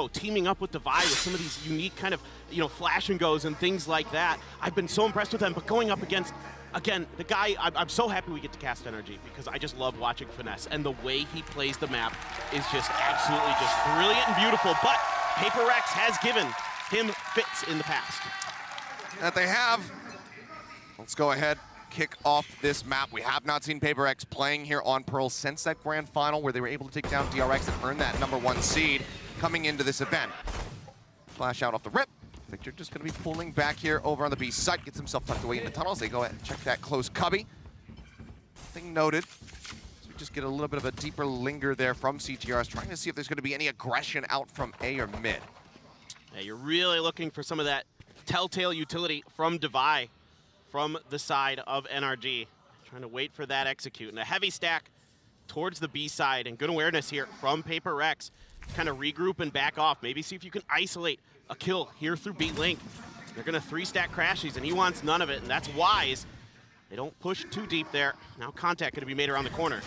teaming up with Divide with some of these unique kind of, flash and goes and things like that. I've been so impressed with them, but going up against, again, the guy, I'm so happy we get to cast NRG because I just love watching Finesse, and the way he plays the map is just absolutely just brilliant and beautiful, but PRX has given him fits in the past. That they have. Let's go ahead, kick off this map. We have not seen PRX playing here on Pearl since that grand final where they were able to take down DRX and earn that #1 seed coming into this event. Flash out off the rip. Victor just going to be pulling back here over on the B side, gets himself tucked away in the tunnels. They go ahead and check that close cubby. Thing noted. So we just get a little bit of a deeper linger there from CTRS, trying to see if there's going to be any aggression out from A or mid. Yeah, you're really looking for some of that telltale utility from Divide from the side of NRG. Trying to wait for that execute. And a heavy stack towards the B side, and good awareness here from PRX. Kind of regroup and back off. Maybe see if you can isolate a kill here through B link. They're gonna 3-stack crashies, and he wants none of it, and that's wise. They don't push too deep there. Now contact gonna be made around the corner.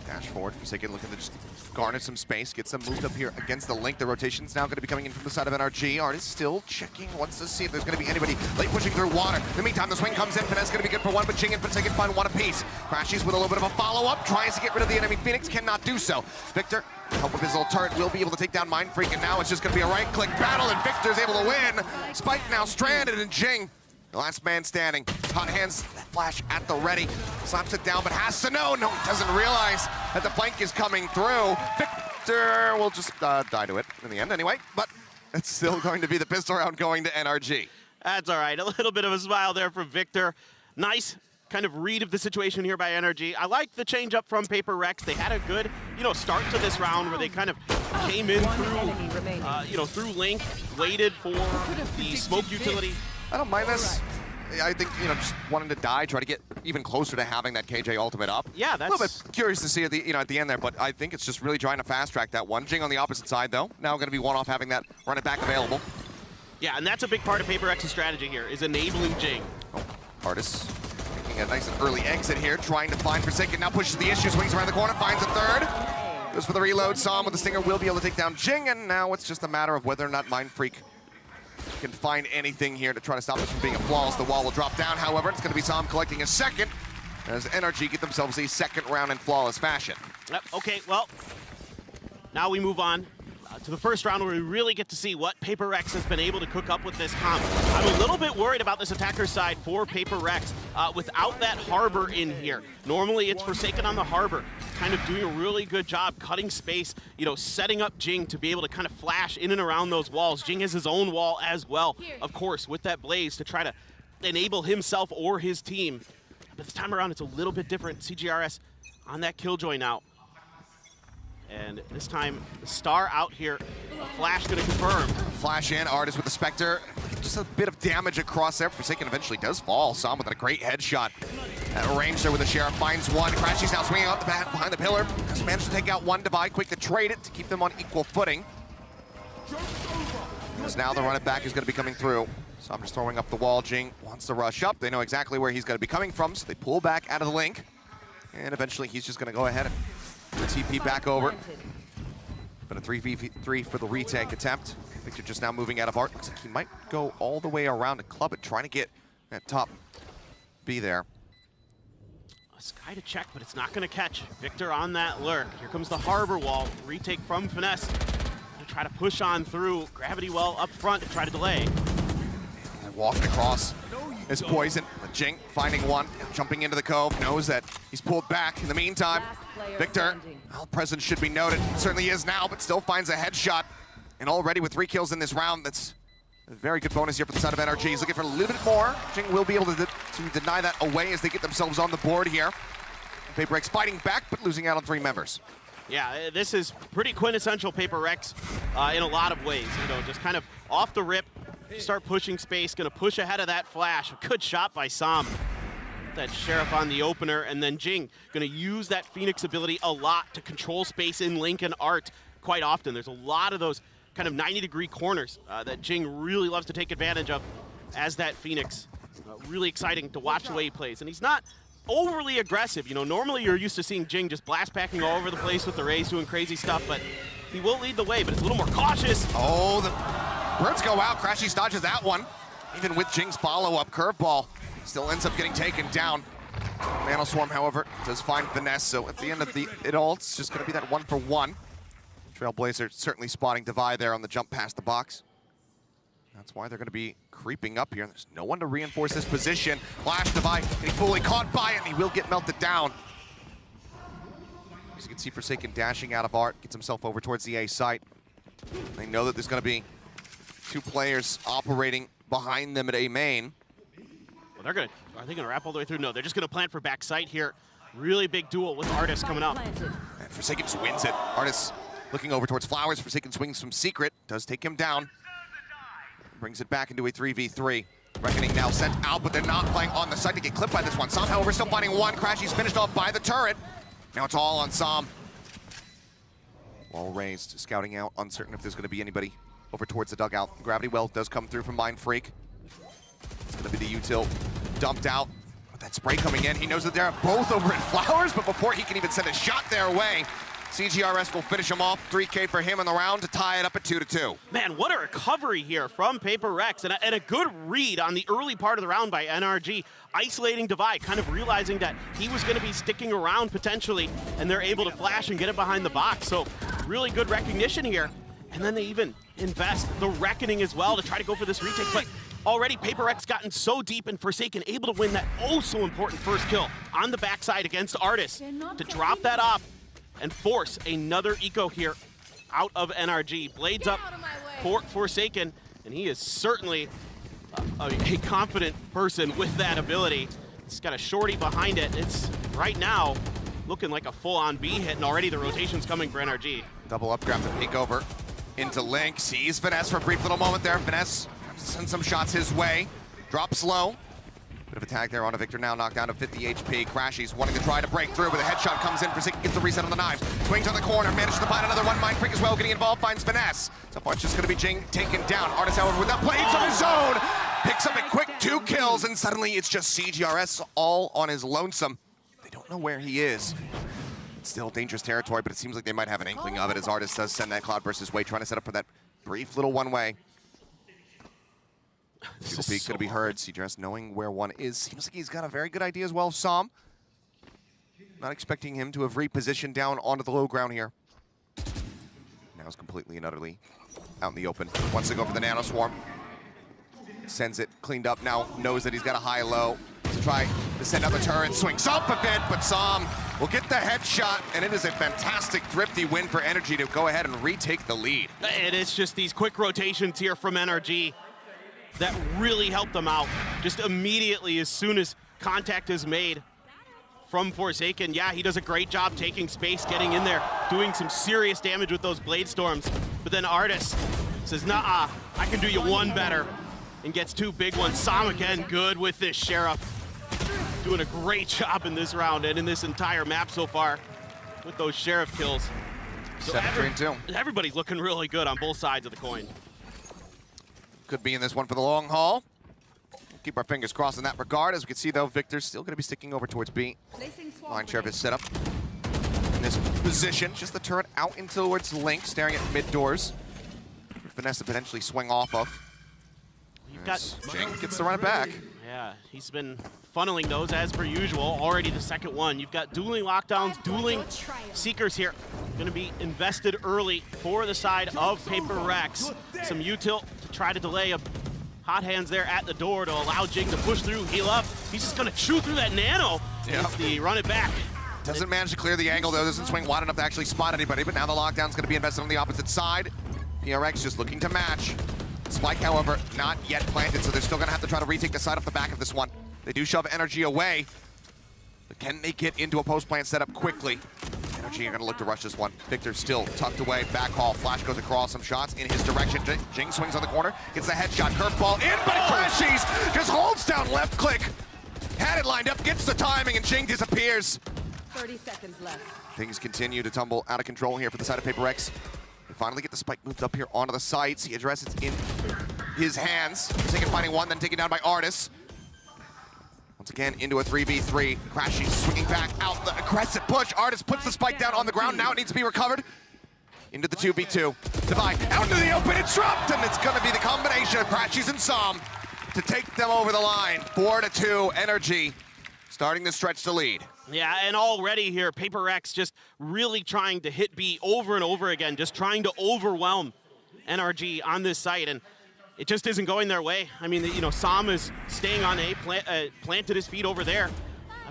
Dash forward, Forsaken looking to just garner some space, get some moved up here against the link. The rotation's now going to be coming in from the side of NRG. Artist still checking, wants to see if there's going to be anybody late pushing through water. In the meantime, the swing comes in. Finesse going to be good for one, but Jing and Forsaken find one apiece. Crashies with a little bit of a follow-up, tries to get rid of the enemy Phoenix, cannot do so. Victor, help with his little turret, will be able to take down Mind Freak, and now it's just going to be a right-click battle, and Victor's able to win. Spike now stranded, and Jing, the last man standing. Hot hands, flash at the ready. Slaps it down, but has to know. No, doesn't realize that the flank is coming through. Victor will just die to it in the end anyway, but it's still going to be the pistol round going to NRG. That's all right. A little bit of a smile there from Victor. Nice kind of read of the situation here by NRG. I like the change up from PRX. They had a good, start to this round where they kind of came in through, through link, waited for the smoke utility. I don't mind this. I think, just wanting to die, try to get even closer to having that KJ ultimate up. Yeah, that's... A little bit curious to see at the end there, but I think it's just really trying to fast-track that one. Jing on the opposite side, though. Now going to be one off having that run it back available. Yeah, and that's a big part of PRX's strategy here, is enabling Jing. Oh, Artis making a nice and early exit here, trying to find Forsaken. Now pushes the issue, swings around the corner, finds a third. Goes for the reload. Sam with the Stinger will be able to take down Jing, and now it's just a matter of whether or not Mind Freak can find anything here to try to stop this from being a flawless. The wall will drop down, however. It's going to be Sam collecting a second as NRG get themselves a second round in flawless fashion. Yep, okay, well, now we move on to the first round where we really get to see what PRX has been able to cook up with this comp. I'm a little bit worried about this attacker side for PRX without that Harbor in here. Normally it's Forsaken on the Harbor, kind of doing a really good job cutting space, setting up Jing to be able to kind of flash in and around those walls. Jing has his own wall as well, of course, with that Blaze to try to enable himself or his team. But this time around it's a little bit different. CGRS on that Killjoy now. And this time, the Star out here. A flash gonna confirm. Flash in, Artist with the Spectre. Just a bit of damage across there. Forsaken eventually does fall. Sam with a great headshot. At range there with the Sheriff, finds one. Crashy's now swinging out the back behind the pillar. Just managed to take out one Divide, quick to trade it to keep them on equal footing. As now the run it back is gonna be coming through. Sam just throwing up the wall. Jing wants to rush up. They know exactly where he's gonna be coming from, so they pull back out of the link. And eventually he's just gonna go ahead and the TP back over. But a 3v3 for the retake attempt. Victor just now moving out of art. Looks like he might go all the way around and club it, trying to get that top B there. A Sky to check, but it's not going to catch. Victor on that lurk. Here comes the Harbor wall. Retake from Finesse. Gonna try to push on through. Gravity well up front to try to delay. And walking across is Poison. Jing finding one, jumping into the cove, knows that he's pulled back. In the meantime, Victor, well, presence should be noted. Certainly is now, but still finds a headshot. And already with 3 kills in this round, that's a very good bonus here for the side of NRG. He's looking for a little bit more. Jing will be able to deny that away as they get themselves on the board here. PRX fighting back, but losing out on 3 members. Yeah, this is pretty quintessential PRX in a lot of ways. Just kind of off the rip, start pushing space, gonna push ahead of that flash. A good shot by Sam. That Sheriff on the opener, and then Jing gonna use that Phoenix ability a lot to control space in Link and Art quite often. There's a lot of those kind of 90-degree corners that Jing really loves to take advantage of as that Phoenix. Really exciting to watch the way he plays, and he's not overly aggressive. Normally you're used to seeing Jing just blast packing all over the place with the Rays doing crazy stuff, but he will lead the way, but it's a little more cautious. Oh, the birds go out. Crashy dodges that one. Even with Jing's follow-up curveball, still ends up getting taken down. Nano Swarm, however, does find Finesse, so at the end of it all, it's just going to be that 1-for-1. Trailblazer certainly spotting Divide there on the jump past the box. That's why they're going to be creeping up here. There's no one to reinforce this position. Flash Divide, and he fully caught by it, and he will get melted down. As you can see, Forsaken dashing out of Art, gets himself over towards the A site. They know that there's going to be 2 players operating behind them at A main. Well, are they gonna wrap all the way through? No, they're just gonna plant for back site here. Really big duel with Artis coming up. And Forsaken just wins it. Artis looking over towards Flowers. Forsaken swings from Secret, does take him down. Brings it back into a 3v3. Reckoning now sent out, but they're not playing on the site to get clipped by this one. Som, however, still finding one. Crashy's finished off by the turret. Now it's all on Som. Wall raised, scouting out, uncertain if there's gonna be anybody over towards the dugout. Gravity Well does come through from Mind Freak. It's gonna be the util dumped out. With that spray coming in, he knows that they're both over at Flowers, but before he can even send a shot their way, CGRS will finish him off. 3K for him in the round to tie it up at 2-2. Man, what a recovery here from PRX, and a good read on the early part of the round by NRG, isolating Divide, kind of realizing that he was going to be sticking around potentially, and they're able to flash and get it behind the box. So really good recognition here. And then they even invest the Reckoning as well to try to go for this retake. But already PRX gotten so deep and Forsaken able to win that oh-so-important first kill on the backside against Artis to drop that off and force another eco here out of NRG. Blades up for Forsaken, and he is certainly a confident person with that ability. He's got a shorty behind it. It's right now looking like a full-on B hit, and already the rotation's coming for NRG. Double up, grab the peek over into Link. Sees Finesse for a brief little moment there. Finesse sends some shots his way. Drops low. Bit of a tag there on a Victor, now knocked down to 50 HP. Crashy's wanting to try to break through, but a headshot comes in. Forsaken gets the reset on the knives. Swings on the corner, manages to find another one. Mind Freak as well, getting involved, finds Finesse. So far it's just going to be Jing taken down. Artis, however, with that blades on his own, picks up a quick 2 kills, and suddenly it's just CGRS all on his lonesome. They don't know where he is. It's still dangerous territory, but it seems like they might have an inkling of it as Artis does send that Cloudburst his way, trying to set up for that brief little one-way. This is going to be heard. CGRS knowing where one is. Seems like he's got a very good idea as well. Som. Not expecting him to have repositioned down onto the low ground here. Now is completely and utterly out in the open. Wants to go for the Nano Swarm. Sends it cleaned up now. Knows that he's got a high-low to try to send out the turret. Swings up a bit, but Som will get the headshot, and it is a fantastic, thrifty win for NRG to go ahead and retake the lead. And it's just these quick rotations here from NRG that really helped them out. Just immediately, as soon as contact is made from Forsaken, yeah, he does a great job taking space, getting in there, doing some serious damage with those Blade Storms. But then Artis says, nah, I can do you one better, and gets 2 big ones. Som again, good with this Sheriff. Doing a great job in this round and in this entire map so far with those Sheriff kills. So 7-3-2. Everybody's looking really good on both sides of the coin. Could be in this one for the long haul. Keep our fingers crossed in that regard. As we can see, though, Victor's still going to be sticking over towards B. Line Sheriff is set up in this position. Just the turret out in towards Link, staring at mid doors. Finesse to potentially swing off of. Jing gets to run it back. Yeah, he's been funneling those as per usual. Already the second one. You've got dueling lockdowns, dueling Seekers here. Going to be invested early for the side of PRX. Some util to try to delay a hot hands there at the door to allow Jing to push through, heal up. He's just going to chew through that nano. Yep. It's the run it back. Doesn't manage to clear the angle, though. Doesn't swing wide enough to actually spot anybody, but now the lockdown's going to be invested on the opposite side. PRX just looking to match. Spike, however, not yet planted, so they're still going to have to try to retake the side off the back of this one. They do shove NRG away, but can they get into a post-plant setup quickly? NRG are going to look to rush this one. Victor still tucked away, back haul. Flash goes across, some shots in his direction. Jing swings on the corner, gets the headshot, curveball in, but it crashes! Just holds down left click. Had it lined up, gets the timing, and Jing disappears. 30 seconds left. Things continue to tumble out of control here for the side of PRX. They finally get the spike moved up here onto the sides. He addresses it in his hands. Forsaken finding one, then taken down by Artis. Once again, into a 3v3. Crashy swinging back out the aggressive push. Artis puts the spike down on the ground. Now it needs to be recovered. into the 2v2. Divide out into the open, it's dropped, and it's gonna be the combination of Crashies and Som to take them over the line. 4-2, NRG starting the stretch to lead. Yeah, and already here, PRX just really trying to hit B over and over again, just trying to overwhelm NRG on this site, and it just isn't going their way. I mean, you know, Som is staying on A, planted his feet over there,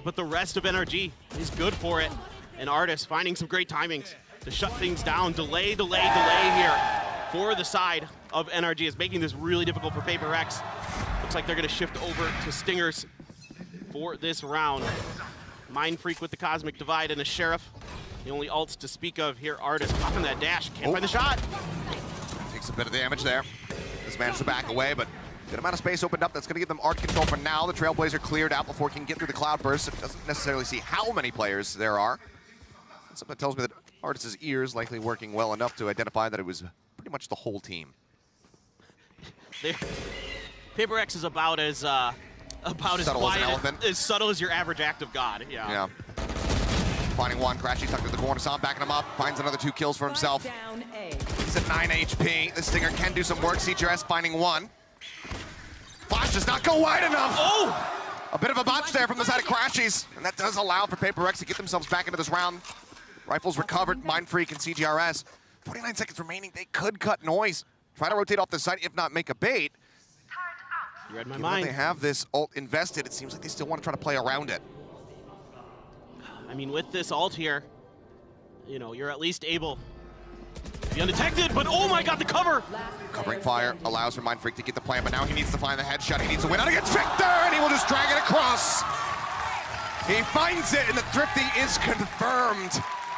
but the rest of NRG is good for it. And Artis finding some great timings to shut things down. Delay here for the side of NRG is making this really difficult for PRX. Looks like they're gonna shift over to Stingers for this round. Mind Freak with the Cosmic Divide and a Sheriff. The only ults to speak of here. Artis popping that dash, can't find the shot. Takes a bit of damage there. Just managed to back away, but good amount of space opened up. That's going to give them art control for now. The Trailblazer cleared out before he can get through the Cloudburst. It doesn't necessarily see how many players there are. Something tells me that Artis' ears likely working well enough to identify that it was pretty much the whole team. PRX is about as subtle quiet, as an elephant. as subtle as your average act of God. Yeah. Finding one, Crashy tucked to the corner. Som backing him up. Finds another 2 kills for himself. He's at 9 HP. The Stinger can do some work. CGRS finding one. Flash does not go wide enough. Oh! A bit of a botch there from the side of Crashies, and that does allow for PRX to get themselves back into this round. Rifles recovered, Mind Freak and CGRS. 49 seconds remaining, they could cut noise. Try to rotate off the site, if not make a bait. You read my Given mind. that they have this ult invested, it seems like they still want to try to play around it. I mean, with this ult here, you know, you're at least able to be undetected, but oh my god, the cover! Covering fire allows for Mind Freak to get the plan, but now he needs to find the headshot. He needs to win out against Victor, and he will just drag it across. He finds it, and the Thrifty is confirmed.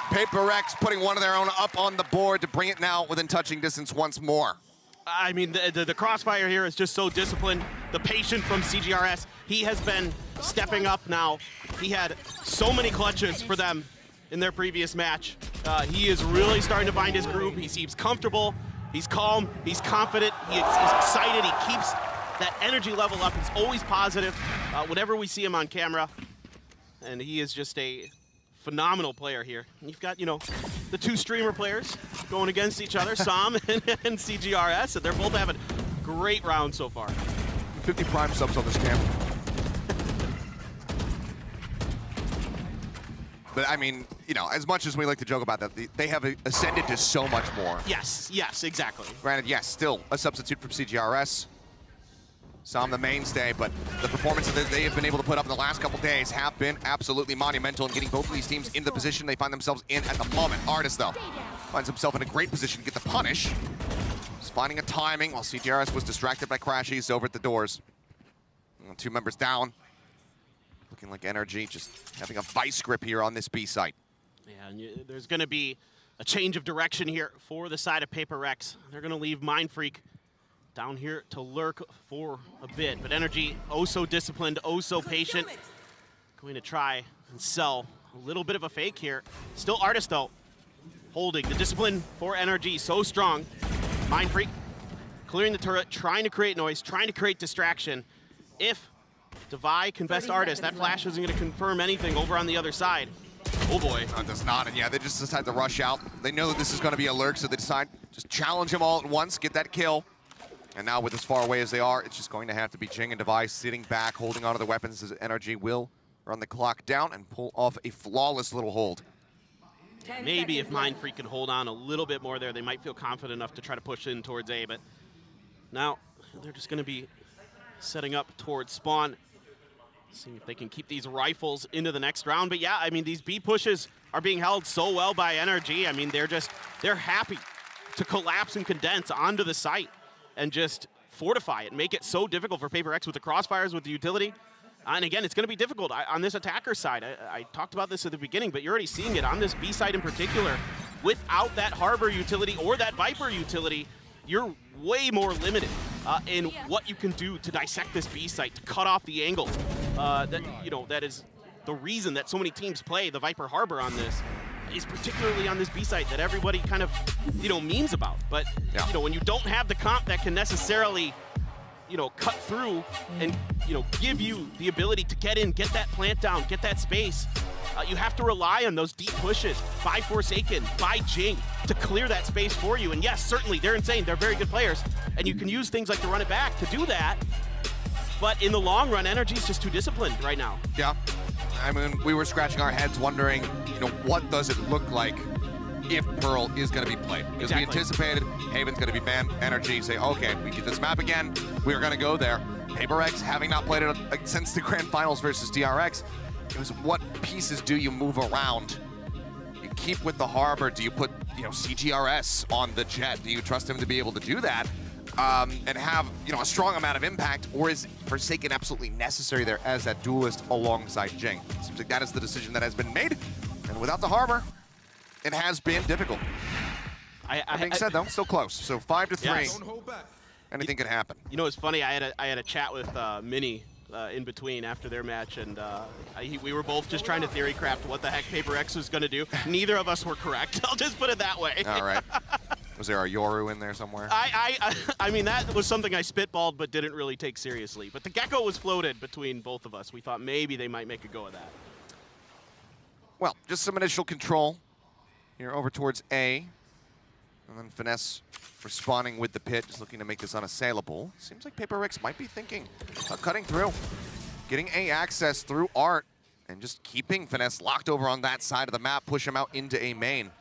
PRX putting one of their own up on the board to bring it now within touching distance once more. I mean, the crossfire here is just so disciplined. The patient from CGRS, he has been stepping up now. He had so many clutches for them in their previous match. He is really starting to find his groove. He seems comfortable, he's calm, he's confident, he's excited, he keeps that energy level up. He's always positive whenever we see him on camera. And he is just a phenomenal player here. And you've got, you know, the 2 streamer players going against each other, Som and CGRS, and they're both having great rounds so far. 50 Prime subs on this camp. But I mean, you know, as much as we like to joke about that, they have ascended to so much more. Yes, exactly. Granted, yes, still a substitute from CGRS. Som the mainstay, but the performances that they have been able to put up in the last couple days have been absolutely monumental in getting both of these teams in the position they find themselves in at the moment. Artis, though, finds himself in a great position to get the punish. Just finding a timing while CGRS was distracted by Crashies over at the doors. 2 members down. Looking like NRG just having a vice grip here on this B site. Yeah, and there's going to be a change of direction here for the side of PRX. They're going to leave Mind Freak down here to lurk for a bit, but NRG, oh so disciplined, oh so patient. Going to try and sell a little bit of a fake here. Still Artis though, holding the discipline for NRG, so strong. Mind Freak clearing the turret, trying to create noise, trying to create distraction. If Devi can best Artis, that flash isn't going to confirm anything over on the other side. Oh boy. No, it does not, and yeah, they just decide to rush out. They know that this is going to be a lurk, so they decide just challenge them all at once, get that kill. And now with as far away as they are, it's just going to have to be Jing and Devi sitting back, holding onto the weapons as NRG will run the clock down and pull off a flawless little hold. Maybe if Mind Freak can hold on a little bit more there, they might feel confident enough to try to push in towards A, but now they're just going to be setting up towards spawn, seeing if they can keep these rifles into the next round. But yeah, I mean, these B pushes are being held so well by NRG. I mean, they're happy to collapse and condense onto the site and just fortify it, make it so difficult for PRX with the crossfires, with the utility. And again, it's going to be difficult on this attacker side. I talked about this at the beginning, but you're already seeing it on this B side in particular. Without that Harbor utility or that Viper utility, you're way more limited in what you can do to dissect this B site, to cut off the angle. That is the reason that so many teams play the Viper Harbor on this, is particularly on this B site that everybody kind of, memes about. But, when you don't have the comp that can necessarily, cut through and, give you the ability to get in, get that plant down, get that space, you have to rely on those deep pushes by Forsaken, by Jing, to clear that space for you. And yes, certainly, they're insane. They're very good players. And you can use things like the run it back to do that. But in the long run, NRG's just too disciplined right now. Yeah. I mean, we were scratching our heads wondering, what does it look like if Pearl is going to be played? Because we anticipated Haven's going to be banned. NRG say, okay, we get this map again. We're going to go there. PRX, having not played it since the Grand Finals versus DRX, it was what pieces do you move around? You keep with the Harbor. Do you put, CGRS on the Jet? Do you trust him to be able to do that? And have a strong amount of impact, or is Forsaken absolutely necessary there as that duelist alongside Jing? Seems like that is the decision that has been made, and without the Harbor, it has been difficult. That being said, though, still close. So 5-3. Yes. Anything could happen. It's funny. I had a chat with Mini in between after their match, and we were both just trying to theory craft what the heck PRX was going to do. Neither of us were correct. I'll just put it that way. All right. Was there a Yoru in there somewhere? I mean, that was something I spitballed but didn't really take seriously. But the Gecko was floated between both of us. We thought maybe they might make a go of that. Well, just some initial control here over towards A. And then Finesse responding with the pit, just looking to make this unassailable. Seems like PRX might be thinking about cutting through, getting A access through Art, and just keeping Finesse locked over on that side of the map, push him out into A main.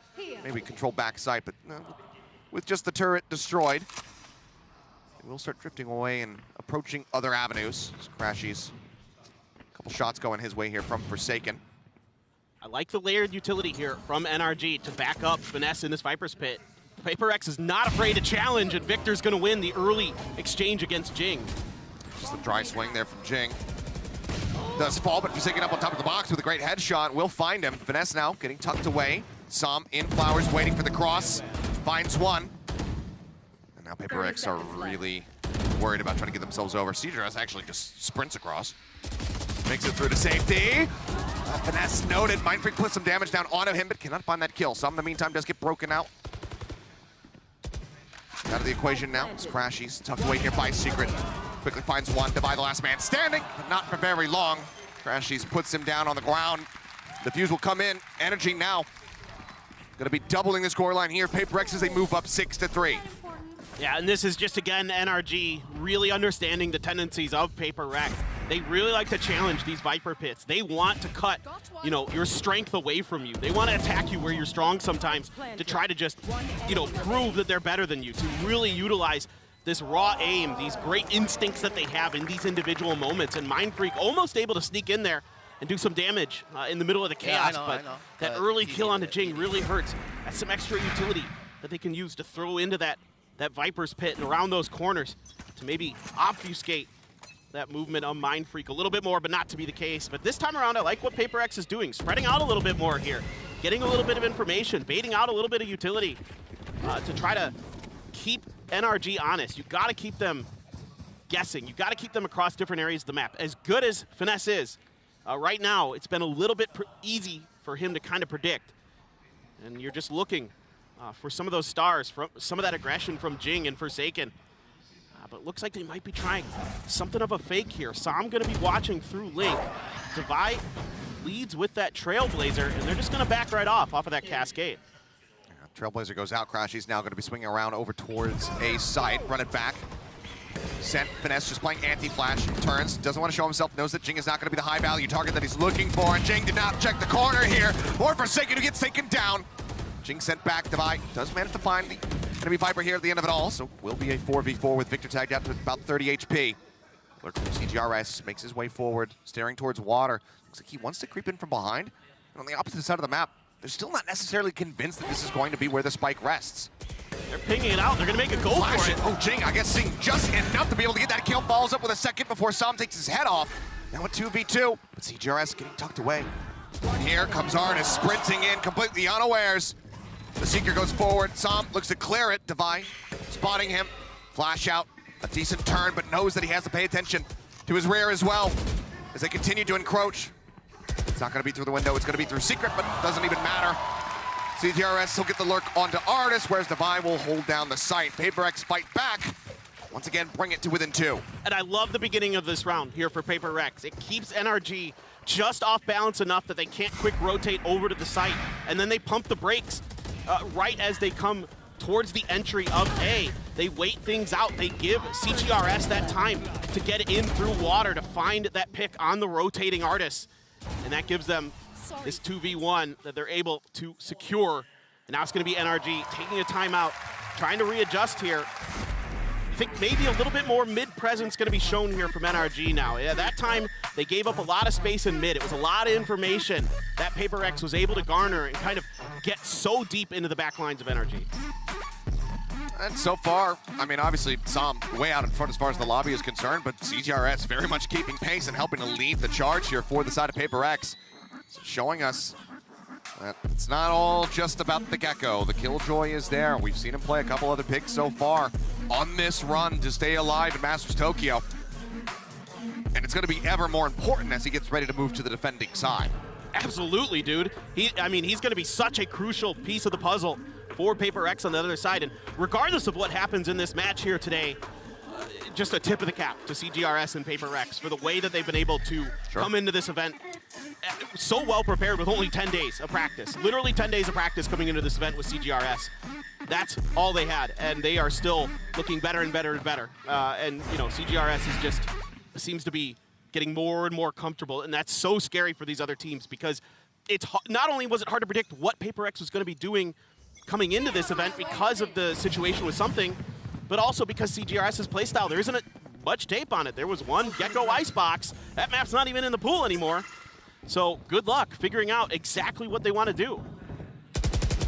Maybe control backside, but with just the turret destroyed, they will start drifting away and approaching other avenues. Crashies, a couple shots going his way here from Forsaken. I like the layered utility here from NRG to back up Finesse in this Viper's Pit. PRX is not afraid to challenge, and Victor's going to win the early exchange against Jing. Just a dry swing there from Jing. Does fall, but Forsaken up on top of the box with a great headshot. Will find him. Finesse now getting tucked away. Som in Flowers waiting for the cross. Finds one. And now PRX are really worried about trying to get themselves over. CGRS actually just sprints across. Makes it through to safety. Finesse noted. Mindfreak puts some damage down onto him, but cannot find that kill. Som in the meantime does get broken out. Out of the equation now. It's Crashies tucked away here by Secret. Quickly finds one. Divide the last man standing, but not for very long. Crashies puts him down on the ground. The fuse will come in. NRG now going to be doubling the scoreline here. PRX as they move up 6-3. Yeah, and this is just, again, NRG really understanding the tendencies of PRX. They really like to challenge these Viper Pits. They want to cut, your strength away from you. They want to attack you where you're strong sometimes to try to just, prove that they're better than you, to really utilize this raw aim, these great instincts that they have in these individual moments. And Mindfreak almost able to sneak in there and do some damage in the middle of the chaos. I know. That early kill onto Jing really hurts. That's some extra utility that they can use to throw into that Viper's Pit and around those corners to maybe obfuscate that movement of Mindfreak a little bit more, but not to be the case. But this time around, I like what PRX is doing, spreading out a little bit more here, getting a little bit of information, baiting out a little bit of utility to try to keep NRG honest. You got to keep them guessing. You got to keep them across different areas of the map. As good as Finesse is, right now, it's been a little bit easy for him to kind of predict. And you're just looking for some of those stars, from some of that aggression from Jing and Forsaken. But it looks like they might be trying something of a fake here. Som going to be watching through Link. Divide leads with that Trailblazer, and they're just going to back right off of that Cascade. Trailblazer goes out. Crashy's now going to be swinging around over towards A side. Run it back. Sent. Finesse just playing anti-flash. Turns. Doesn't want to show himself. Knows that Jing is not going to be the high-value target that he's looking for. And Jing did not check the corner here. Or Forsaken, who gets taken down. Jing sent back. Divide does manage to find the enemy Viper here at the end of it all. So will be a 4v4 with Victor tagged out to about 30 HP. Lurk from CGRS makes his way forward, staring towards water. Looks like he wants to creep in from behind. And on the opposite side of the map, they're still not necessarily convinced that this is going to be where the spike rests. They're pinging it out. They're going to make a go for it. Oh, Jing, I guess seeing just enough to be able to get that kill. Follows up with a second before Som takes his head off. Now a 2v2, but CGRS getting tucked away. And here comes Artis sprinting in, completely unawares. The Seeker goes forward. Som looks to clear it. Divine spotting him. Flash out. A decent turn, but knows that he has to pay attention to his rear as well as they continue to encroach. It's not going to be through the window. It's going to be through Secret, but doesn't even matter. CGRS will get the lurk onto Artis, whereas Divine will hold down the site. PRX fight back, once again bring it to within 2. And I love the beginning of this round here for PRX. It keeps NRG just off balance enough that they can't quick rotate over to the site, and then they pump the brakes right as they come towards the entry of A. They wait things out. They give CGRS that time to get in through water to find that pick on the rotating Artis, and that gives them this 2v1 that they're able to secure. And now it's going to be NRG taking a timeout, trying to readjust here. I think maybe a little bit more mid-presence going to be shown here from NRG now. Yeah, that time they gave up a lot of space in mid. It was a lot of information that PRX was able to garner and kind of get so deep into the back lines of NRG. And so far, I mean, obviously, Som way out in front as far as the lobby is concerned, but CGRS very much keeping pace and helping to lead the charge here for the side of PRX, showing us that it's not all just about the Gecko. The Killjoy is there. We've seen him play a couple other picks so far on this run to stay alive in Masters Tokyo. And it's going to be ever more important as he gets ready to move to the defending side. Absolutely, dude. I mean, he's going to be such a crucial piece of the puzzle for PRX on the other side. And regardless of what happens in this match here today, just a tip of the cap to CGRS and PRX for the way that they've been able to come into this event so well prepared with only 10 days of practice. Literally 10 days of practice coming into this event with CGRS. That's all they had, and they are still looking better and better and better. And, you know, CGRS is just seems to be getting more and more comfortable, and that's so scary for these other teams because it's not only was it hard to predict what PRX was going to be doing coming into this event because of the situation with something, but also because CGRS's playstyle, there isn't much tape on it. There was one Gecko Icebox. That map's not even in the pool anymore. So good luck figuring out exactly what they want to do.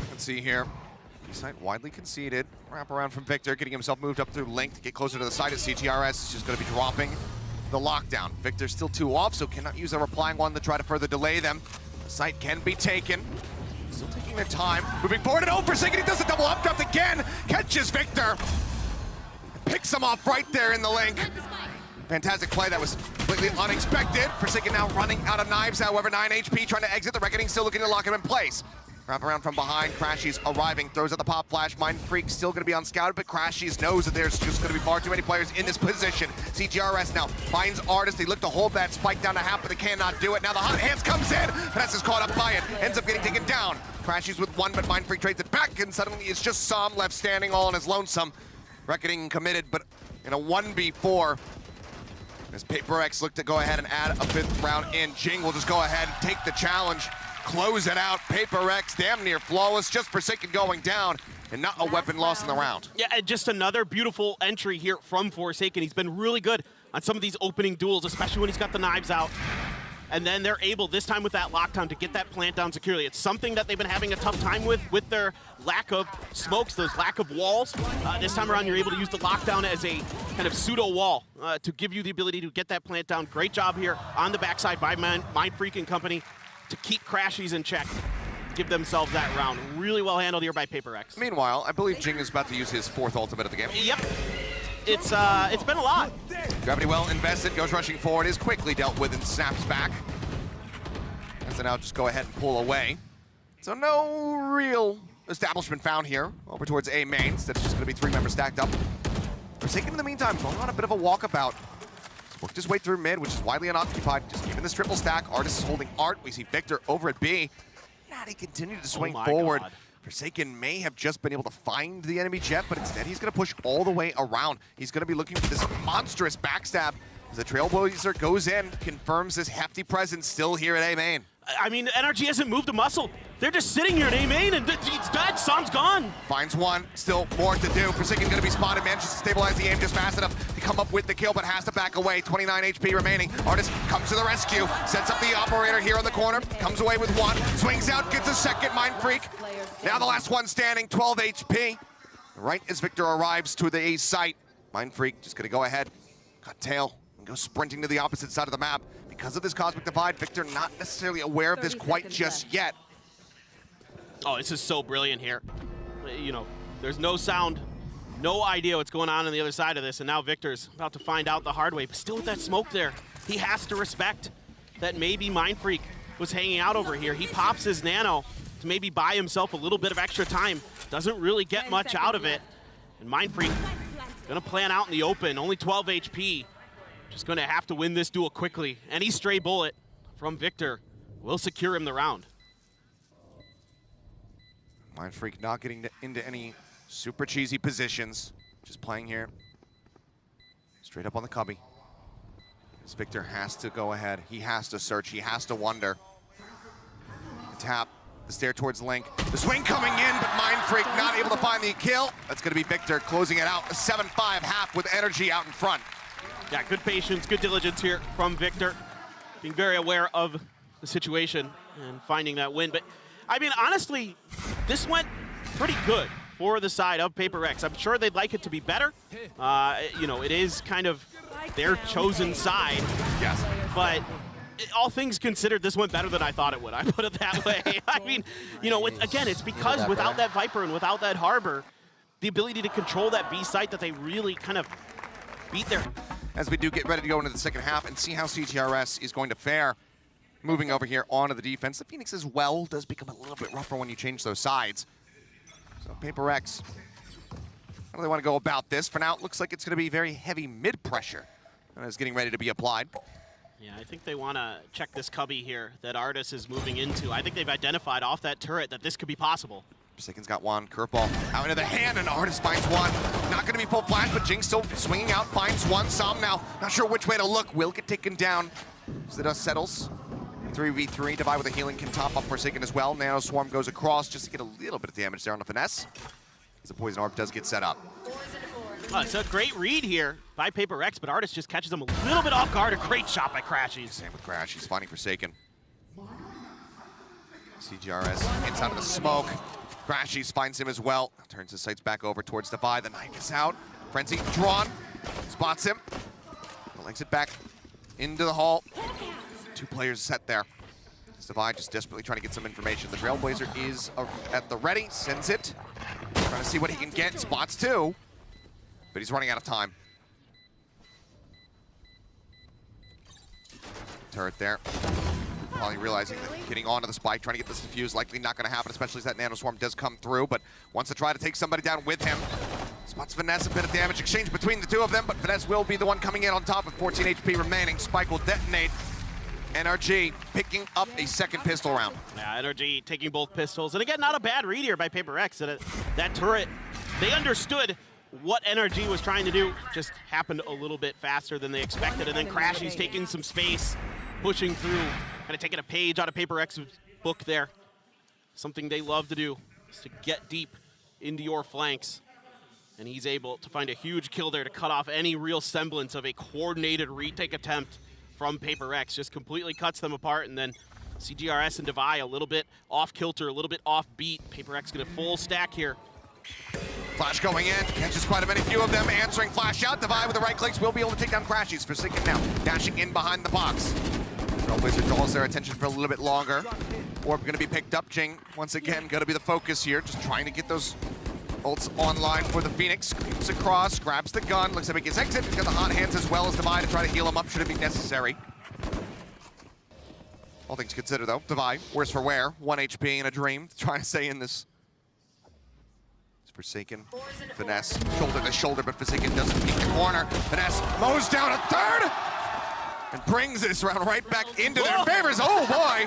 Let's see here. Site widely conceded. Wrap around from Victor, getting himself moved up through Link to get closer to the side of CGRS. Is just going to be dropping the lockdown. Victor's still 2 off, so cannot use a replying one to try to further delay them. The site can be taken. Still taking their time. Moving forward and Forsaken. He does a double updraft again. Catches Victor. Picks him off right there in the Link. Fantastic play that was completely unexpected. Forsaken now running out of knives, however, 9 HP trying to exit. The Reckoning still looking to lock him in place. Wrap around from behind, Crashies arriving, throws out the pop flash. Mind Freak still going to be unscouted, but Crashies knows that there's just going to be far too many players in this position. CGRS now finds Artis. They look to hold that spike down to half, but they cannot do it. Now the hot hands comes in. Vanessa's caught up by it, ends up getting taken down. Crashies with 1, but Mind Freak trades it back, and suddenly it's just Som left standing all on his lonesome. Reckoning committed, but in a 1v4, as PRX look to go ahead and add a 5th round in. Jing will just go ahead and take the challenge. Close it out. PRX damn near flawless. Just Forsaken going down and not a weapon lost in the round. Yeah, and just another beautiful entry here from Forsaken. He's been really good on some of these opening duels, especially when he's got the knives out. And then they're able, this time with that lockdown, to get that plant down securely. It's something that they've been having a tough time with their lack of smokes, those lack of walls. This time around, you're able to use the lockdown as a kind of pseudo wall to give you the ability to get that plant down. Great job here on the backside by Mind Freak and company to keep Crashies in check, give themselves that round. Really well handled here by PRX. Meanwhile, I believe Jing is about to use his 4th ultimate of the game. Yep. It's been a lot. Gravity well invested, goes rushing forward, is quickly dealt with and snaps back. So now just go ahead and pull away. So no real establishment found here. Over towards A mains. That's just going to be 3 members stacked up. Forsaken in the meantime, going on a bit of a walkabout. Worked his way through mid, which is widely unoccupied. Just giving this triple stack. Artis is holding Art. We see Victor over at B. Now he continued to swing forward. God. Forsaken may have just been able to find the enemy jet, but instead he's going to push all the way around. He's going to be looking for this monstrous backstab as the Trailblazer goes in, confirms his hefty presence still here at A main. I mean, NRG hasn't moved a muscle. They're just sitting here at A main, and it's dead. Som's gone. Finds one. Still more to do. Forsaken going to be spotted. Manages to stabilize the aim just fast enough to come up with the kill, but has to back away. 29 HP remaining. Artis comes to the rescue. Sets up the operator here on the corner. Comes away with 1. Swings out. Gets a second. Mind Freak. Now the last one standing. 12 HP. Right as Victor arrives to the A site. Mind Freak just going to go ahead. Cut tail. And go sprinting to the opposite side of the map. Because of this cosmic divide, Victor not necessarily aware of this quite just yet. Oh, this is so brilliant here. You know, there's no sound, no idea what's going on the other side of this, and now Victor's about to find out the hard way, but still with that smoke there. He has to respect that maybe Mind Freak was hanging out over here. He pops his nano to maybe buy himself a little bit of extra time. Doesn't really get much out of it. And Mind Freak Gonna plan out in the open, only 12 HP. Just gonna have to win this duel quickly. Any stray bullet from Victor will secure him the round. Mindfreak not getting into any super cheesy positions. Just playing here straight up on the cubby. As Victor has to go ahead. He has to search. He has to wonder. The tap, the stare towards Link. The swing coming in, but Mindfreak not able to find the kill. That's going to be Victor closing it out. A 7-5 half with NRG out in front. Yeah, good patience, good diligence here from Victor. Being very aware of the situation and finding that win. But, I mean, honestly, this went pretty good for the side of PRX. I'm sure they'd like it to be better. You know, it is kind of their chosen side. Yes. But all things considered, this went better than I thought it would. I put it that way. I mean, you know, again, it's because without that Viper and without that Harbor, the ability to control that B site that they really kind of beat their... As we do get ready to go into the second half and see how CGRS is going to fare. Moving over here onto the defense. The Phoenix as well does become a little bit rougher when you change those sides. So PRX, how do they want to go about this? For now, it looks like it's going to be very heavy mid-pressure. And it's getting ready to be applied. Yeah, I think they want to check this cubby here that Artis is moving into. I think they've identified off that turret that this could be possible. Forsaken's got one. Curveball out into the hand, and Artis finds one. Not going to be full flash, but Jinx still swinging out, finds one. Som now, not sure which way to look. Will get taken down as the dust settles. 3v3, Divide with a healing can top up Forsaken as well. Nano Swarm goes across just to get a little bit of damage there on the finesse. As the Poison Orb does get set up. Oh, it's a great read here by PRX, but Artis just catches him a little bit off guard. A great shot by Crashies. Same with Crash, he's finding Forsaken. CGRS inside of the smoke. Crashies finds him as well. Turns his sights back over towards Divide. The knife is out. Frenzy drawn. Spots him. Legs it back into the hall. 2 players set there. Divide just desperately trying to get some information. The Trailblazer is at the ready. Sends it. Trying to see what he can get. Spots 2. But he's running out of time. Turret there. Probably realizing that getting onto the spike, trying to get this defused, likely not going to happen, especially as that Nano Swarm does come through, but wants to try to take somebody down with him. Spots Finesse, a bit of damage exchange between the two of them, but Finesse will be the one coming in on top with 14 HP remaining. Spike will detonate. NRG picking up a second pistol round. Yeah, NRG taking both pistols. And again, not a bad read here by PRX. That turret, they understood what NRG was trying to do, just happened a little bit faster than they expected. And then Crashy's taking some space, pushing through, kind of taking a page out of PRX's book there. Something they love to do is to get deep into your flanks. And he's able to find a huge kill there to cut off any real semblance of a coordinated retake attempt from PRX. Just completely cuts them apart, and then CGRS and Devi a little bit off kilter, a little bit off beat. PRX gonna full stack here. Flash going in, catches quite a few of them, answering flash out. Devi with the right clicks will be able to take down Crashies. Forsaken now, dashing in behind the box. Trailblazer draws their attention for a little bit longer. Orb gonna be picked up. Jing, once again, gonna be the focus here, just trying to get those ults online for the Phoenix. Creeps across, grabs the gun, looks like he gets exit. He's got the hot hands as well as Devi to try to heal him up should it be necessary. All things considered though, Devi, worse for wear, 1 HP in a dream, trying to stay in this. It's Forsaken, Finesse, shoulder to shoulder, but Forsaken doesn't peek the corner. Finesse mows down a third, and brings this round right back into their favors. Oh boy!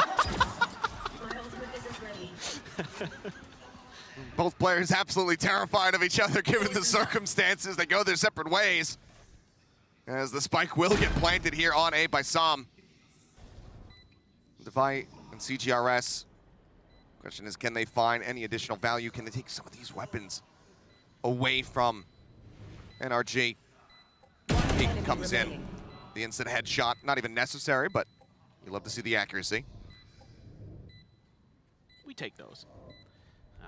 Both players absolutely terrified of each other given the circumstances. They go their separate ways. As the spike will get planted here on A by Som. Devi and CGRS. Question is, can they find any additional value? Can they take some of these weapons away from NRG? Peek comes in. The instant headshot, not even necessary, but you love to see the accuracy. We take those.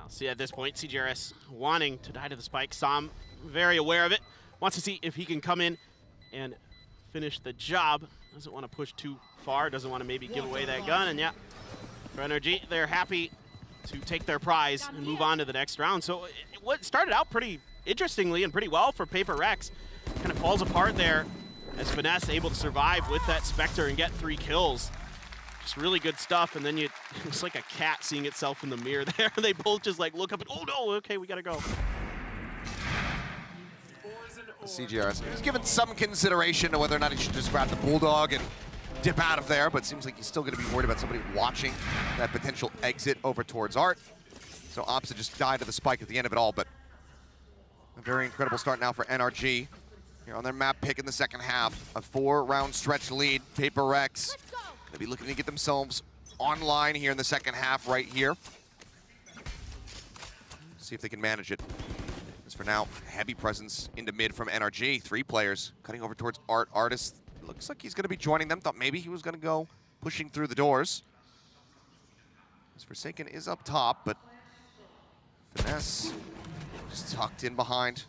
See, at this point, CGRS wanting to die to the spike. Som, very aware of it, wants to see if he can come in and finish the job. Doesn't want to push too far, doesn't want to maybe give away that gun, and yeah, for NRG, they're happy to take their prize and move on to the next round. So what started out pretty interestingly and pretty well for PRX kind of falls apart there as Finesse able to survive with that Spectre and get 3 kills. Just really good stuff, and then it's like a cat seeing itself in the mirror there. They both just like look up and, oh no, okay, we gotta go. CGRS. He's given some consideration to whether or not he should just grab the Bulldog and dip out of there, but seems like he's still going to be worried about somebody watching that potential exit over towards Art. So Opsa just died to the spike at the end of it all, but a very incredible start now for NRG. Here on their map pick in the second half, a 4-round stretch lead. PRX going to be looking to get themselves online here in the second half right here. See if they can manage it. As for now, heavy presence into mid from NRG. 3 players cutting over towards Art. Artist looks like he's going to be joining them. Thought maybe he was going to go pushing through the doors. As Forsaken is up top, but Finesse just tucked in behind.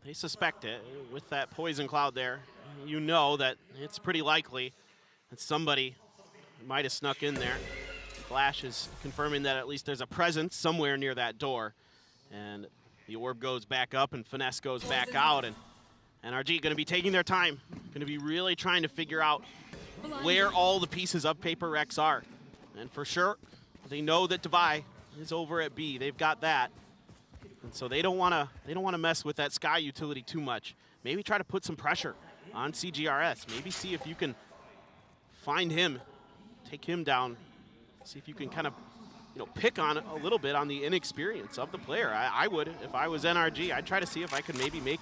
They suspect it. With that poison cloud there, you know that it's pretty likely that somebody might have snuck in there. Flash is confirming that at least there's a presence somewhere near that door. And the orb goes back up and Finesse goes back out. And NRG going to be taking their time, going to be really trying to figure out where all the pieces of PRX are. And for sure, they know that Devi is over at B. They've got that. And so they don't want to mess with that Sky utility too much. Maybe try to put some pressure on CGRS. Maybe see if you can find him, take him down, see if you can kind of, pick on a little bit on the inexperience of the player. I would, if I was NRG, I'd try to see if I could maybe make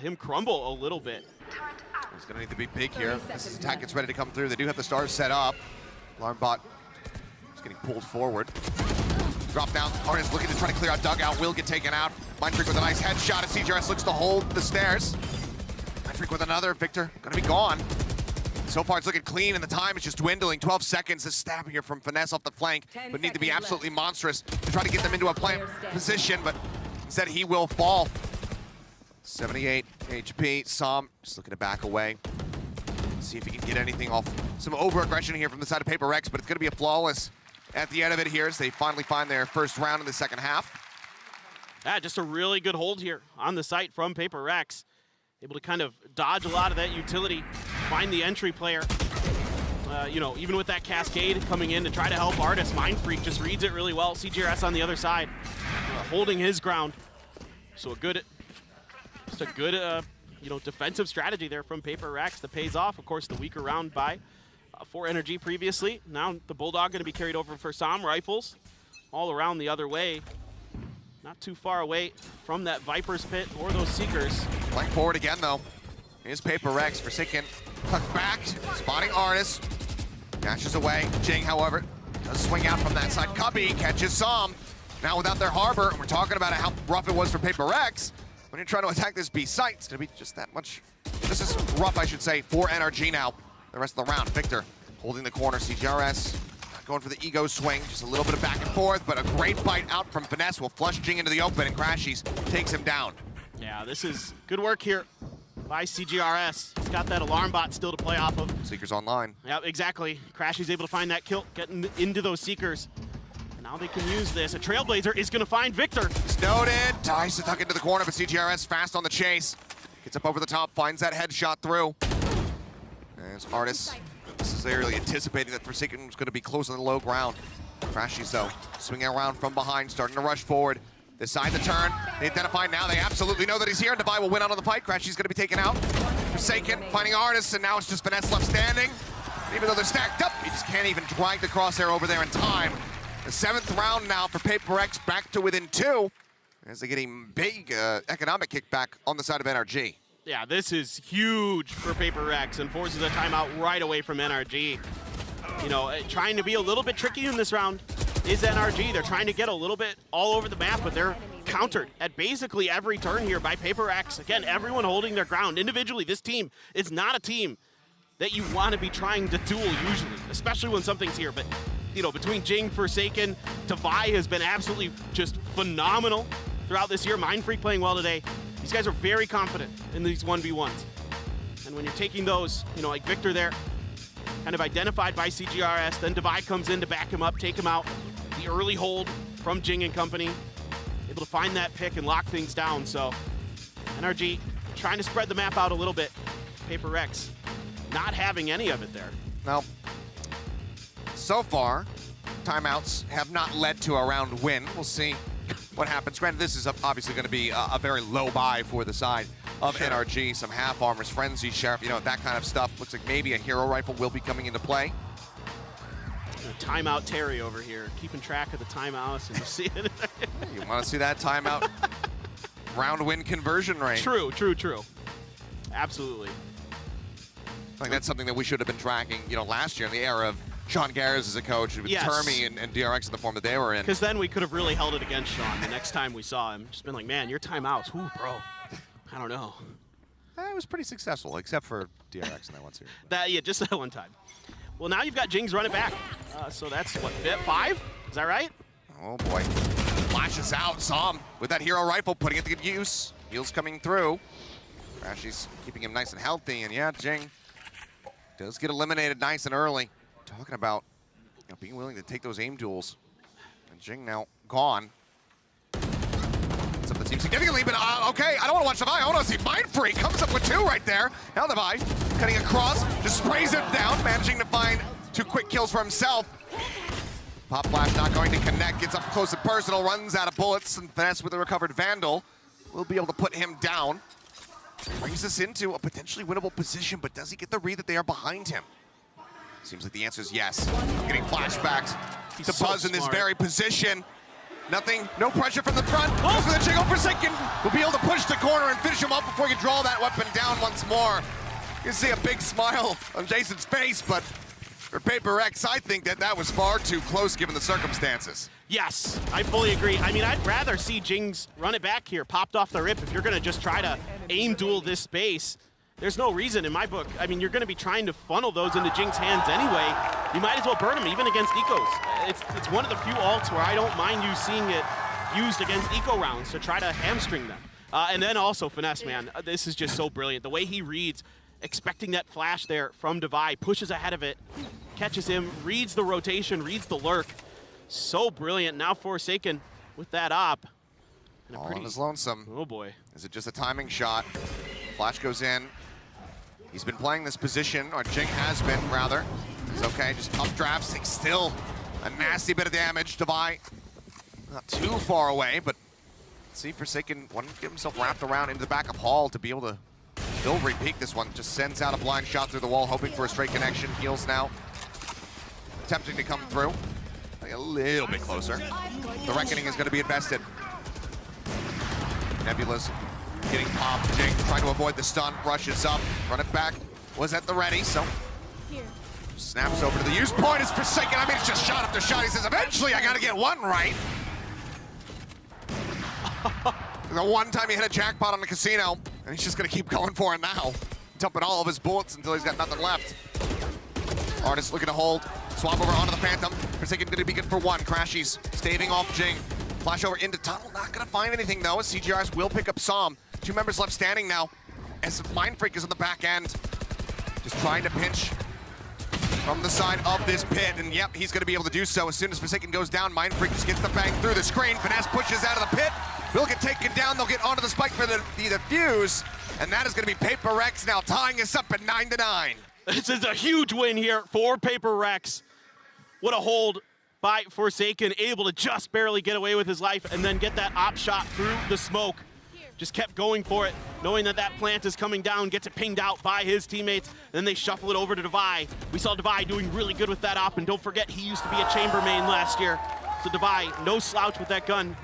him crumble a little bit. He's going to need to be big here. As his attack gets ready to come through. They do have the stars set up. Alarm bot is getting pulled forward. Drop down. Artist looking to try to clear out dugout. Will get taken out. Mindfreak with a nice headshot as CGRS looks to hold the stairs. Mindfreak with another. Victor going to be gone. So far it's looking clean and the time is just dwindling. 12 seconds. This stab here from Finesse off the flank. But need to be absolutely monstrous to try to get them into a plant position. But instead he will fall. 78 HP. Som just looking to back away. See if he can get anything off. Some over-aggression here from the side of PRX, but it's going to be a flawless at the end of it here as they finally find their first round in the second half. Yeah, just a really good hold here on the site from PRX. Able to kind of dodge a lot of that utility, find the entry player. Even with that cascade coming in to try to help Artist, Mindfreak just reads it really well. CGRS on the other side, holding his ground. So a good defensive strategy there from PRX that pays off. Of course, the weaker round by for NRG previously. Now the Bulldog going to be carried over for Som. Rifles all around the other way. Not too far away from that Viper's Pit or those Seekers. Flank forward again, though. Here's Forsaken. Forsaken tucked back, spotting Artist. Dashes away. Jing, however, does swing out from that side. Cubby catches Som. Now without their harbor, and we're talking about how rough it was for PRX. When you're trying to attack this B site, it's going to be just that much. This is rough, I should say, for NRG now. The rest of the round, Victor holding the corner. CGRS going for the ego swing. Just a little bit of back and forth, but a great bite out from Finesse will flush Jing into the open, and Crashies takes him down. Yeah, this is good work here by CGRS. He's got that alarm bot still to play off of. Seekers online. Yeah, exactly. Crashies able to find that kill, getting into those Seekers. Now they can use this. A Trailblazer is going to find Victor. Snowden tries to tuck into the corner, but CGRS fast on the chase. Gets up over the top, finds that headshot through. There's Artist. Necessarily anticipating that Forsaken was going to be close on the low ground. Crashies, though, swinging around from behind, starting to rush forward. Decide to turn. They identify now. They absolutely know that he's here, and Devi will win out on the fight. Crashies going to be taken out. Forsaken finding Artist, and now it's just Finesse left standing. And even though they're stacked up, he just can't even drag the crosshair over there in time. The 7th round now for PRX, back to within 2. As they're getting big economic kickback on the side of NRG. Yeah, this is huge for PRX and forces a timeout right away from NRG. Trying to be a little bit tricky in this round is NRG. They're trying to get a little bit all over the map, but they're countered at basically every turn here by PRX. Again, everyone holding their ground. Individually, this team is not a team that you want to be trying to duel usually, especially when something's here. But, between Jing, Forsaken, Devi has been absolutely just phenomenal throughout this year. Mindfreak playing well today. These guys are very confident in these 1v1s. And when you're taking those, like Victor there, kind of identified by CGRS, then Devi comes in to back him up, take him out. The early hold from Jing and company, able to find that pick and lock things down. So NRG trying to spread the map out a little bit. PRX not having any of it there. Now, so far, timeouts have not led to a round win. We'll see what happens. Granted, this is obviously going to be a very low buy for the side of NRG. Some half armors, frenzy, sheriff, you know, that kind of stuff. Looks like maybe a hero rifle will be coming into play. Timeout Terry over here, keeping track of the timeouts, and you see it. You want to see that timeout round win conversion rate. True. Absolutely. I think that's something that we should have been tracking, you know, last year in the era of Sean Garris as a coach, with Termy and DRX in the form that they were in. Because then we could have really held it against Sean the next time we saw him. Just been like, man, your timeouts, ooh, bro. I don't know. It was pretty successful, except for DRX in that one series. Yeah, just that one time. Well, now you've got Jings running back. So that's, what, 5? Is that right? Oh, boy. Flashes out, Som with that hero rifle, putting it to good use. Heals coming through. Crashy's keeping him nice and healthy, and yeah, Jing does get eliminated nice and early. Talking about, you know, being willing to take those aim duels. And Jing now gone. It's up the team significantly, but okay, I don't want to watch Divide. I want to see Mindfreak comes up with 2 right there. Now Divide cutting across, just sprays it down, managing to find 2 quick kills for himself. Pop Flash not going to connect, gets up close and personal, runs out of bullets, and Finesse with the recovered Vandal will be able to put him down. Brings us into a potentially winnable position, but does he get the read that they are behind him? Seems like the answer is yes. I'm getting flashbacks to Buzz in this very position. Nothing, no pressure from the front. Goes for the jiggle. Forsaken will be able to push the corner and finish him up before he can draw that weapon down once more. You see a big smile on Jason's face, but for PRX, I think that was far too close given the circumstances. Yes, I fully agree. I mean, I'd rather see Jings run it back here, popped off the rip. If you're going to just try to aim duel this space, there's no reason in my book. I mean, you're going to be trying to funnel those into Jing's hands anyway. You might as well burn them, even against ecos. It's one of the few ults where I don't mind you seeing it used against eco rounds to try to hamstring them. And then also Finesse, man. This is just so brilliant. The way he reads, expecting that flash there from Divide, pushes ahead of it, catches him, reads the rotation, reads the lurk. So brilliant. Now Forsaken with that op. And all on his lonesome. Oh boy. Is it just a timing shot? Flash goes in. He's been playing this position, or Jing has been, rather. It's okay, just up drafts, takes still a nasty bit of damage. Divide not too far away, but let's see, Forsaken wanted to get himself wrapped around into the back of Hall to be able to still repeat this one. Just sends out a blind shot through the wall, hoping for a straight connection. Heals now. Attempting to come through. A little bit closer. The Reckoning is going to be invested. Nebula's getting popped. Jing trying to avoid the stun, rushes up, run it back. Was at the ready, so snaps over to the use point. Is Forsaken. I mean, it's just shot after shot. He says, eventually I got to get one right. The one time he hit a jackpot on the casino, and he's just going to keep going for it now. Dumping all of his bullets until he's got nothing left. Artist looking to hold. Swap over onto the Phantom. Forsaken going to be good for 1. Crashies staving off Jing. Flash over into tunnel. Not going to find anything, though, as CGRS will pick up Som. 2 members left standing now, as Mindfreak is on the back end. Just trying to pinch from the side of this pit, and yep, he's going to be able to do so. As soon as Forsaken goes down, Mindfreak just gets the bang through the screen. Finesse pushes out of the pit. Will get taken down. They'll get onto the spike for the defuse, and that is going to be PRX now tying us up at 9-9. This is a huge win here for PRX. What a hold by Forsaken, able to just barely get away with his life and then get that op shot through the smoke. Just kept going for it, knowing that that plant is coming down, gets it pinged out by his teammates, and then they shuffle it over to Divide. We saw Divide doing really good with that op, and don't forget, he used to be a chamber main last year. So Divide, no slouch with that gun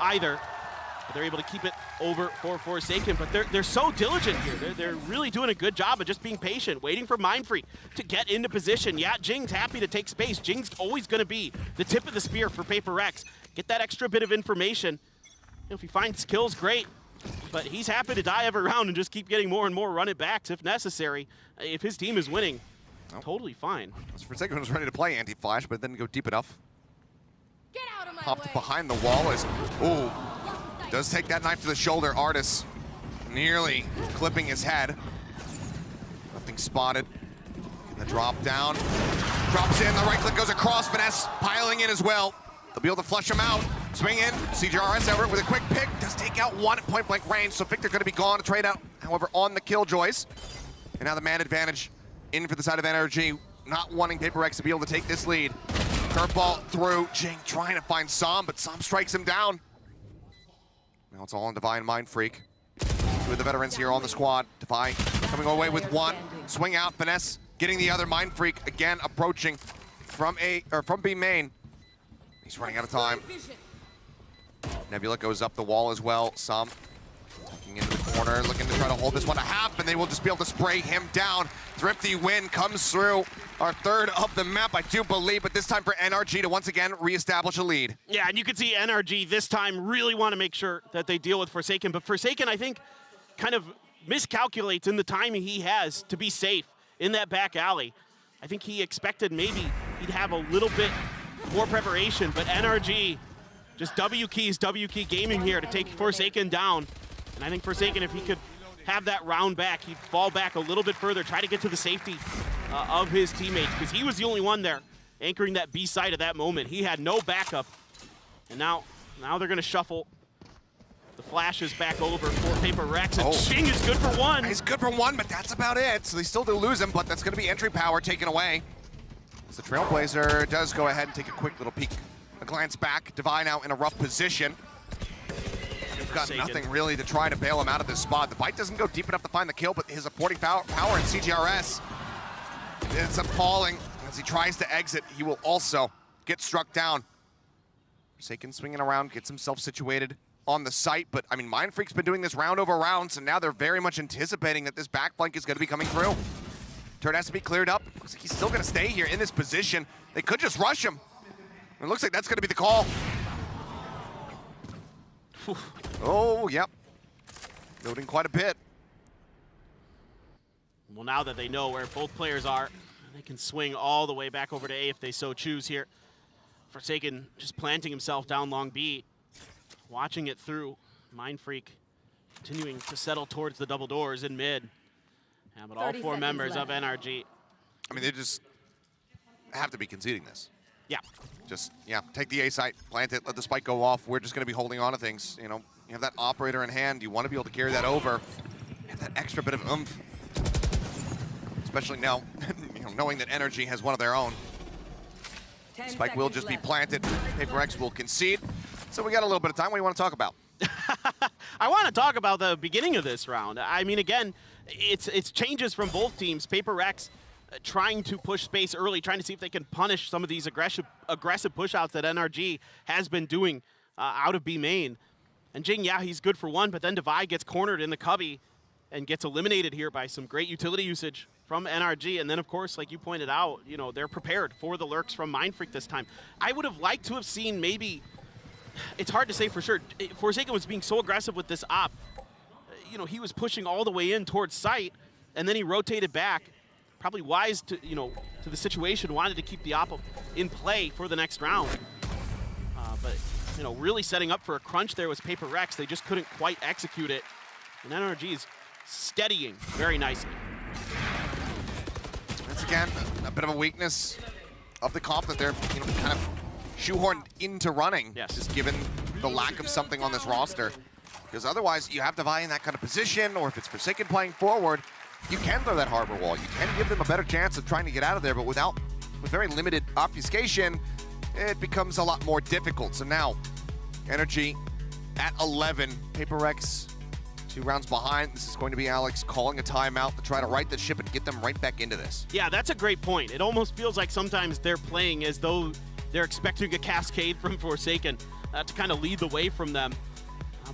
either. But they're able to keep it over for Forsaken, but they're so diligent here. They're really doing a good job of just being patient, waiting for Mindfreak to get into position. Yeah, Jing's happy to take space. Jing's always going to be the tip of the spear for PRX. Get that extra bit of information. If he finds kills, great. But he's happy to die every round and just keep getting more and more run it backs if necessary. If his team is winning, totally fine. Forsaken was ready to play anti-flash, but didn't go deep enough. Get out of my Popped way. behind the wall as, ooh, does take that knife to the shoulder. Artis nearly clipping his head. Nothing spotted. The drop down. Drops in, the right click goes across. Finesse piling in as well. They'll be able to flush him out. Swing in, CGRS Everett with a quick pick. Does take out 1 at point blank range, so Victor going to be gone to trade out, however, on the Killjoys. And now the man advantage in for the side of NRG, not wanting PRX to be able to take this lead. Curveball through, Jing trying to find Som, but Som strikes him down. Now it's all on Divine Mind Freak. Two of the veterans here on the squad. Divine coming away with one. Swing out, finesse, getting the other Mind Freak again approaching from B main. He's running out of time. Nebula goes up the wall as well. Some tucking into the corner, looking to try to hold this one a half, and they will just be able to spray him down. Thrifty win comes through. Our third of the map, I do believe, but this time for NRG to once again reestablish a lead. Yeah, and you can see NRG this time really want to make sure that they deal with Forsaken, but Forsaken, I think, kind of miscalculates in the timing he has to be safe in that back alley. I think he expected maybe he'd have a little bit more preparation, but NRG just W key gaming here to take Forsaken down. And I think Forsaken, if he could have that round back, he'd fall back a little bit further, try to get to the safety of his teammates, because he was the only one there anchoring that B side at that moment. He had no backup. And now they're going to shuffle the flashes back over for PRX, and Ching is good for one. He's good for one, but that's about it. So they still do lose him, but that's going to be entry power taken away. As the Trailblazer does go ahead and take a quick little peek. A glance back, Divine out in a rough position. They've got nothing really to try to bail him out of this spot. The bite doesn't go deep enough to find the kill, but his supporting power and CGRS ends up falling. As he tries to exit, he will also get struck down. Forsaken swinging around, gets himself situated on the site, but I mean, Mind Freak's been doing this round over round, so now they're very much anticipating that this back flank is going to be coming through. Turret has to be cleared up. Looks like he's still going to stay here in this position. They could just rush him. It looks like that's going to be the call. Oh, yep. Loading quite a bit. Well, now that they know where both players are, they can swing all the way back over to A if they so choose here. Forsaken just planting himself down long B, watching it through. Mind Freak continuing to settle towards the double doors in mid. Yeah, but all four members of NRG. I mean, they just have to be conceding this. Yeah. Just, yeah, take the A site, plant it, let the spike go off. We're just going to be holding on to things. You know, you have that operator in hand. You want to be able to carry that over. Have that extra bit of oomph. Especially now, you know, knowing that NRG has one of their own. Spike will just be planted. PRX will concede. So we got a little bit of time. What do you want to talk about? I want to talk about the beginning of this round. I mean, again, it's changes from both teams. PRX trying to push space early, trying to see if they can punish some of these aggressive push-outs that NRG has been doing out of B main. And Jing, yeah, he's good for one, but then Divide gets cornered in the cubby and gets eliminated here by some great utility usage from NRG. And then, of course, like you pointed out, you know, they're prepared for the lurks from Mind Freak this time. I would have liked to have seen maybe, it's hard to say for sure, Forsaken was being so aggressive with this op. You know, he was pushing all the way in towards site, and then he rotated back. Probably wise to, you know, to the situation, wanted to keep the op in play for the next round. But, you know, really setting up for a crunch there was PRX. They just couldn't quite execute it. And NRG is steadying very nicely. Once again, a bit of a weakness of the comp that they're, you know, kind of shoehorned into running. Yes. Just given the lack of something on this roster. Because otherwise, you have Divine in that kind of position, or if it's Forsaken playing forward, you can throw that harbor wall. You can give them a better chance of trying to get out of there, but with very limited obfuscation, it becomes a lot more difficult. So now, NRG at 11, PRX 2 rounds behind. This is going to be Alex calling a timeout to try to right the ship and get them right back into this. Yeah, that's a great point. It almost feels like sometimes they're playing as though they're expecting a cascade from Forsaken to kind of lead the way from them.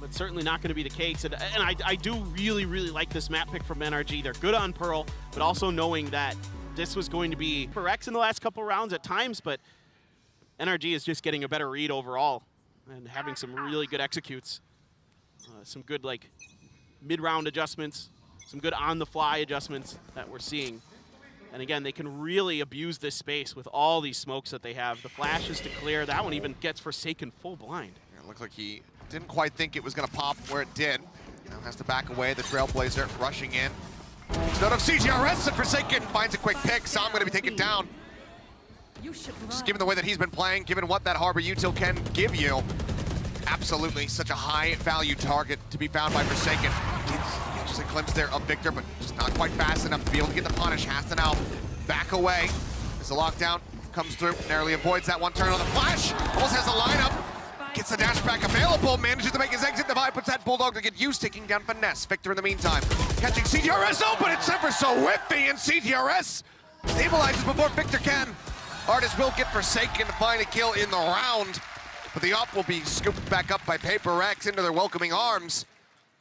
But certainly not going to be the case. And I do really, really like this map pick from NRG. They're good on Pearl, but also knowing that this was going to be PRX in the last couple rounds at times, but NRG is just getting a better read overall and having some really good executes. Some good, like, mid-round adjustments, some good on-the-fly adjustments that we're seeing. And again, they can really abuse this space with all these smokes that they have. The flashes to clear. That one even gets Forsaken full blind. Yeah, it looked like he didn't quite think it was going to pop where it did. Now has to back away. The Trailblazer rushing in. Instead of CGRS, and Forsaken finds a quick pick. So I'm going to be taken down. Just given the way that he's been playing, given what that Harbor Util can give you, absolutely such a high-value target to be found by Forsaken. Just a glimpse there of Victor, but just not quite fast enough to be able to get the punish. Has to now back away as the lockdown comes through, narrowly avoids that one turn on the flash. Almost has the lineup. Gets the dash back available, manages to make his exit. Divide puts that Bulldog to get used, taking down Finesse. Victor in the meantime, catching CTRS open. It's ever so whiffy, and CTRS stabilizes before Victor can. Artis will get Forsaken to find a kill in the round, but the op will be scooped back up by PRX into their welcoming arms,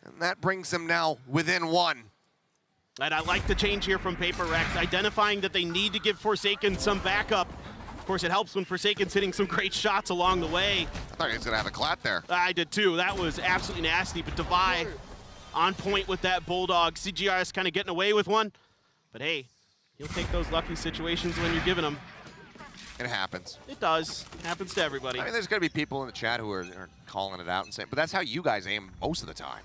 and that brings them now within one. And I like the change here from PRX, identifying that they need to give Forsaken some backup. Of course, it helps when Forsaken's hitting some great shots along the way. I thought he was gonna have a clat there. I did too. That was absolutely nasty, but Devi on point with that Bulldog. CGRS kind of getting away with one, but hey, he'll take those lucky situations when you're giving them. It happens. It does. It happens to everybody. I mean, there's gonna be people in the chat who are calling it out and saying, but that's how you guys aim most of the time.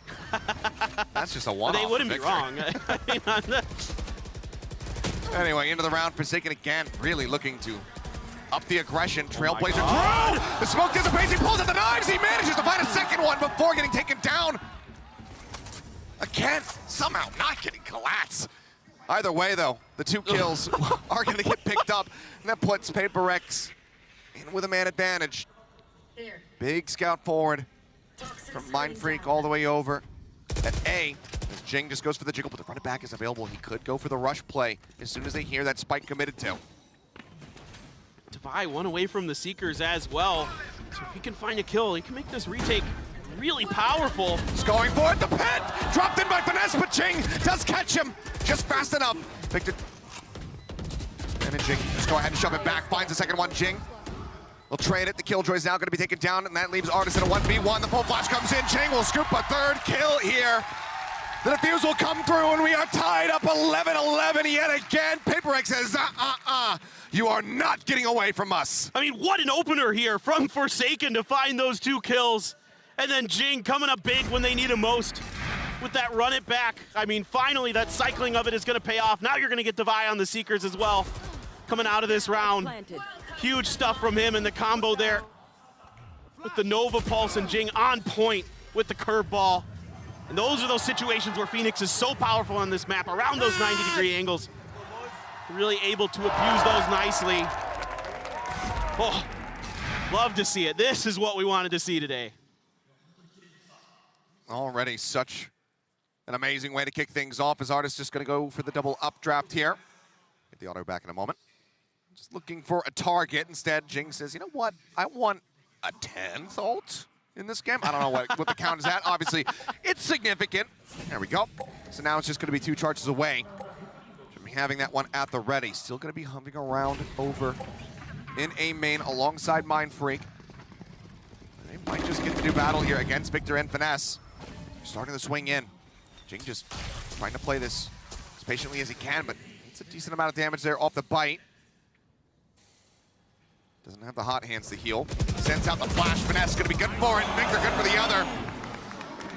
That's just a one-off. They wouldn't be wrong. I mean, anyway, into the round, Forsaken again, really looking to up the aggression. Trailblazer God. through! The smoke dissipates, he pulls out the knives, he manages to find a second one before getting taken down. Again, somehow not getting collapsed. Either way, though, the 2 kills are going to get picked up, and that puts PRX in with a man advantage. Big scout forward from Mindfreak all the way over at A. As Jing just goes for the jiggle, but the run it back is available. He could go for the rush play as soon as they hear that spike committed to. Devi one away from the Seekers as well. So if he can find a kill, he can make this retake really powerful. He's going for it, the pit! Dropped in by Finesse, but Jing does catch him just fast enough. Victor, and then Jing just go ahead and shove it back, finds the second one. Jing will trade it, the Killjoy's now gonna be taken down, and that leaves Artis in a 1v1. The full flash comes in, Jing will scoop a third kill here. The defuse will come through, and we are tied up 11-11 yet again. PRX says, you are not getting away from us. I mean, what an opener here from Forsaken to find those 2 kills. And then Jing coming up big when they need him most with that run it back. I mean, finally, that cycling of it is gonna pay off. Now you're gonna get Devi on the Seekers as well. Coming out of this round. Huge stuff from him and the combo there with the Nova Pulse and Jing on point with the curveball. And those are those situations where Phoenix is so powerful on this map, around those 90-degree angles. Really able to abuse those nicely. Oh, love to see it. This is what we wanted to see today. Already such an amazing way to kick things off, as Artis just gonna go for the double updraft here. Get the auto back in a moment. Just looking for a target. Instead, Jing says, you know what? I want a 10th ult in this game. I don't know what the count is at. Obviously, it's significant. There we go. So now it's just gonna be 2 charges away from having that one at the ready. Still gonna be humping around over in A main alongside Mindfreak. They might just get to do battle here against Victor and Finesse. Starting to swing in. Jing just trying to play this as patiently as he can, but it's a decent amount of damage there off the bite. Doesn't have the hot hands to heal. Sends out the flash. Finesse gonna be good for it. Victor good for the other.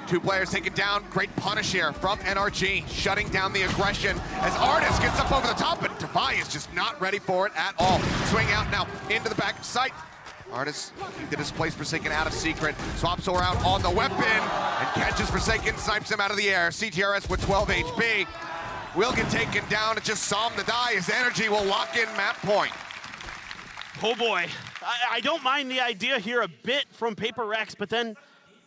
2 players taken down. Great punish here from NRG, shutting down the aggression as Artis gets up over the top, but Devi is just not ready for it at all. Swing out now into the back sight. Artis to displace Forsaken out of secret. Swaps her out on the weapon and catches Forsaken, snipes him out of the air. CTRS with 12 HP. Will get taken down. It just saw him to die. His energy will lock in map point. Oh boy, I don't mind the idea here a bit from PRX, but then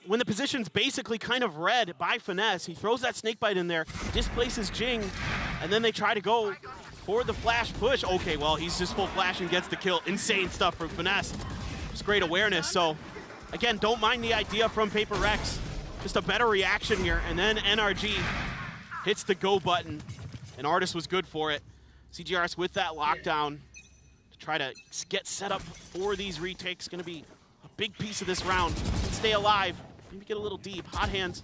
when the position's basically kind of red by Finesse, he throws that snakebite in there, displaces Jing, and then they try to go for the flash push. Okay, well, he's just full flash and gets the kill. Insane stuff from Finesse. Just great awareness. So, again, don't mind the idea from PRX. Just a better reaction here, and then NRG hits the go button, and Artis was good for it. CGRS with that lockdown to try to get set up for these retakes. Gonna be a big piece of this round. Stay alive, maybe get a little deep. Hot hands,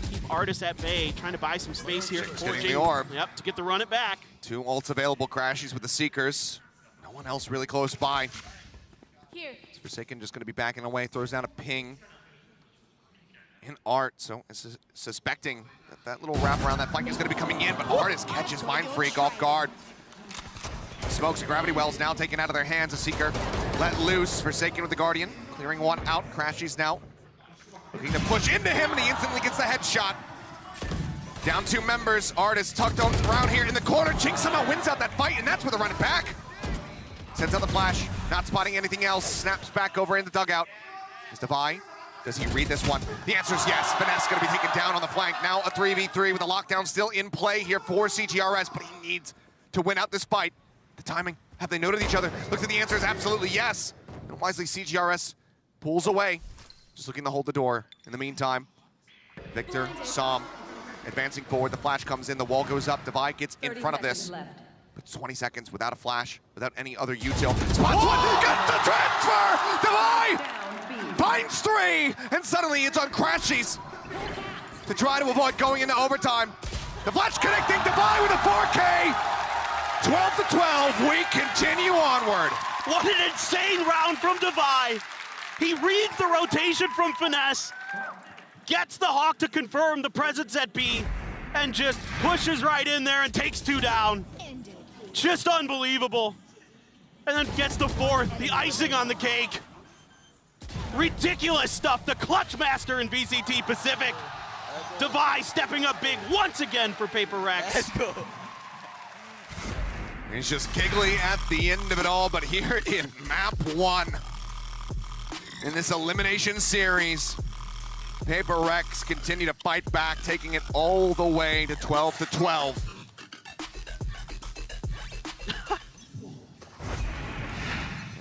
keep Artis at bay, trying to buy some space here. Just getting the orb. Yep, to get the run it back. 2 ults available, Crashies with the Seekers. No one else really close by. Here. Forsaken just gonna be backing away, throws down a ping in Art, so suspecting that little wrap around that flank is gonna be coming in, but Artis catches Mindfreak off guard. Smokes and Gravity Wells now taken out of their hands. A Seeker let loose. Forsaken with the Guardian, clearing one out. Crashies now looking to push into him, and he instantly gets the headshot. Down 2 members. Artis tucked around here in the corner. Jing somehow wins out that fight, and that's where they're running back. Sends out the flash, not spotting anything else. Snaps back over in the dugout. Is Devi, does he read this one? The answer is yes. Finesse gonna be taken down on the flank. Now a 3v3 with the lockdown still in play here for CGRS, but he needs to win out this fight. The timing, have they noted each other? Looks like the answer is absolutely yes. And wisely, CGRS pulls away, just looking to hold the door. In the meantime, Victor, Sam, advancing forward. The flash comes in, the wall goes up. Devi gets in front of this. But 20 seconds without a flash, without any other util. Spots one, gets the transfer! Devi finds 3, and suddenly it's on Crashies to try to avoid going into overtime. The flash connecting, Devi with a 4K! 12 to 12, we continue onward. What an insane round from Devi. He reads the rotation from Finesse, gets the Hawk to confirm the presence at B, and just pushes right in there and takes 2 down. Just unbelievable. And then gets the 4th, the icing on the cake. Ridiculous stuff, the clutch master in VCT Pacific. Devi stepping up big once again for PRX. Let's go. He's just giggly at the end of it all, but here in map 1, in this elimination series, PRX continue to fight back, taking it all the way to 12 to 12.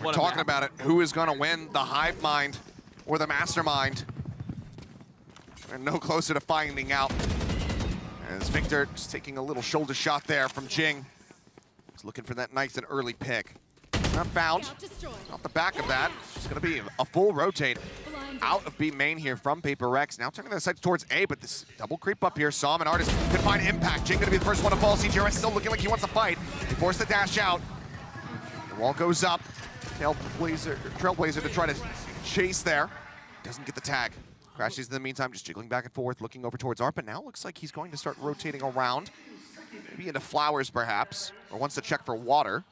We're talking about it, who is gonna win, the hive mind or the mastermind? We're no closer to finding out. As Victor just taking a little shoulder shot there from Jing. He's looking for that nice and early pick. Not found. Off the back of that, it's gonna be a full rotate out of B main here from PRX. Now turning their sights towards A, but this double creep up here. Sam and Artist can find impact. Jing gonna be the first one to fall. CGRS still looking like he wants to fight. He forced the dash out. The wall goes up. Trailblazer to try to chase there. Doesn't get the tag. Crashes in the meantime, just jiggling back and forth, looking over towards Art, but now looks like he's going to start rotating around. Maybe into flowers, perhaps, or wants to check for water.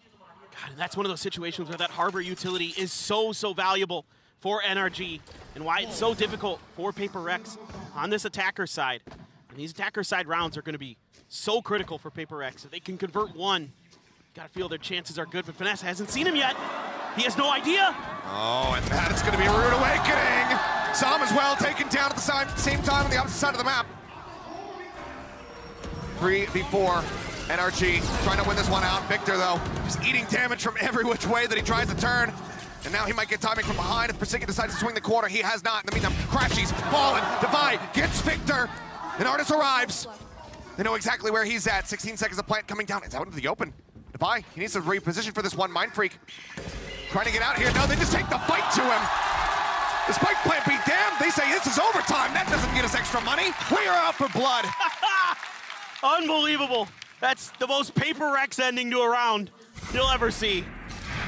God, and that's one of those situations where that harbor utility is so valuable for NRG, and why it's so difficult for PRX on this attacker side. And these attacker side rounds are going to be so critical for PRX. If they can convert one, gotta feel their chances are good, but Finesse hasn't seen him yet. He has no idea. Oh, and that is going to be a rude awakening. Sam as well, taken down at the same time on the opposite side of the map. 3v4, NRG trying to win this one out. Victor, though, just eating damage from every which way that he tries to turn. And now he might get timing from behind if Precision decides to swing the corner. He has not. In the meantime, Crashies fallen. Devi gets Victor. And Artist arrives. They know exactly where he's at. 16 seconds of plant coming down. It's out into the open. Devi, he needs to reposition for this one. Mind Freak trying to get out here. No, they just take the fight to him. The spike plant be damned. They say this is overtime. That doesn't get us extra money. We are out for blood. Unbelievable. That's the most PRX ending to a round you'll ever see.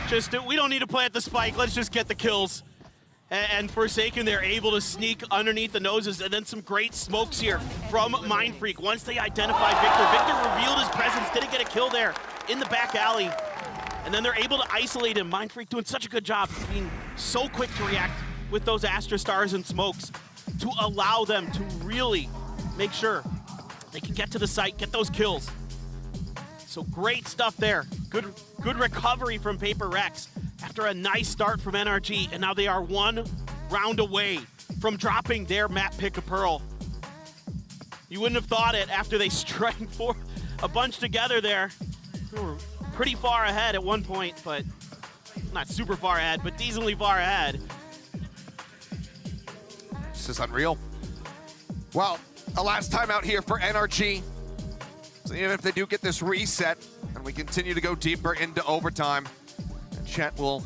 Just, we don't need to plant the spike. Let's just get the kills. And Forsaken, they're able to sneak underneath the noses, and then some great smokes here from Mind Freak. Once they identified Victor, Victor revealed his presence, didn't get a kill there in the back alley. And then they're able to isolate him. Mind Freak doing such a good job of being so quick to react with those Astra Stars and smokes to allow them to really make sure they can get to the site, get those kills. So great stuff there. Good recovery from PRX after a nice start from NRG, and now they are one round away from dropping their map pick of Pearl. You wouldn't have thought it after they strung for a bunch together there. They were pretty far ahead at one point, but not super far ahead, but decently far ahead. This is unreal. Well, a last time out here for NRG. So even if they do get this reset and we continue to go deeper into overtime, Chet will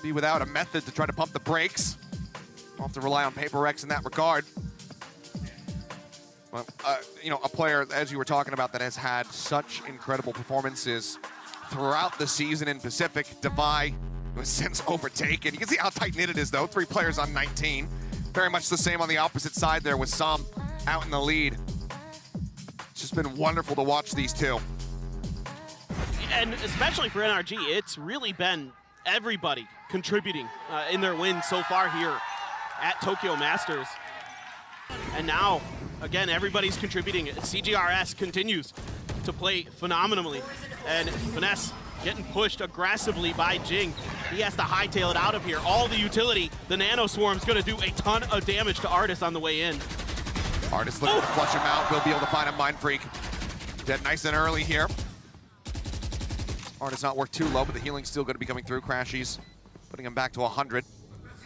be without a method to try to pump the brakes. We'll have to rely on PRX in that regard. Well, you know, a player, as you were talking about, that has had such incredible performances throughout the season in Pacific. Devi was since overtaken. You can see how tight-knit it is, though. 3 players on 19. Very much the same on the opposite side there with Sam out in the lead. It's just been wonderful to watch these two. And especially for NRG, it's really been everybody contributing in their win so far here at Tokyo Masters. And now, again, everybody's contributing. CGRS continues to play phenomenally. And Finesse getting pushed aggressively by Jing. He has to hightail it out of here. All the utility, the Nano Swarm's gonna do a ton of damage to Artis on the way in. Artis looking to flush him out. We'll be able to find a Mind Freak. Dead nice and early here. Artis not worked too low, but the healing's still going to be coming through. Crashies putting him back to 100.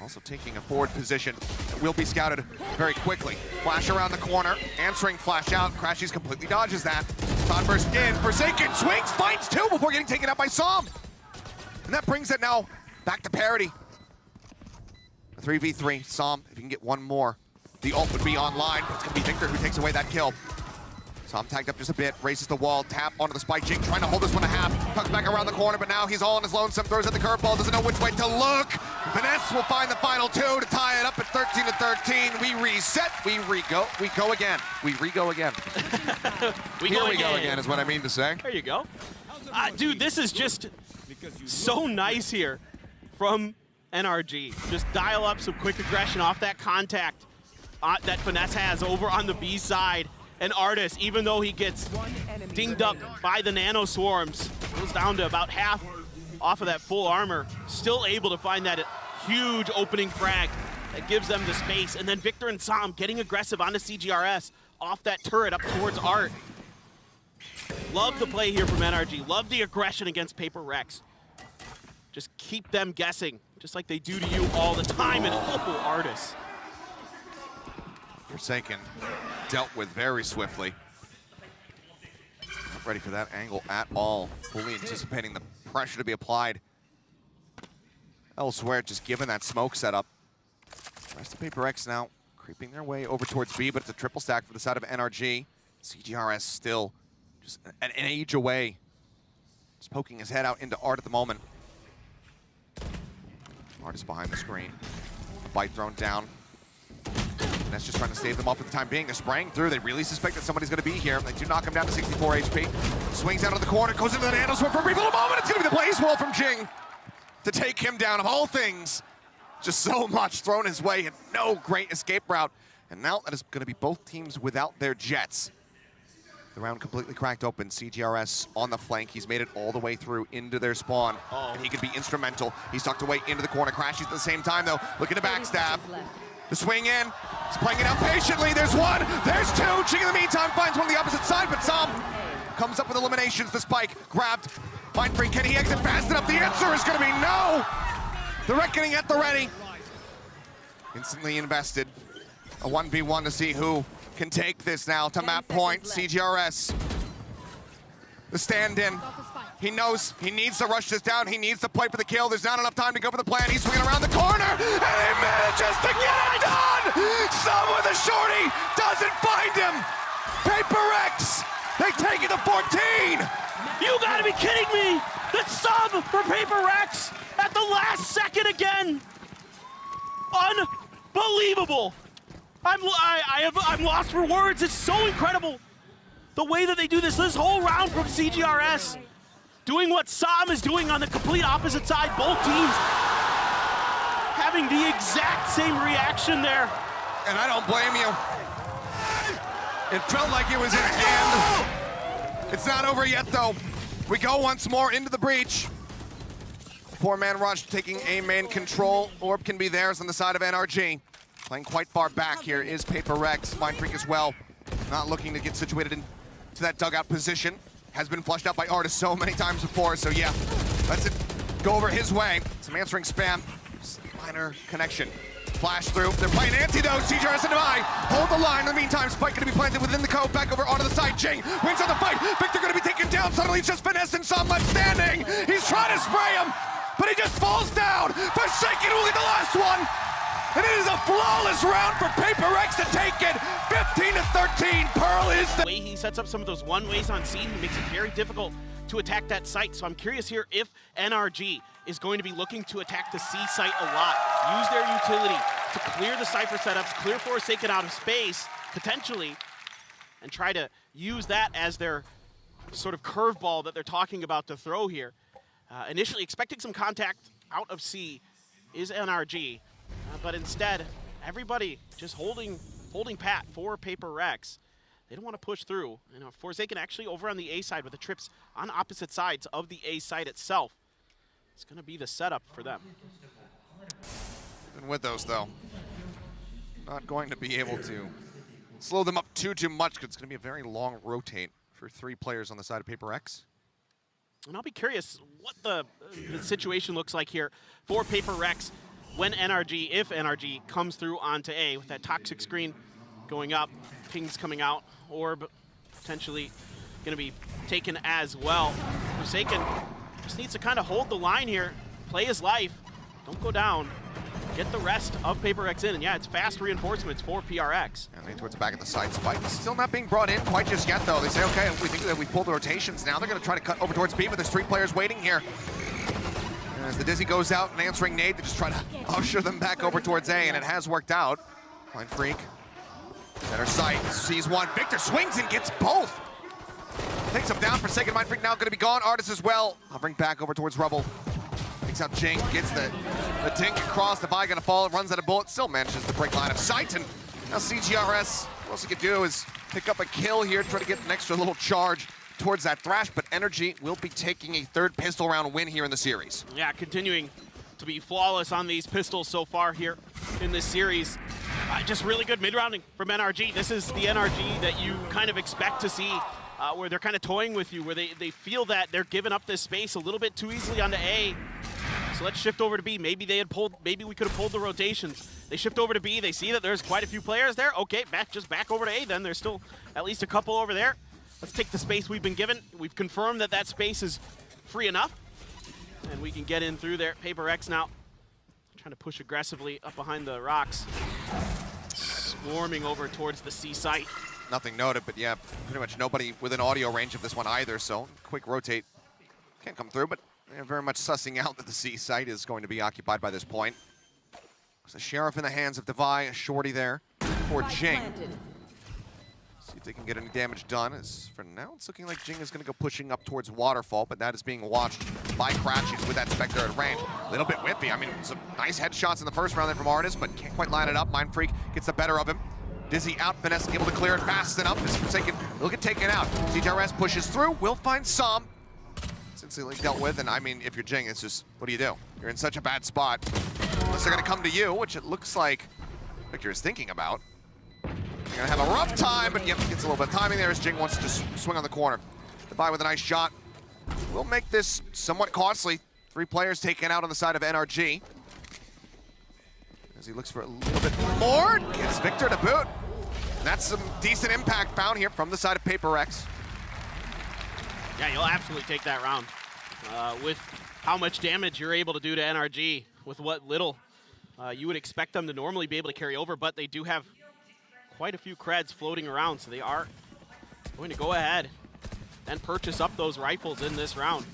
Also taking a forward position that will be scouted very quickly. Flash around the corner, answering flash out. Crashies completely dodges that. Cloudburst in, Forsaken swings, finds two before getting taken out by Som. And that brings it now back to parity. A 3v3, Som, if you can get one more, the ult would be online. It's going to be Victor who takes away that kill. Som tagged up just a bit, races the wall, tap onto the spike. Jing trying to hold this one a half, tucks back around the corner, but now he's all on his lonesome, throws at the curveball, doesn't know which way to look. Finesse will find the final two to tie it up at 13-13. We reset, we go again. We re-go again. Here we go again is what I mean to say. There you go. Dude, this is just so nice here from NRG. Just dial up some quick aggression off that contact that Finesse has over on the B side. And Artis, even though he gets dinged up by the Nano Swarms, goes down to about half off of that full armor, still able to find that huge opening frag that gives them the space. And then Victor and Som getting aggressive onto CGRS off that turret up towards Art. Love the play here from NRG. Love the aggression against PRX. Just keep them guessing, just like they do to you all the time. And Artis. Forsaken dealt with very swiftly. Not ready for that angle at all. Fully anticipating the pressure to be applied elsewhere, just given that smoke setup. The rest of PRX now creeping their way over towards B, but it's a triple stack for the side of NRG. CGRS still just an age away. Just poking his head out into Art at the moment. Art is behind the screen. Bite thrown down. That's just trying to save them off for the time being. They're spraying through. They really suspect that somebody's going to be here. They do knock him down to 64 HP. Swings out of the corner, goes into the Nano Swarm for a brief little moment. It's going to be the blaze wall from Jing to take him down. Of all things, just so much thrown his way and no great escape route. And now that is going to be both teams without their jets. The round completely cracked open. CGRS on the flank. He's made it all the way through into their spawn. And he could be instrumental. He's tucked away into the corner. Crashes at the same time, though. Looking to backstab. The swing in, he's playing it out patiently. There's one, there's two. Jing in the meantime finds one on the opposite side, but Som comes up with eliminations. The spike grabbed. Mind Freak, can he exit fast enough? The answer is going to be no. The reckoning at the ready. Instantly invested. A 1v1 to see who can take this now to map point. CGRS. The stand-in. He knows he needs to rush this down. He needs to play for the kill. There's not enough time to go for the plan. He's swinging around the corner, and he manages to get it done! Some with a shorty doesn't find him! PRX, they take it to 14! You gotta be kidding me! The sub for PRX at the last second again! Unbelievable! I'm lost for words. It's so incredible. The way that they do this whole round from CGRS. Doing what Som is doing on the complete opposite side. Both teams having the exact same reaction there. And I don't blame you. It felt like it was in hand. It's not over yet, though. We go once more into the breach. Four-man rush taking A main control. Orb can be theirs on the side of NRG. Playing quite far back here is PRX. Mind Freak as well. Not looking to get situated into that dugout position. Has been flushed out by Artis so many times before, so yeah. Lets it go over his way. Some answering spam. Just minor connection. Flash through. They're playing anti though. CGRS and Divide hold the line. In the meantime, Spike going to be planted within the cove. Back over onto the side. Jing wins on the fight. Victor going to be taken down. Suddenly it's just Finesse and Som left standing. He's trying to spray him, but he just falls down. Forsaken will get the last one. And it is a flawless round for PRX to take it. 15-13. Pearl is the way he sets up some of those one-ways on C, he makes it very difficult to attack that site. So I'm curious here if NRG is going to be looking to attack the C site a lot. Use their utility to clear the Cypher setups, clear Forsaken out of space, potentially, and try to use that as their sort of curveball that they're talking about to throw here. Initially expecting some contact out of C is NRG. But instead, everybody just holding pat for PRX. They don't want to push through. You know, Forsaken actually over on the A side with the trips on opposite sides of the A site itself. It's going to be the setup for them. And with those, though, not going to be able to slow them up too much, because it's going to be a very long rotate for 3 players on the side of PRX. And I'll be curious what the situation looks like here for PRX when NRG, if NRG comes through onto A with that toxic screen going up, pings coming out, orb potentially going to be taken as well. Forsaken just needs to kind of hold the line here, play his life, don't go down, get the rest of PRX in. And yeah, it's fast reinforcements for PRX. And lean towards the back of the side spike. Still not being brought in quite just yet, though. They say, okay, we think that we pulled the rotations. Now they're going to try to cut over towards B, but there's 3 players waiting here. And as the Dizzy goes out and answering nade, they just try to usher them back over towards A, and it has worked out. Blind Freak, center sight, sees one. Victor swings and gets both. Takes him down. Forsaken Mind Freak now going to be gone. Artist as well. Hovering back over towards Rubble. Takes out Jing, gets the dink across. The Vi going to fall, runs out of bullets, still manages to break line of sight. And now CGRS, what else he could do is pick up a kill here, try to get an extra little charge towards that Thrash, but NRG will be taking a 3rd pistol round win here in the series. Yeah, continuing to be flawless on these pistols so far here in this series. Just really good mid-rounding from NRG. This is the NRG that you kind of expect to see, where they're kind of toying with you, where they feel that they're giving up this space a little bit too easily onto A. So let's shift over to B. Maybe we could have pulled the rotations. They shift over to B. They see that there's quite a few players there. Okay, just back over to A then. There's still at least a couple over there. Let's take the space we've been given. We've confirmed that that space is free enough. And we can get in through there. PRX now trying to push aggressively up behind the rocks. Swarming over towards the C site. Nothing noted, but yeah, pretty much nobody within audio range of this one either, so quick rotate. Can't come through, but they're very much sussing out that the C site is going to be occupied by this point. There's a Sheriff in the hands of Devi, a Shorty there for Jing. See if they can get any damage done. As for now, it's looking like Jing is going to go pushing up towards Waterfall, but that is being watched by Crashies with that Spectre at range. A little bit whippy. I mean, some nice headshots in the first round there from Artist, but can't quite line it up. Mind Freak gets the better of him. Dizzy out, Finesse able to clear it fast enough. Just Forsaken will get taken out. CGRS pushes through, will find some. Instantly dealt with, and I mean, if you're Jing, it's just, what do? You're in such a bad spot. Unless they're gonna come to you, which it looks like Victor is thinking about. They're gonna have a rough time, but yep, gets a little bit of timing there as Jing wants to swing on the corner. Devi with a nice shot. Will make this somewhat costly. 3 players taken out on the side of NRG. As he looks for a little bit more, gets Victor to boot. That's some decent impact found here from the side of PRX. Yeah, you'll absolutely take that round. With how much damage you're able to do to NRG, with what little you would expect them to normally be able to carry over, but they do have quite a few creds floating around, so they are going to go ahead and purchase up those rifles in this round.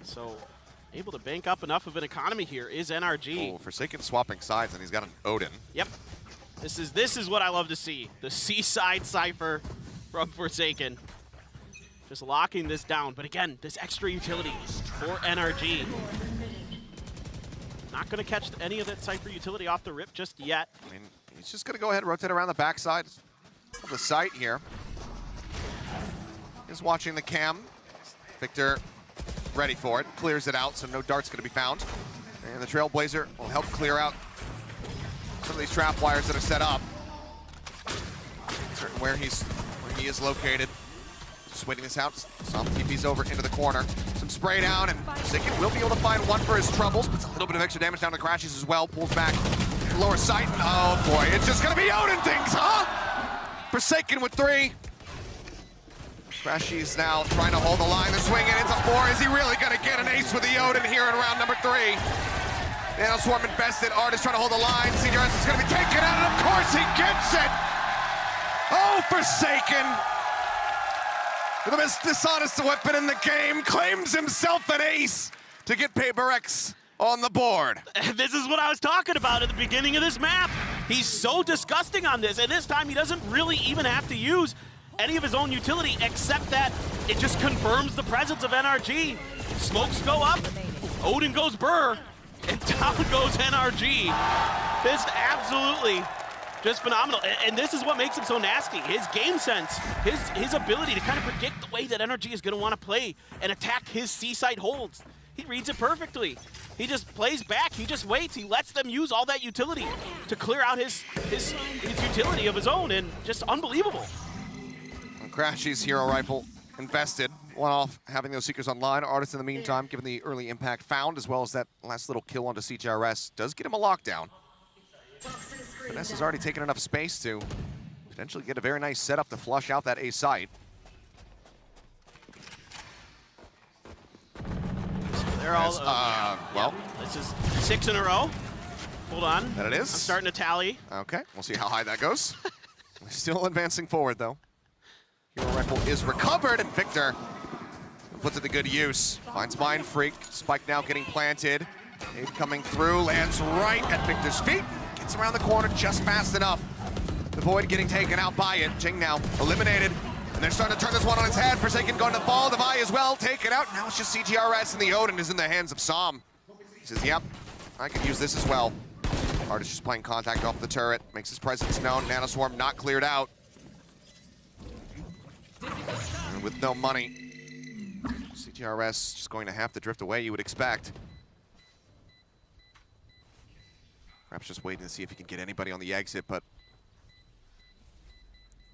So, able to bank up enough of an economy here is NRG. Oh, Forsaken swapping sides, and he's got an Odin. Yep. This is what I love to see. The C-side Cypher from Forsaken. Just locking this down. But again, this extra utility for NRG. Not going to catch any of that Cypher utility off the rip just yet. I mean, he's just going to go ahead and rotate around the backside of the site here. He's watching the cam. Victor ready for it. Clears it out, so no dart's going to be found. And the Trailblazer will help clear out some of these trap wires that are set up. Certain where he is located. Just waiting this out. Some TP's over into the corner. Some spray down, and Forsaken will be able to find one for his troubles. Puts a little bit of extra damage down to the Crashies as well. Pulls back lower sight. And oh boy, it's just going to be Odin things, huh? Forsaken with 3. Crashies now trying to hold the line. The swing in, it's a 4. Is he really going to get an ace with the Odin here in round number 3? Now Swarm invested. Artist trying to hold the line. CGRS is going to be taken out, and of course he gets it! Oh, Forsaken! The most dishonest weapon in the game claims himself an ace to get PRX on the board. This is what I was talking about at the beginning of this map. He's so disgusting on this, and this time he doesn't really even have to use any of his own utility, except that it just confirms the presence of NRG. Smokes go up, Odin goes burr, and down goes NRG. This absolutely just phenomenal, and this is what makes him so nasty. His game sense, his ability to kind of predict the way that NRG is going to want to play and attack his C-site holds. he reads it perfectly. He just plays back, he just waits, he lets them use all that utility to clear out his utility of his own, and just unbelievable. And Crashy's hero rifle invested. One off having those Seekers online. Artist in the meantime, given the early impact found, as well as that last little kill onto CTRS, does get him a lockdown. Finesse has already taken enough space to potentially get a very nice setup to flush out that A site. They're all, well, this is 6 in a row. Hold on. That it is. I'm starting to tally. Okay, we'll see how high that goes. Still advancing forward, though. Hero rifle is recovered, and Victor puts it to good use. Finds Mind Freak. Spike now getting planted. Aid coming through, lands right at Victor's feet. Gets around the corner just fast enough. The Void getting taken out by it. Jing now eliminated. And they're starting to turn this one on its head. Forsaken going to fall. Devi as well. Taken out. Now it's just CTRS, and the Odin is in the hands of Som. He says, yep, I could use this as well. Artist just playing contact off the turret. Makes his presence known. Nanoswarm not cleared out. And with no money, CTRS just going to have to drift away, you would expect. Perhaps just waiting to see if he can get anybody on the exit, but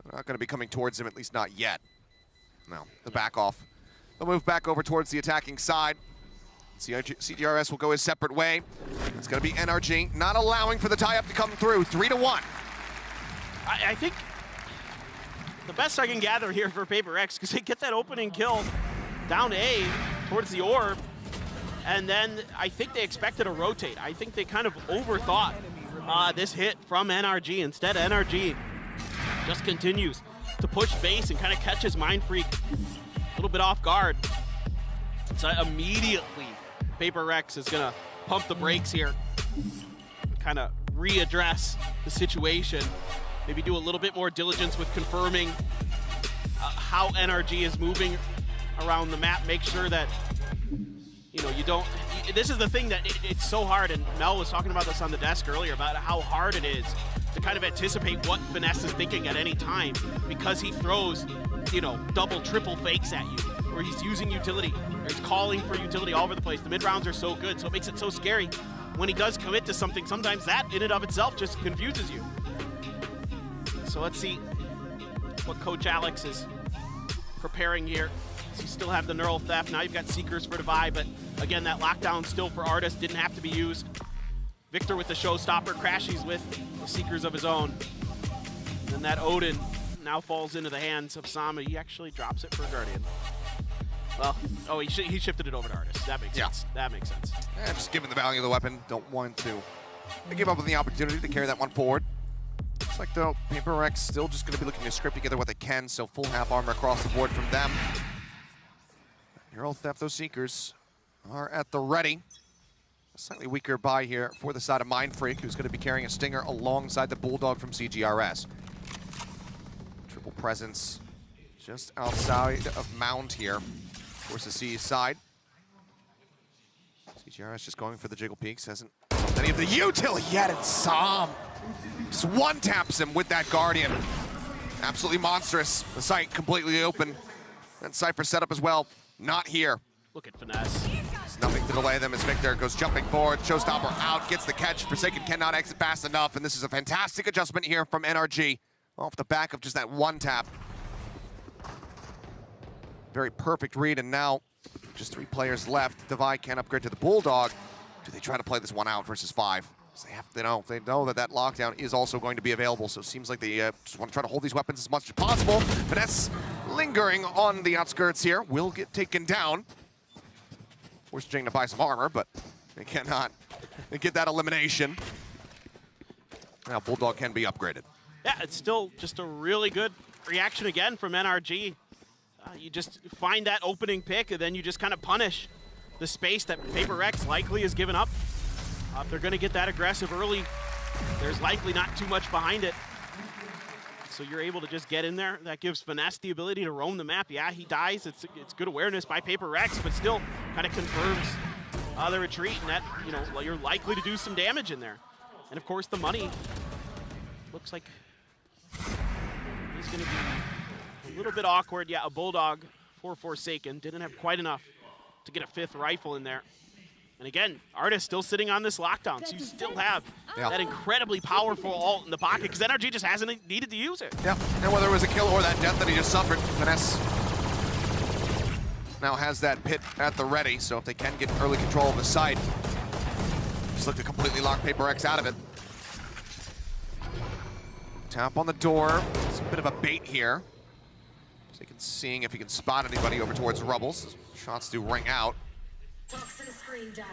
they're not going to be coming towards him, at least not yet. No, the back off. They'll move back over towards the attacking side. CTRS will go his separate way. It's going to be NRG, not allowing for the tie-up to come through. 3-1. I think the best I can gather here for PRX, because they get that opening kill down A towards the orb, and then I think they expected a rotate. I think they kind of overthought this hit from NRG. Instead, NRG just continues to push base and kind of catches Mind Freak a little bit off guard. So immediately, PRX is gonna pump the brakes here, kind of readdress the situation, maybe do a little bit more diligence with confirming how NRG is moving around the map. Make sure that, you know, you don't, this is the thing that it's so hard, and Mel was talking about this on the desk earlier, about how hard it is to kind of anticipate what Finesse is thinking at any time, because he throws, you know, double, triple fakes at you, or he's using utility, or he's calling for utility all over the place. The mid rounds are so good, so it makes it so scary. When he does commit to something, sometimes that in and of itself just confuses you. So let's see what Coach Alex is preparing here. So you still have the neural theft. Now you've got Seekers for Devi, but again, that lockdown still for Artist didn't have to be used. Victor with the showstopper, Crashies with the Seekers of his own. And that Odin now falls into the hands of Sama. He actually drops it for Guardian. Well, oh, he shifted it over to Artist. That makes sense. That makes sense. Yeah, just given the value of the weapon, don't want to give up on the opportunity to carry that one forward. Looks like, though, PRX still just going to be looking to scrape together what they can, so full half armor across the board from them. Neural theft, those Seekers are at the ready. A slightly weaker buy here for the side of Mind Freak, who's going to be carrying a Stinger alongside the Bulldog from CGRS. Triple presence just outside of Mound here. Towards the C side. CGRS just going for the Jiggle Peaks. Hasn't done any of the utility yet, and Som just one-taps him with that Guardian. Absolutely monstrous. The site completely open. And Cypher setup as well. Not here. Look at Finesse. There's nothing to delay them as Victor goes jumping forward. Showstopper out, gets the catch. Forsaken cannot exit fast enough, and this is a fantastic adjustment here from NRG. Off the back of just that one tap. Very perfect read, and now just 3 players left. Devi can upgrade to the Bulldog. Do they try to play this one out versus 5? They know that that lockdown is also going to be available, so it seems like they just want to try to hold these weapons as much as possible. Finesse lingering on the outskirts here, will get taken down. Forced Jing to buy some armor, but they cannot get that elimination. Now Bulldog can be upgraded. Yeah, it's still just a really good reaction again from NRG. You just find that opening pick, and then you just kind of punish the space that PRX likely has given up. If they're going to get that aggressive early, there's likely not too much behind it. So you're able to just get in there. That gives Finesse the ability to roam the map. Yeah, he dies. It's good awareness by PRX, but still kind of confirms the retreat, and that, you know, you're likely to do some damage in there. And of course, the money looks like he's going to be a little bit awkward. Yeah, a Bulldog for Forsaken. Didn't have quite enough to get a 5th rifle in there. And again, Artis still sitting on this lockdown, so you still have that incredibly powerful ult in the pocket, because NRG just hasn't needed to use it. Yeah, and whether it was a kill or that death that he just suffered, Finesse now has that pit at the ready, so if they can get early control of the site, just look to completely lock PRX out of it. Tap on the door, it's a bit of a bait here. Forsaken seeing if he can spot anybody over towards Rubbles. Shots do ring out. Screen down.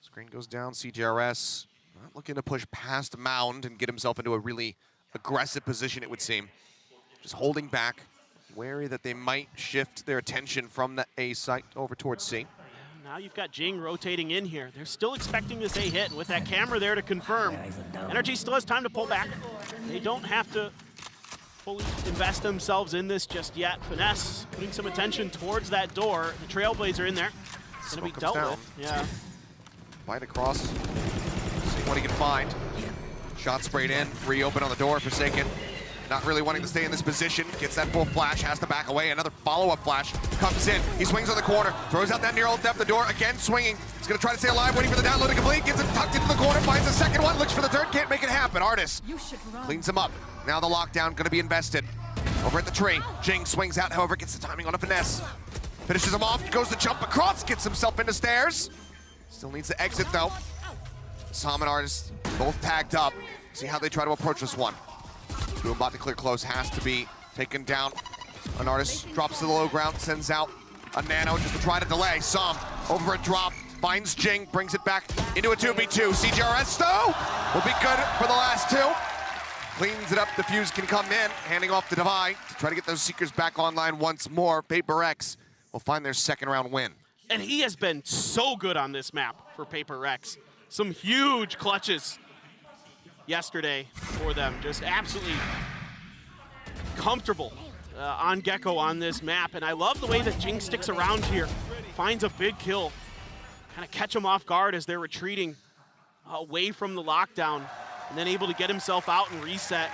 Screen goes down, CJRS not looking to push past Mound and get himself into a really aggressive position, it would seem. Just holding back, wary that they might shift their attention from the A site over towards C. Now you've got Jing rotating in here. They're still expecting this A hit, and with that camera there to confirm, NRG still has time to pull back. They don't have to fully invest themselves in this just yet. Finesse putting some attention towards that door. The Trailblazer in there. It's gonna be dealt with. Yeah. Bite across. See what he can find. Shot sprayed in. Reopen on the door. Forsaken. Not really wanting to stay in this position. Gets that full flash. Has to back away. Another follow-up flash. Comes in. He swings on the corner. Throws out that near ult depth. The door again swinging. He's gonna try to stay alive. Waiting for the download to complete. Gets it tucked into the corner. Finds the second one. Looks for the third. Can't make it happen. Artis cleans him up. Now the lockdown gonna be invested. Over at the tree. Jing swings out. However, gets the timing on a Finesse. Finishes him off. Goes to jump across. Gets himself into stairs. Still needs to exit though. Sam and Artis both tagged up. See how they try to approach this one. About to clear close, has to be taken down. An Artis drops to the low ground, sends out a nano just to try to delay. Sam over a drop, finds Jing, brings it back into a 2v2. CJRS though will be good for the last two. Cleans it up, the fuse can come in, handing off to Devi to try to get those Seekers back online once more. PRX will find their second round win. And he has been so good on this map for PRX. Some huge clutches yesterday for them. Just absolutely comfortable on Gecko on this map. And I love the way that Jing sticks around here, finds a big kill, kind of catch him off guard as they're retreating away from the lockdown, and then able to get himself out and reset.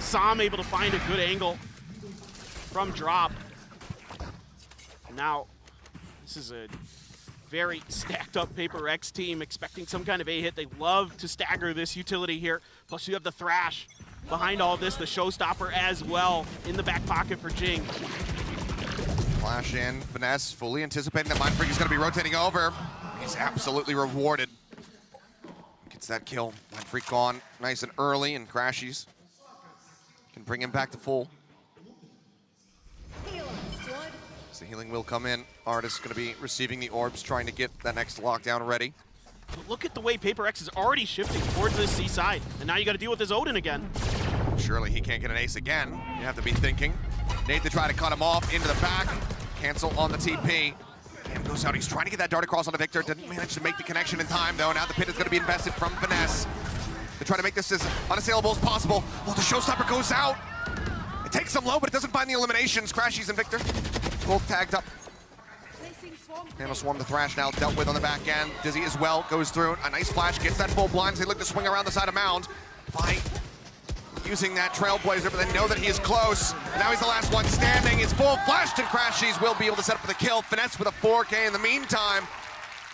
Sam able to find a good angle from drop. And now this is a very stacked up PRX team, expecting some kind of A hit. They love to stagger this utility here. Plus you have the Thrash behind all of this, the showstopper as well in the back pocket for Jing. Flash in, Finesse fully anticipating that Mindfreak is going to be rotating over. He's absolutely rewarded. Gets that kill. Mindfreak gone nice and early, and Crashies can bring him back to full. So healing will come in. Artis going to be receiving the orbs, trying to get that next lockdown ready. But look at the way PRX is already shifting towards this C side, and now you got to deal with his Odin again. Surely he can't get an ace again. You have to be thinking. Nate to try to cut him off into the back. Cancel on the TP. Cam goes out. He's trying to get that dart across onto Victor. Didn't manage to make the connection in time, though. Now the pit is going to be invested from Finesse. They try to make this as unassailable as possible. Well, the showstopper goes out. It takes him low, but it doesn't find the eliminations. Crashies and Victor both tagged up. Nano Swarm, the Thrash now dealt with on the back end. Dizzy as well goes through. A nice flash, gets that full blind. They look to swing around the side of Mound. Defi using that Trailblazer, but they know that he is close. And now he's the last one standing. It's full flashed, and Crashies will be able to set up for the kill. Finesse with a 4K in the meantime,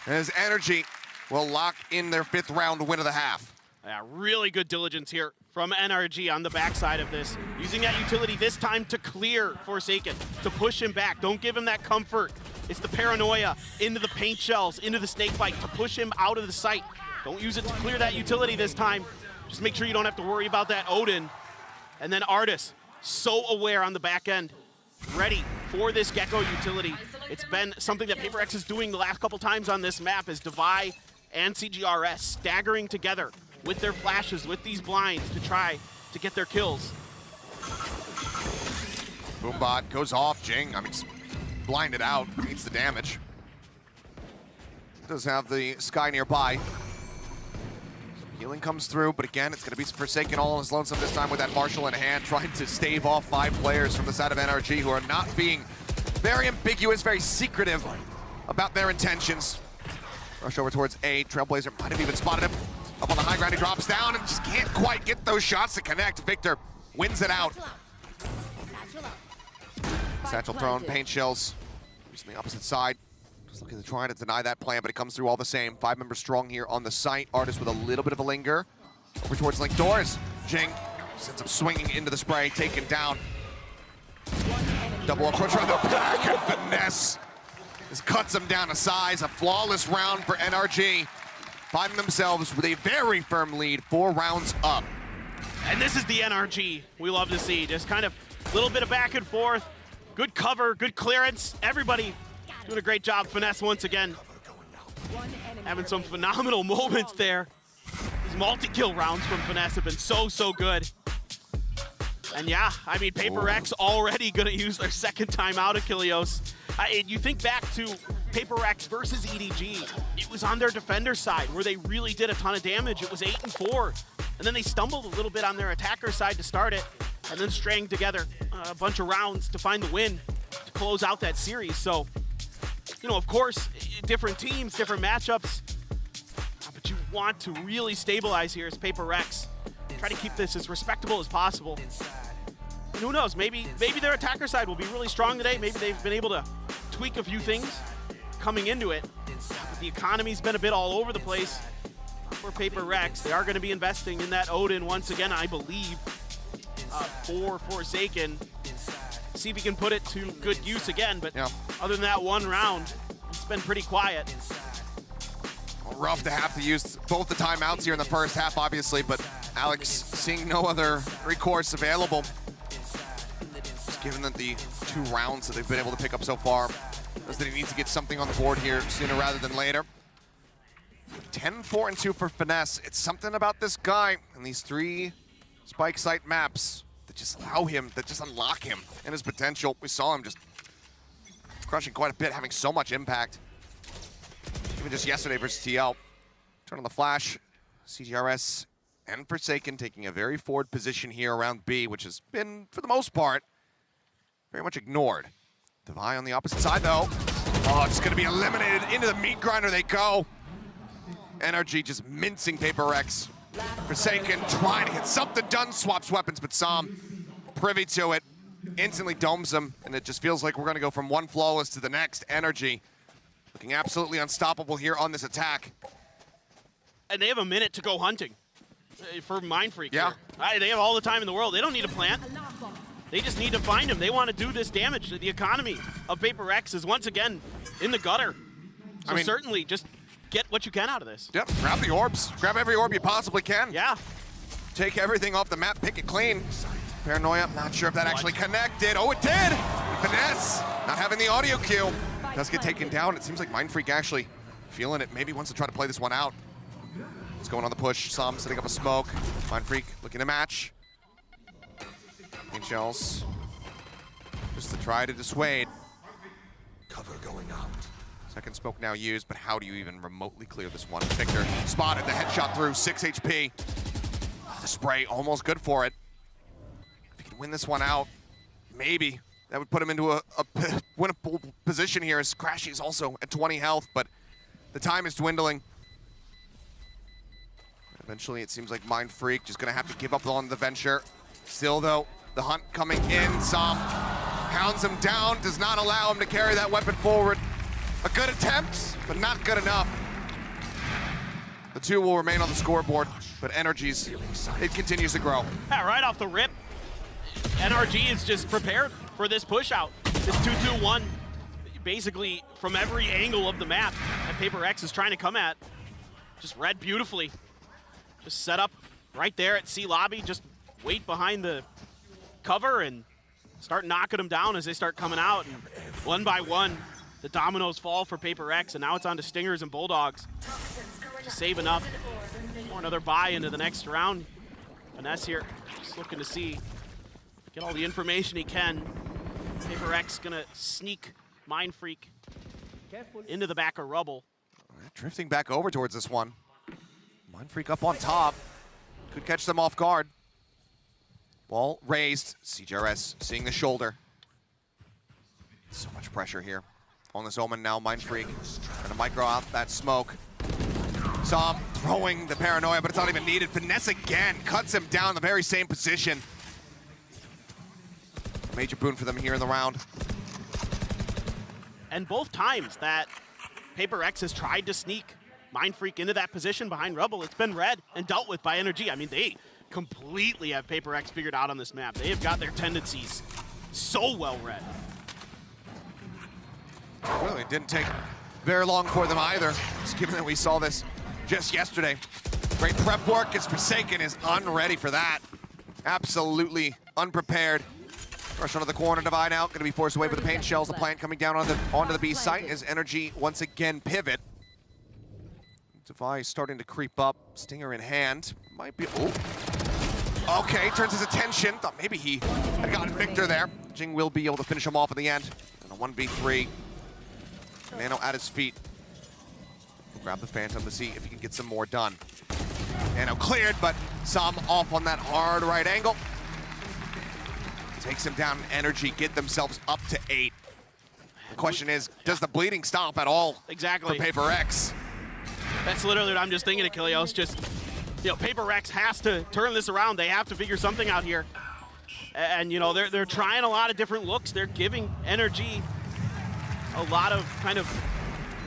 as NRG will lock in their 5th round win of the half. Yeah, really good diligence here from NRG on the backside of this. Using that utility this time to clear Forsaken, to push him back. Don't give him that comfort. It's the paranoia into the paint shells, into the snake bite, to push him out of the site. Don't use it to clear that utility this time. Just make sure you don't have to worry about that Odin. And then Artis, so aware on the back end, ready for this Gecko utility. It's been something that PRX is doing the last couple times on this map, is Devi and CJRS staggering together with their flashes, with these blinds, to try to get their kills. Boombot goes off. Jing, I mean, blinded out, meets the damage. Does have the Sky nearby. Healing comes through, but again, it's going to be Forsaken all on his lonesome this time with that Marshal in hand, trying to stave off 5 players from the side of NRG who are not being very ambiguous, very secretive about their intentions. Rush over towards A. Trailblazer might have even spotted him. Up on the high ground, he drops down and just can't quite get those shots to connect. Victor wins it out. Satchel thrown, paint shells He's on the opposite side. Just looking to try to deny that plan, but it comes through all the same. 5 members strong here on the site. Artist with a little bit of a linger. Over towards Link doors. Jing sends him swinging into the spray, taken down. Double approach on the back, and Finesse just cuts him down to size. A flawless round for NRG. Finding themselves with a very firm lead, 4 rounds up. And this is the NRG we love to see. Just kind of a little bit of back and forth. Good cover, good clearance. Everybody doing a great job. Finesse once again having some phenomenal moments there. These multi-kill rounds from Finesse have been so good. And yeah, I mean, PRX already gonna use their second time out of Kilios. You think back to PRX versus EDG. It was on their defender side where they really did a ton of damage. It was 8-4. And then they stumbled a little bit on their attacker side to start it, and then string together a bunch of rounds to find the win to close out that series. So, you know, of course, different teams, different matchups, but you want to really stabilize here as PRX. Try to keep this as respectable as possible. And who knows, maybe their attacker side will be really strong today. Maybe they've been able to tweak a few things coming into it. But the economy's been a bit all over the place for PRX. They are going to be investing in that Odin once again, I believe, for Forsaken. See if he can put it to good use again, but yeah. Other than that one round, it's been pretty quiet. Rough to have to use both the timeouts here in the first half, obviously, but Alex seeing no other recourse available. Just given that the 2 rounds that they've been able to pick up so far, is that he needs to get something on the board here sooner rather than later. 10-4-2 for Finesse. It's something about this guy and these 3 spike site maps that just allow him, that just unlock him and his potential. We saw him just crushing quite a bit, having so much impact. Even just yesterday versus TL. Turn on the flash. CGRS and Forsaken taking a very forward position here around B, which has been, for the most part, very much ignored. Devi on the opposite side, though. Oh, it's going to be eliminated. Into the meat grinder they go. NRG just mincing PRX. Forsaken trying to get something done, swaps weapons, but Sam privy to it, instantly domes him, and it just feels like we're going to go from one flawless to the next. NRG looking absolutely unstoppable here on this attack. And they have a minute to go hunting for Mindfreak. Yeah. Here. They have all the time in the world. They don't need a plant. They just need to find him. They want to do this damage. The economy of PRX is once again in the gutter. So I mean, certainly just get what you can out of this. Yep, grab the orbs. Grab every orb you possibly can. Yeah. Take everything off the map, pick it clean. Paranoia, not sure if that actually connected. Oh, it did! Finesse, not having the audio cue. Does get taken down. It seems like Mindfreak actually feeling it. Maybe wants to try to play this one out. It's going on the push. Sam setting up a smoke. Mindfreak looking to match. Paint shells. Just to try to dissuade. Cover going out. Second smoke now used, but how do you even remotely clear this one? Victor spotted the headshot through, 6 HP. The spray almost good for it. If he can win this one out, maybe that would put him into a winnable position here, as Crashy is also at 20 health, but the time is dwindling. Eventually, it seems like Mindfreak just gonna have to give up on the venture. Still though, the hunt coming in. Sam pounds him down, does not allow him to carry that weapon forward. A good attempt, but not good enough. The 2 will remain on the scoreboard, but NRG's, it continues to grow. Yeah, right off the rip, NRG is just prepared for this push out. This 2-2-1, basically from every angle of the map that PRX is trying to come at. Just read beautifully. Just set up right there at C lobby, just wait behind the cover and start knocking them down as they start coming out. And one by one, the dominoes fall for PRX, and now it's on to Stingers and Bulldogs. Just saving up for another buy into the next round. Finesse here, just looking to see, get all the information he can. PRX gonna sneak Mindfreak into the back of rubble. Drifting back over towards this one. Mindfreak up on top. Could catch them off guard. Ball raised. CGRS seeing the shoulder. So much pressure here on this Omen now. Mindfreak trying to micro out that smoke. Sam throwing the Paranoia, but it's not even needed. Finesse again cuts him down in the very same position. Major boon for them here in the round. And both times that PRX has tried to sneak Mindfreak into that position behind Rubble, it's been read and dealt with by NRG. I mean, they completely have PRX figured out on this map. They have got their tendencies so well read. Well, it didn't take very long for them either, just given that we saw this just yesterday. Great prep work as Forsaken is unready for that. Absolutely unprepared. Rush onto the corner, Divide out, gonna be forced away with the paint shells. The plant coming down onto the B site as NRG once again pivot. Divide starting to creep up, Stinger in hand. Might be, oh. Okay, turns his attention. Thought maybe he had gotten Victor there. Jing will be able to finish him off at the end. And a 1v3. Nano at his feet. Grab the Phantom to see if he can get some more done. Nano cleared, but Sam off on that hard right angle. Takes him down in NRG, get themselves up to 8. The question is, does the bleeding stop at all? Exactly. For PRX? That's literally what I'm just thinking, Achilleos. Just, you know, PRX has to turn this around. They have to figure something out here. And, you know, they're trying a lot of different looks. They're giving NRG a lot of kind of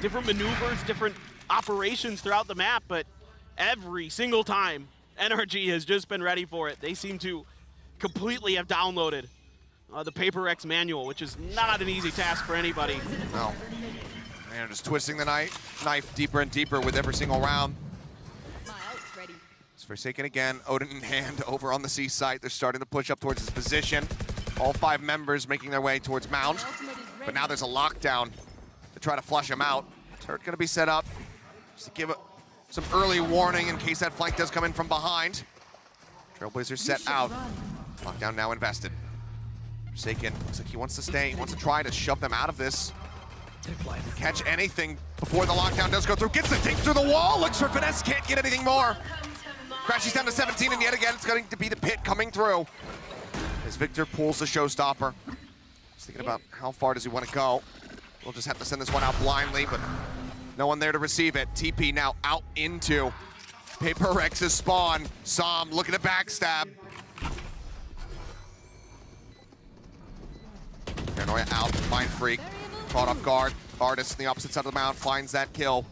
different maneuvers, different operations throughout the map, but every single time, NRG has just been ready for it. They seem to completely have downloaded the PRX manual, which is not an easy task for anybody. No. Man, just twisting the knife deeper and deeper with every single round. It's Forsaken again, Odin in hand over on the C site. They're starting to push up towards his position. All 5 members making their way towards Mount. But now there's a lockdown to try to flush him out. Turret gonna be set up just to give some early warning in case that flank does come in from behind. Trailblazers set out. Lockdown now invested. Forsaken looks like he wants to stay. He wants to try to shove them out of this. Catch anything before the lockdown does go through. Gets the dink through the wall. Looks for Finesse. Can't get anything more. Crashes down to 17, and yet again it's going to be the pit coming through. As Victor pulls the showstopper. He's thinking about how far does he want to go. We'll just have to send this one out blindly, but no one there to receive it. TP now out into PRX's spawn. Sam looking to backstab. Paranoia out, Mindfreak. Caught off guard. Artist on the opposite side of the mound finds that kill.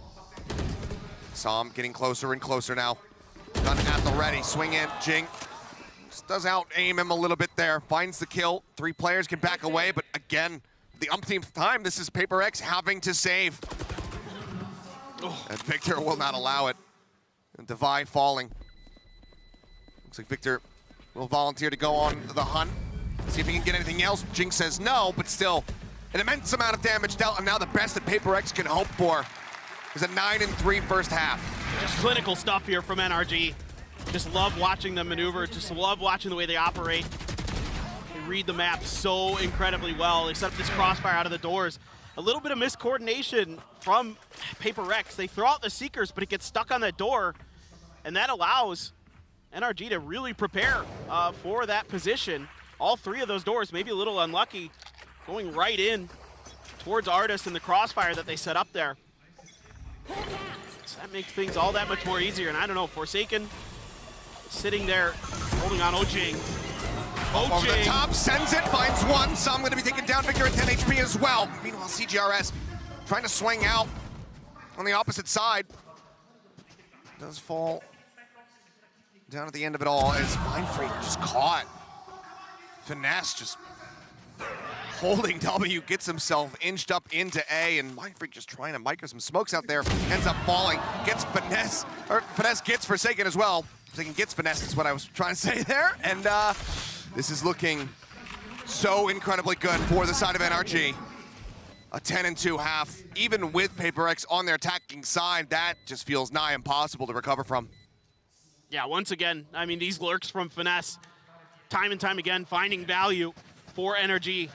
Sam getting closer and closer now. Gun at the ready, swing in, Jing. Just does out aim him a little bit there. Finds the kill. 3 players can back away, but again, the umpteenth time, this is PRX having to save. Oh. And Victor will not allow it. And Divide falling. Looks like Victor will volunteer to go on the hunt. See if he can get anything else. Jing says no, but still an immense amount of damage dealt, and now the best that PRX can hope for is a 9-3 first half. Just clinical stuff here from NRG. Just love watching them maneuver, just love watching the way they operate. They read the map so incredibly well. They set up this crossfire out of the doors. A little bit of miscoordination from PRX. They throw out the Seekers, but it gets stuck on that door, and that allows NRG to really prepare for that position. All 3 of those doors, maybe a little unlucky, going right in towards Artist and the crossfire that they set up there. So that makes things all that much more easier, and I don't know, Forsaken sitting there holding on. Jing. Over the top, sends it, finds one. Some going to be taken down. Victor at 10 HP as well. Meanwhile, CGRS trying to swing out on the opposite side. Does fall down at the end of it all as Mindfreak just caught. Finesse just holding W, gets himself inched up into A, and Mindfreak just trying to micro some smokes out there. Ends up falling, gets Finesse, or Finesse gets Forsaken as well. Forsaken gets Finesse is what I was trying to say there, and this is looking so incredibly good for the side of NRG. A 10-2 half, even with PRX on their attacking side, that just feels nigh impossible to recover from. Yeah, once again, I mean, these lurks from Finesse, time and time again, finding value for NRG.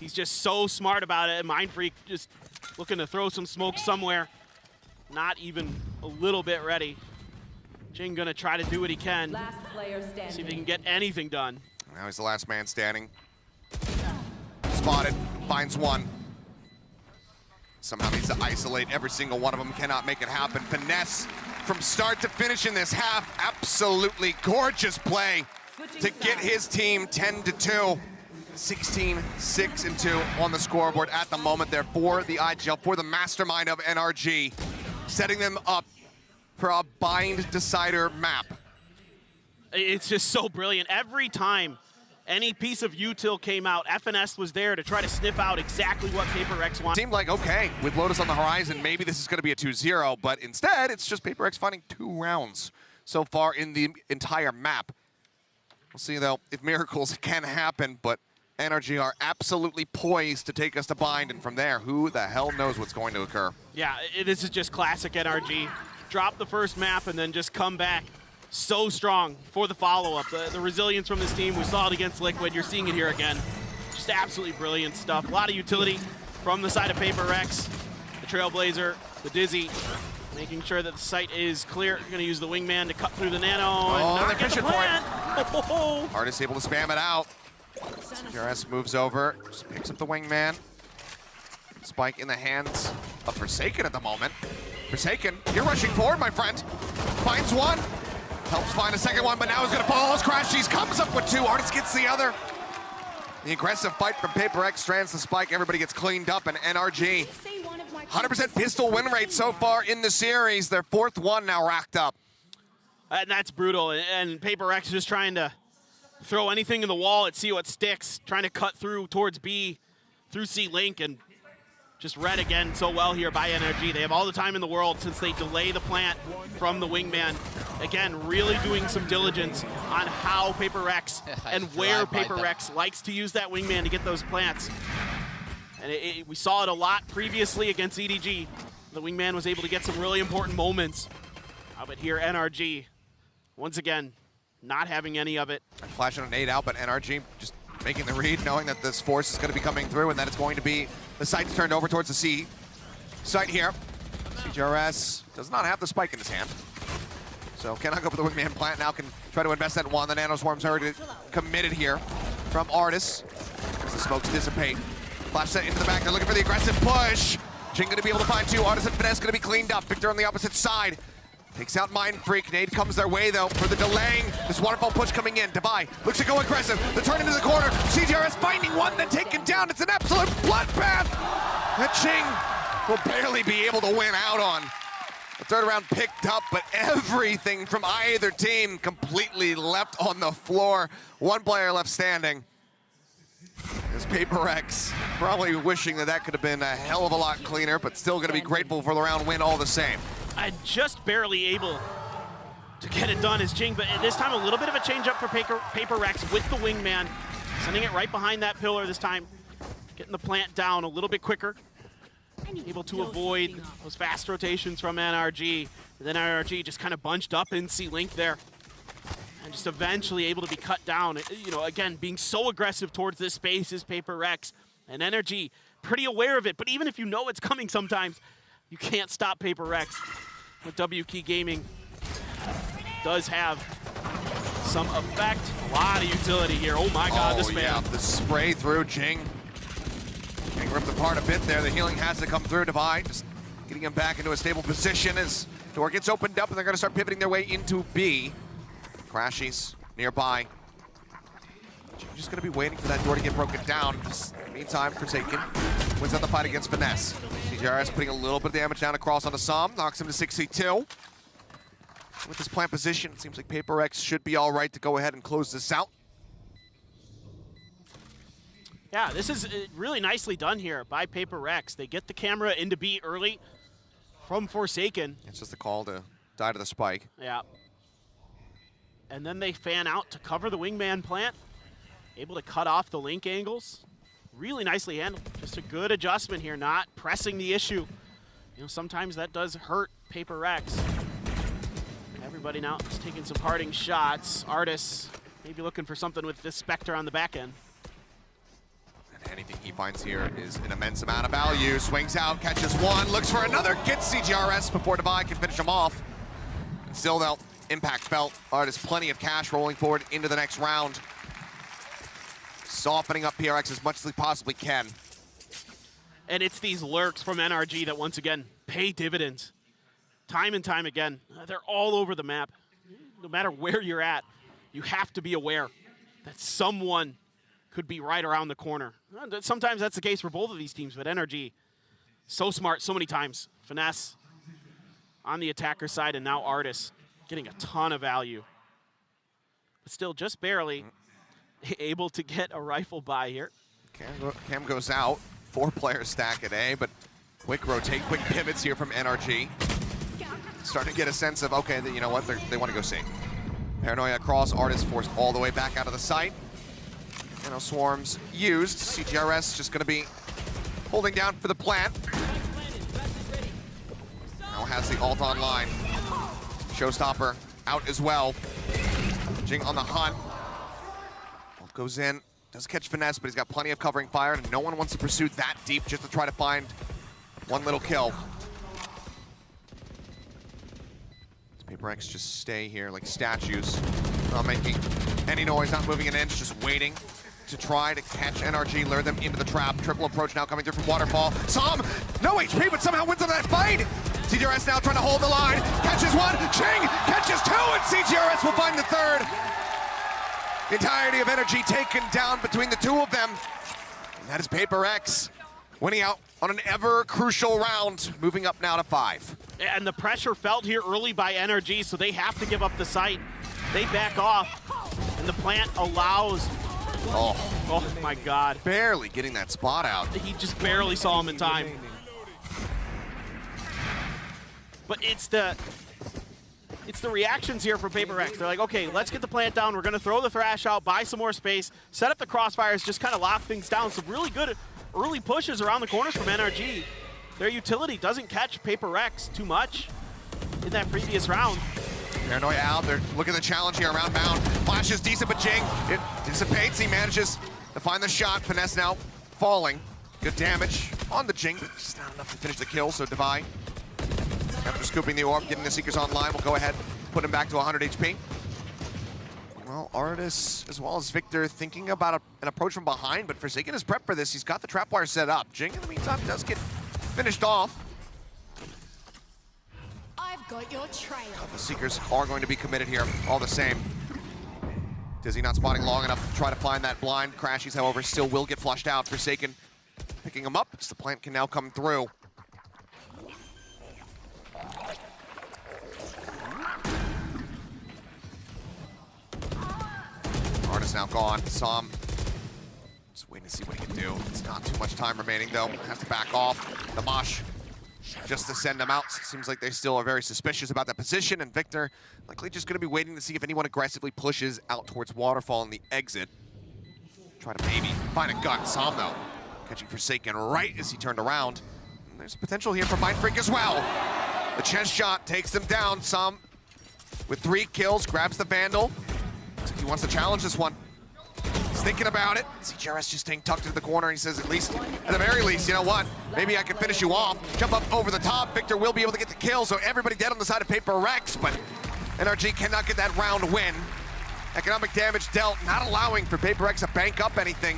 He's just so smart about it, and Mindfreak just looking to throw some smoke somewhere. Not even a little bit ready. Jing gonna try to do what he can. Last player standing. See if he can get anything done. Now he's the last man standing. Spotted, finds one. Somehow needs to isolate every single one of them, cannot make it happen. Finesse from start to finish in this half, absolutely gorgeous play to get his team 10-2. 16, 6, and 2 on the scoreboard at the moment there for the IGL, for the mastermind of NRG, setting them up for a bind decider map. It's just so brilliant. Every time any piece of util came out, FNS was there to try to sniff out exactly what PRX wanted. Seemed like, okay, with Lotus on the horizon, maybe this is going to be a 2-0, but instead, it's just PRX finding 2 rounds so far in the entire map. We'll see, though, if miracles can happen, but NRG are absolutely poised to take us to bind, and from there, who the hell knows what's going to occur. Yeah, this is just classic NRG. Drop the first map and then just come back so strong for the follow-up. The resilience from this team, we saw it against Liquid. You're seeing it here again. Just absolutely brilliant stuff. A lot of utility from the side of PRX. The Trailblazer, the Dizzy, making sure that the site is clear. You're going to use the Wingman to cut through the Nano and not get the plant. Artist able to spam it out. PRX moves over, just picks up the Wingman. Spike in the hands of Forsaken at the moment. Forsaken, you're rushing forward, my friend. Finds one. Helps find a second one, but now he's going to fall as Crashies comes up with 2. Artist gets the other. The aggressive fight from PRX strands the Spike. Everybody gets cleaned up, and NRG 100% pistol win rate so far in the series. Their 4th one now racked up. And that's brutal. And PRX just trying to throw anything in the wall and see what sticks, trying to cut through towards B, through C Link, and just read again so well here by NRG. They have all the time in the world since they delay the plant from the Wingman. Again, really doing some diligence on how PRX and where PRX likes to use that Wingman to get those plants. And we saw it a lot previously against EDG. The Wingman was able to get some really important moments. But here, NRG, once again, not having any of it. Flashing a nade out, but NRG just making the read, knowing that this force is going to be coming through and that it's going to be, the site's turned over towards the C site here. CGRS does not have the Spike in his hand, so cannot go for the Wingman plant. Now can try to invest that one. The Nano Swarm's already committed here from Artis as the smokes dissipate. Flash set into the back, they're looking for the aggressive push. Jing going to be able to find 2. Artis and Finesse going to be cleaned up. Victor on the opposite side. Takes out Mind Freak. Nade comes their way, though, for the delaying. This waterfall push coming in. Devi looks to go aggressive. The turn into the corner. CGRS finding one, then taken down. It's an absolute bloodbath that Ching will barely be able to win out on. The third round picked up, but everything from either team completely left on the floor. One player left standing. This PRX probably wishing that that could have been a hell of a lot cleaner, but still going to be grateful for the round win all the same. Just barely able to get it done is Jing, but this time a little bit of a change up for PRX with the Wingman, sending it right behind that pillar this time, getting the plant down a little bit quicker, able to avoid those fast rotations from NRG. And then NRG just kind of bunched up in C-Link there, and just eventually able to be cut down. You know, again, being so aggressive towards this space is PRX, and NRG pretty aware of it, but even if you know it's coming sometimes, you can't stop PRX. With W Key Gaming does have some effect. A lot of utility here. Oh my God, this man. Yeah, the spray through Jing. Getting ripped apart a bit there. The healing has to come through. Divide just getting him back into a stable position as door gets opened up and they're going to start pivoting their way into B. Crashies nearby. Just going to be waiting for that door to get broken down. Just, meantime, Forsaken wins out the fight against Finesse. CGRS putting a little bit of damage down across onto Som, knocks him to 62. With this plant position, it seems like PRX should be all right to go ahead and close this out. Yeah, this is really nicely done here by PRX. They get the camera into B early from Forsaken. It's just a call to die to the Spike. Yeah. And then they fan out to cover the Wingman plant. Able to cut off the link angles. Really nicely handled. Just a good adjustment here, not pressing the issue. You know, sometimes that does hurt PRX. Everybody now is taking some parting shots. Artis maybe looking for something with this Spectre on the back end. And anything he finds here is an immense amount of value. Swings out, catches one, looks for another, gets CGRS before Divide can finish him off. And still though, impact felt. Artis plenty of cash rolling forward into the next round. Softening up PRX as much as they possibly can. And it's these lurks from NRG that once again pay dividends. Time and time again, they're all over the map. No matter where you're at, you have to be aware that someone could be right around the corner. Sometimes that's the case for both of these teams, but NRG, so smart so many times. Finesse on the attacker side, and now Artis getting a ton of value. But still just barely able to get a rifle by here. Cam goes out, 4-player stack at A, but quick pivots here from NRG. Starting to get a sense of, okay, you know what, they want to go C. Paranoia across, Artis forced all the way back out of the site. You know, swarms used. CGRS just going to be holding down for the plant. Now has the ult online. Showstopper out as well. Jing on the hunt. Ult goes in. Does catch Finesse, but he's got plenty of covering fire, and no one wants to pursue that deep just to try to find one little kill. PRX just stay here like statues, not making any noise, not moving an inch, just waiting to try to catch NRG, lure them into the trap. Triple approach now coming through from Waterfall. Som, no HP, but somehow wins on that fight. CGRS now trying to hold the line. Catches one, Ching catches two, and CGRS will find the third. The entirety of NRG taken down between the two of them. And that is PRX winning out on an ever crucial round, moving up now to 5. And the pressure felt here early by NRG, so they have to give up the site. They back off, and the plant allows. Oh my God. Barely getting that spot out. He just barely saw him in time. But it's the reactions here from PRX. They're like, okay, let's get the plant down. We're going to throw the Thrash out, buy some more space, set up the crossfires, just kind of lock things down. Some really good early pushes around the corners from NRG. Their utility doesn't catch PRX too much in that previous round. Paranoia out, they're looking at the challenge here around Mound. Flash is decent, but Jing, it dissipates. He manages to find the shot. Finesse now falling. Good damage on the Jing, but just not enough to finish the kill, so Devi, after scooping the orb, getting the Seekers online, will go ahead, put him back to 100 HP. Well, Artis, as well as Victor, thinking about an approach from behind, but Forsaken is prepped for this. He's got the trap wire set up. Jing, in the meantime, does get finished off. I've got your trail. The Seekers are going to be committed here, all the same. Dizzy not spotting long enough to try to find that blind. Crashies, however, still will get flushed out. Forsaken picking him up, as the plant can now come through. Artis now gone. Som just waiting to see what he can do. It's not too much time remaining, though. Has to back off. The Mosh just to send them out. Seems like they still are very suspicious about that position, and Victor likely just going to be waiting to see if anyone aggressively pushes out towards Waterfall in the exit. Try to maybe find a gun. Som, though, catching Forsaken right as he turned around. And there's potential here for Mind Freak as well. The chest shot takes them down. Som, with 3 kills, grabs the Vandal. Looks like he wants to challenge this one. He's thinking about it. CGRS just staying tucked into the corner. He says, at the very least, you know what? Maybe I can finish you off. Jump up over the top. Victor will be able to get the kill, so everybody dead on the side of PRX, but NRG cannot get that round win. Economic damage dealt, not allowing for PRX to bank up anything.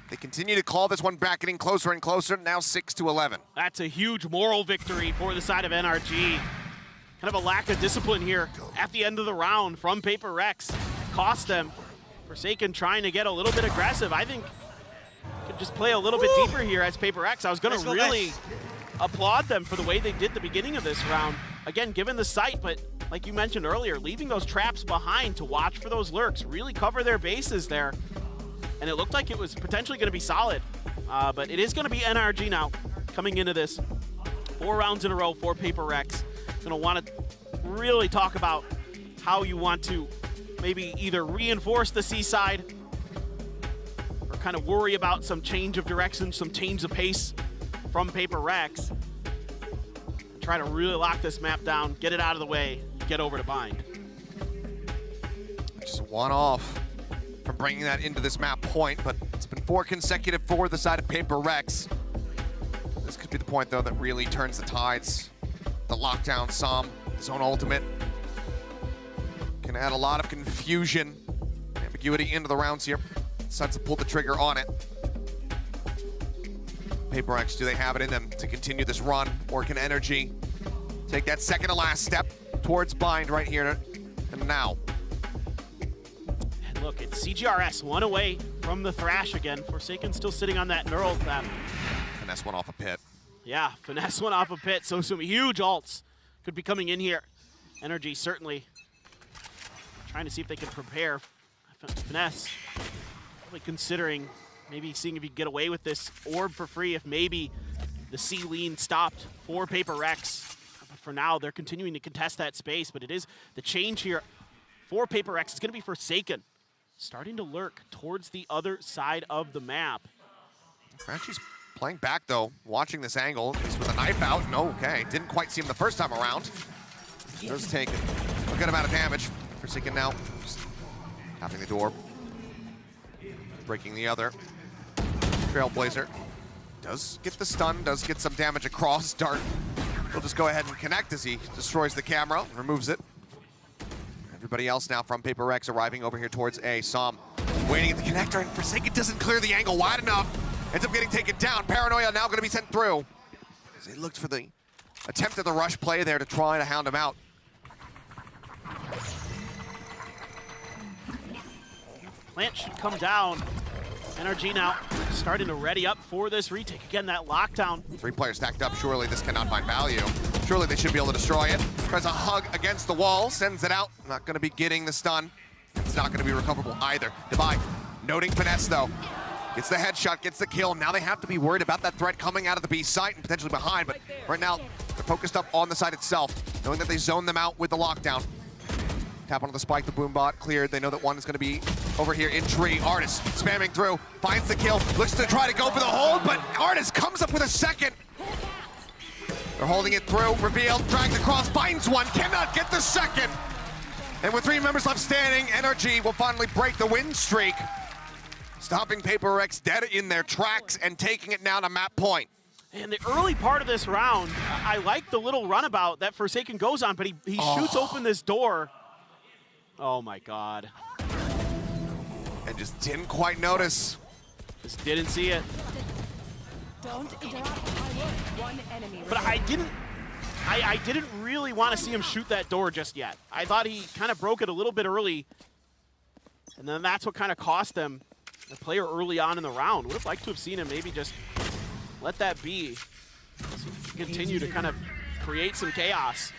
They continue to claw this one back, getting closer and closer, now 6-11. That's a huge moral victory for the side of NRG. Kind of a lack of discipline here at the end of the round from PRX. Cost them. Forsaken trying to get a little bit aggressive. I think could just play a little bit deeper here as PRX. I was going to really applaud them for the way they did the beginning of this round. Again, given the site, but like you mentioned earlier, leaving those traps behind to watch for those lurks, really cover their bases there. And it looked like it was potentially going to be solid. But it is going to be NRG now coming into this. 4 rounds in a row for PRX. Going to want to really talk about how you want to maybe either reinforce the C side or kind of worry about some change of direction, some change of pace from PRX. Try to really lock this map down, get it out of the way, get over to Bind. Just one off from bringing that into this map point, but it's been 4 consecutive for the side of PRX. This could be the point, though, that really turns the tides. The lockdown Som, his own ultimate, can add a lot of confusion, ambiguity into the rounds here. Decides to pull the trigger on it. PRX, do they have it in them to continue this run, or can NRG take that second to last step towards Bind right here and now? And look, it's CGRS, one away from the Thrash again. Forsaken still sitting on that neural theft. Finesse one off a pit. Yeah, finesse one off a pit, so some huge ults could be coming in here. NRG certainly trying to see if they can prepare. Finesse, probably considering maybe seeing if you can get away with this orb for free if maybe the C lean stopped for PRX. But for now, they're continuing to contest that space, but it is the change here for PRX. It's gonna be Forsaken, starting to lurk towards the other side of the map. Crashy's playing back though, watching this angle. He's with a knife out. No, okay. Didn't quite see him the first time around. Does take a good amount of damage. Forsaken now. Just tapping the door. Breaking the other. Trailblazer does get the stun, does get some damage across. Dart will just go ahead and connect as he destroys the camera, removes it. Everybody else now from PRX arriving over here towards A. Som waiting at the connector, and Forsaken doesn't clear the angle wide enough. Ends up getting taken down. Paranoia now going to be sent through. As they looked for the attempt at the rush play there to try to hound him out. Plant should come down. NRG now starting to ready up for this retake. Again, that lockdown. 3 players stacked up. Surely this cannot find value. Surely they should be able to destroy it. Tries a hug against the wall, sends it out. Not going to be getting the stun. It's not going to be recoverable either. Divide, noting finesse though. Gets the headshot, gets the kill. Now they have to be worried about that threat coming out of the B site and potentially behind, but right now they're focused up on the site itself, knowing that they zone them out with the lockdown. Tap onto the spike, the boom bot cleared. They know that one is going to be over here in tree. Artis spamming through, finds the kill, looks to try to go for the hold, but Artis comes up with a second. They're holding it through, revealed, dragged across, finds one, cannot get the second. And with 3 members left standing, NRG will finally break the win streak, stopping PRX dead in their tracks and taking it now to map point. In the early part of this round, I like the little runabout that Forsaken goes on, but he shoots open this door. Oh my God. And just didn't quite notice. Just didn't see it. Don't interrupt my work. One enemy But I didn't really want to see him shoot that door just yet. I thought he kind of broke it a little bit early, and then that's what kind of cost them the player early on in the round. Would have liked to have seen him maybe just let that be. So continue to kind of create some chaos.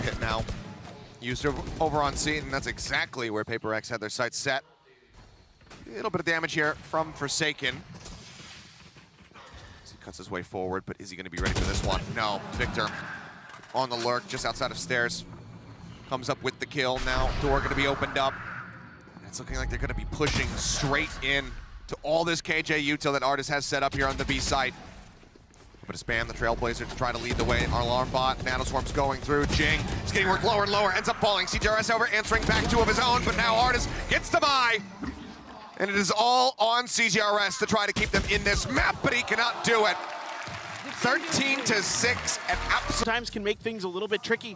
Hit now. Used over on C, and that's exactly where PRX had their sights set. A little bit of damage here from Forsaken. As he cuts his way forward, but is he going to be ready for this one? No. Victor on the lurk, just outside of stairs. Comes up with the kill. Now door going to be opened up. It's looking like they're going to be pushing straight in to all this KJ util that Artis has set up here on the B site. But to spam the Trailblazer to try to lead the way. Our alarm bot, Nanoswarm's going through. Jing is getting worked lower and lower, ends up falling. CJRS over, answering back 2 of his own, but now Artis gets the buy. And it is all on CJRS to try to keep them in this map, but he cannot do it. 13-6 and Sometimes can make things a little bit tricky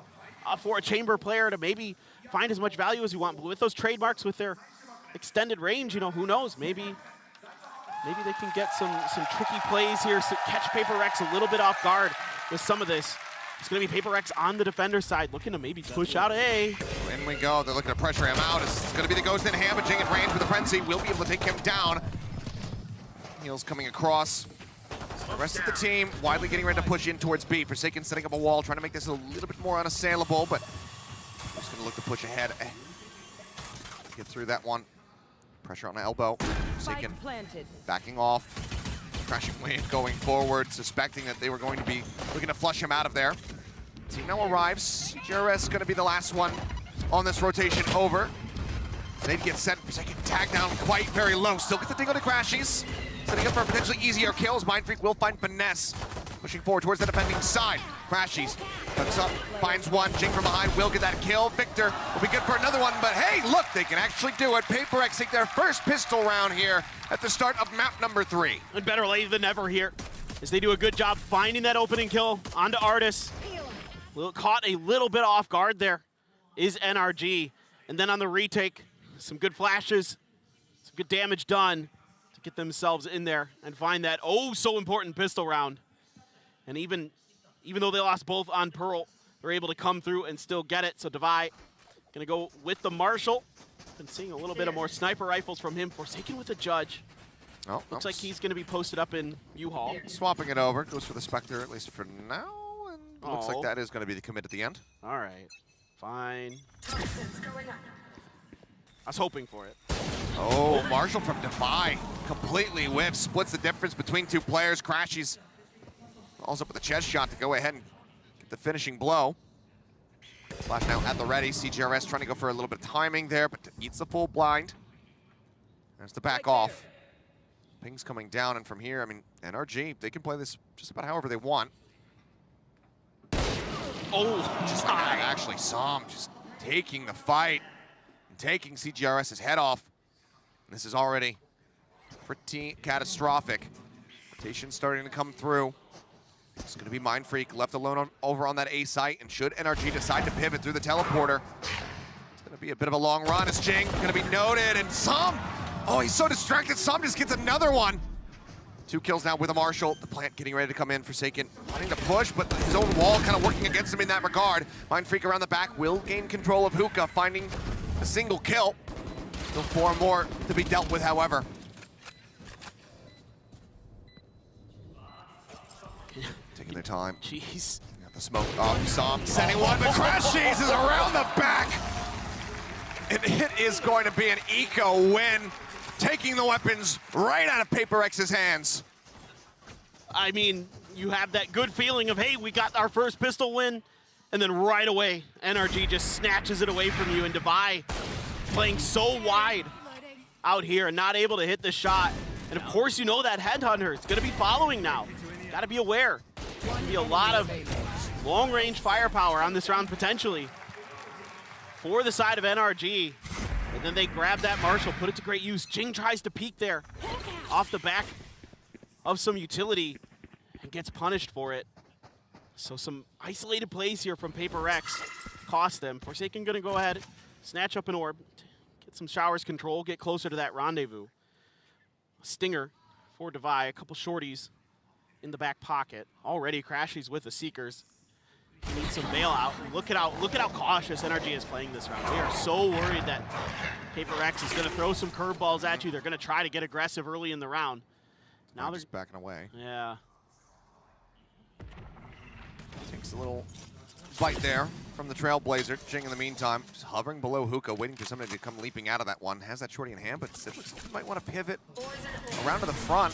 for a chamber player to maybe find as much value as you want. But with those trademarks, with their extended range, you know, who knows? Maybe they can get some tricky plays here, so catch PRX a little bit off guard with some of this. It's going to be PRX on the defender side, looking to maybe push out A. In we go. They're looking to pressure him out. It's going to be the ghost in hamaging at range with the frenzy. We'll be able to take him down. Heels coming across. The rest of the team widely getting ready to push in towards B. Forsaken setting up a wall, trying to make this a little bit more unassailable, but just going to look to push ahead. Get through that one. Pressure on elbow. Forsaken backing off. Crashing Wave going forward, suspecting that they were going to be looking to flush him out of there. Team now arrives. JRS going to be the last one on this rotation over. They get sent. Forsaken tag down quite very low. Still gets the ding on the Crashies. Setting up for potentially easier kills. Mind Freak will find finesse. Pushing forward towards the defending side. Crashies cuts up, finds one. Jing from behind will get that kill. Victor will be good for another one, but hey, look, they can actually do it. PRX take their first pistol round here at the start of map number 3. And better late than never here, as they do a good job finding that opening kill onto Artis. Caught a little bit off guard there is NRG. And then on the retake, some good flashes, some good damage done to get themselves in there and find that oh so important pistol round. And even though they lost both on Pearl, they're able to come through and still get it. So Devi gonna go with the Marshall. Been seeing a little bit of more sniper rifles from him. Forsaken with a judge. Oh, Looks like he's going to be posted up in U-Haul. swapping it over. Goes for the Spectre, at least for now. And looks like Oh. that is going to be the commit at the end. All right, fine. Toxins going up. I was hoping for it. Oh, Marshall from Defy completely whiffs, splits the difference between two players. Crashies falls up with a chest shot to go ahead and get the finishing blow. Flash now at the ready. CGRS trying to go for a little bit of timing there, but eats the full blind. There's the back off. Ping's coming down, and from here, I mean, NRG, they can play this just about however they want. Oh, Just like that, actually, Som just taking the fight and taking CGRS's head off. This is already pretty catastrophic. Rotation starting to come through. It's going to be Mind Freak left alone over on that A site, and should NRG decide to pivot through the teleporter, it's going to be a bit of a long run. As Jing going to be noted, and Som, oh, he's so distracted. Som just gets another one. 2 kills now with a Marshall. The plant getting ready to come in. Forsaken wanting to push, but his own wall kind of working against him in that regard. Mind Freak around the back will gain control of Hookah, finding a single kill. Still 4 more to be dealt with, however. Taking their time. jeez. Got the smoke off. Som sending one, but Crashies is around the back. And it is going to be an eco win, taking the weapons right out of PRX's hands. I mean, you have that good feeling of, hey, we got our first pistol win, and then right away, NRG just snatches it away from you, and Devi playing so wide out here and not able to hit the shot. And of course, you know that Headhunter is going to be following now. Got to be aware. There's be a lot of long-range firepower on this round potentially for the side of NRG. And then they grab that Marshall, put it to great use. Jing tries to peek there off the back of some utility and gets punished for it. So some isolated plays here from PRX cost them. Forsaken gonna go ahead, snatch up an orb, get some showers control, get closer to that rendezvous. Stinger for Devi, a couple shorties in the back pocket. Already Crashies with the Seekers. Needs some bailout. Look at how cautious NRG is playing this round. We are so worried that PRX is gonna throw some curveballs at you. They're gonna try to get aggressive early in the round. Now they're just backing away. Yeah. Takes a little bite there from the Trailblazer. Jing in the meantime, just hovering below Hookah, waiting for somebody to come leaping out of that one. Has that shorty in hand, but might want to pivot around to the front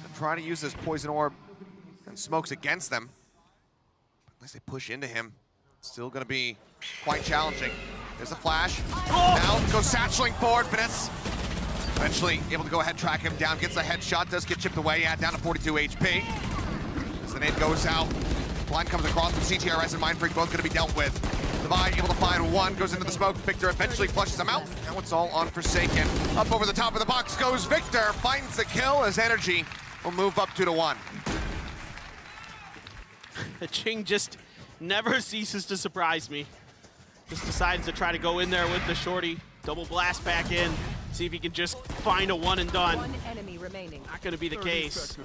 and try to use this poison orb and smokes against them. Unless they push into him, it's still going to be quite challenging. There's a flash. Now goes satcheling forward. Finesse eventually able to go ahead, track him down. Gets a headshot, does get chipped away. Yeah, down to 42 HP. As the nade goes out, blind comes across with CTRS and Mind Freak both going to be dealt with. Devi able to find one, goes into the smoke. Victor eventually flushes him out. Now it's all on Forsaken. Up over the top of the box goes Victor, finds the kill as NRG will move up 2-1. Jing just never ceases to surprise me. Just decides to try to go in there with the shorty, double blast back in, see if he can just find a one and done. One enemy remaining. Not going to be the case.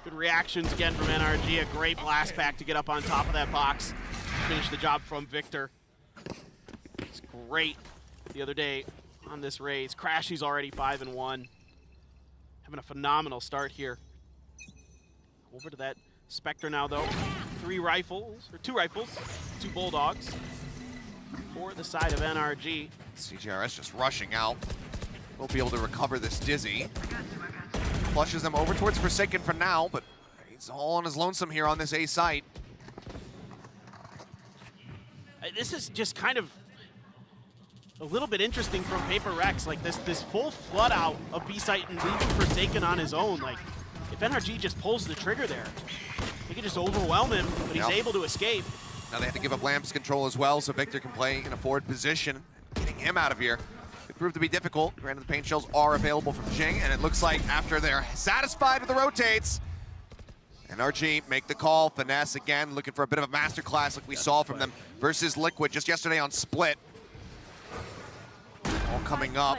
Good reactions again from NRG. A great blast back to get up on top of that box. Finish the job from Victor. It's great the other day on this race. Crashy's already 5-1. Having a phenomenal start here. Over to that Spectre now though. 2 rifles, 2 Bulldogs for the side of NRG. CGRS just rushing out. Won't be able to recover this Dizzy. Flushes them over towards Forsaken for now, but he's all on his lonesome here on this A site. This is just kind of a little bit interesting from PRX. Like this full flood out of B site and leaving Forsaken on his own. Like if NRG just pulls the trigger there, he can just overwhelm him, but he's able to escape. Now they have to give up Lamps control as well, so Victor can play in a forward position. Getting him out of here could prove to be difficult. Granted, the paint shells are available from Jing, and it looks like after they're satisfied with the rotates, NRG make the call. Finesse again, looking for a bit of a masterclass like we saw from them versus Liquid just yesterday on Split. All coming up.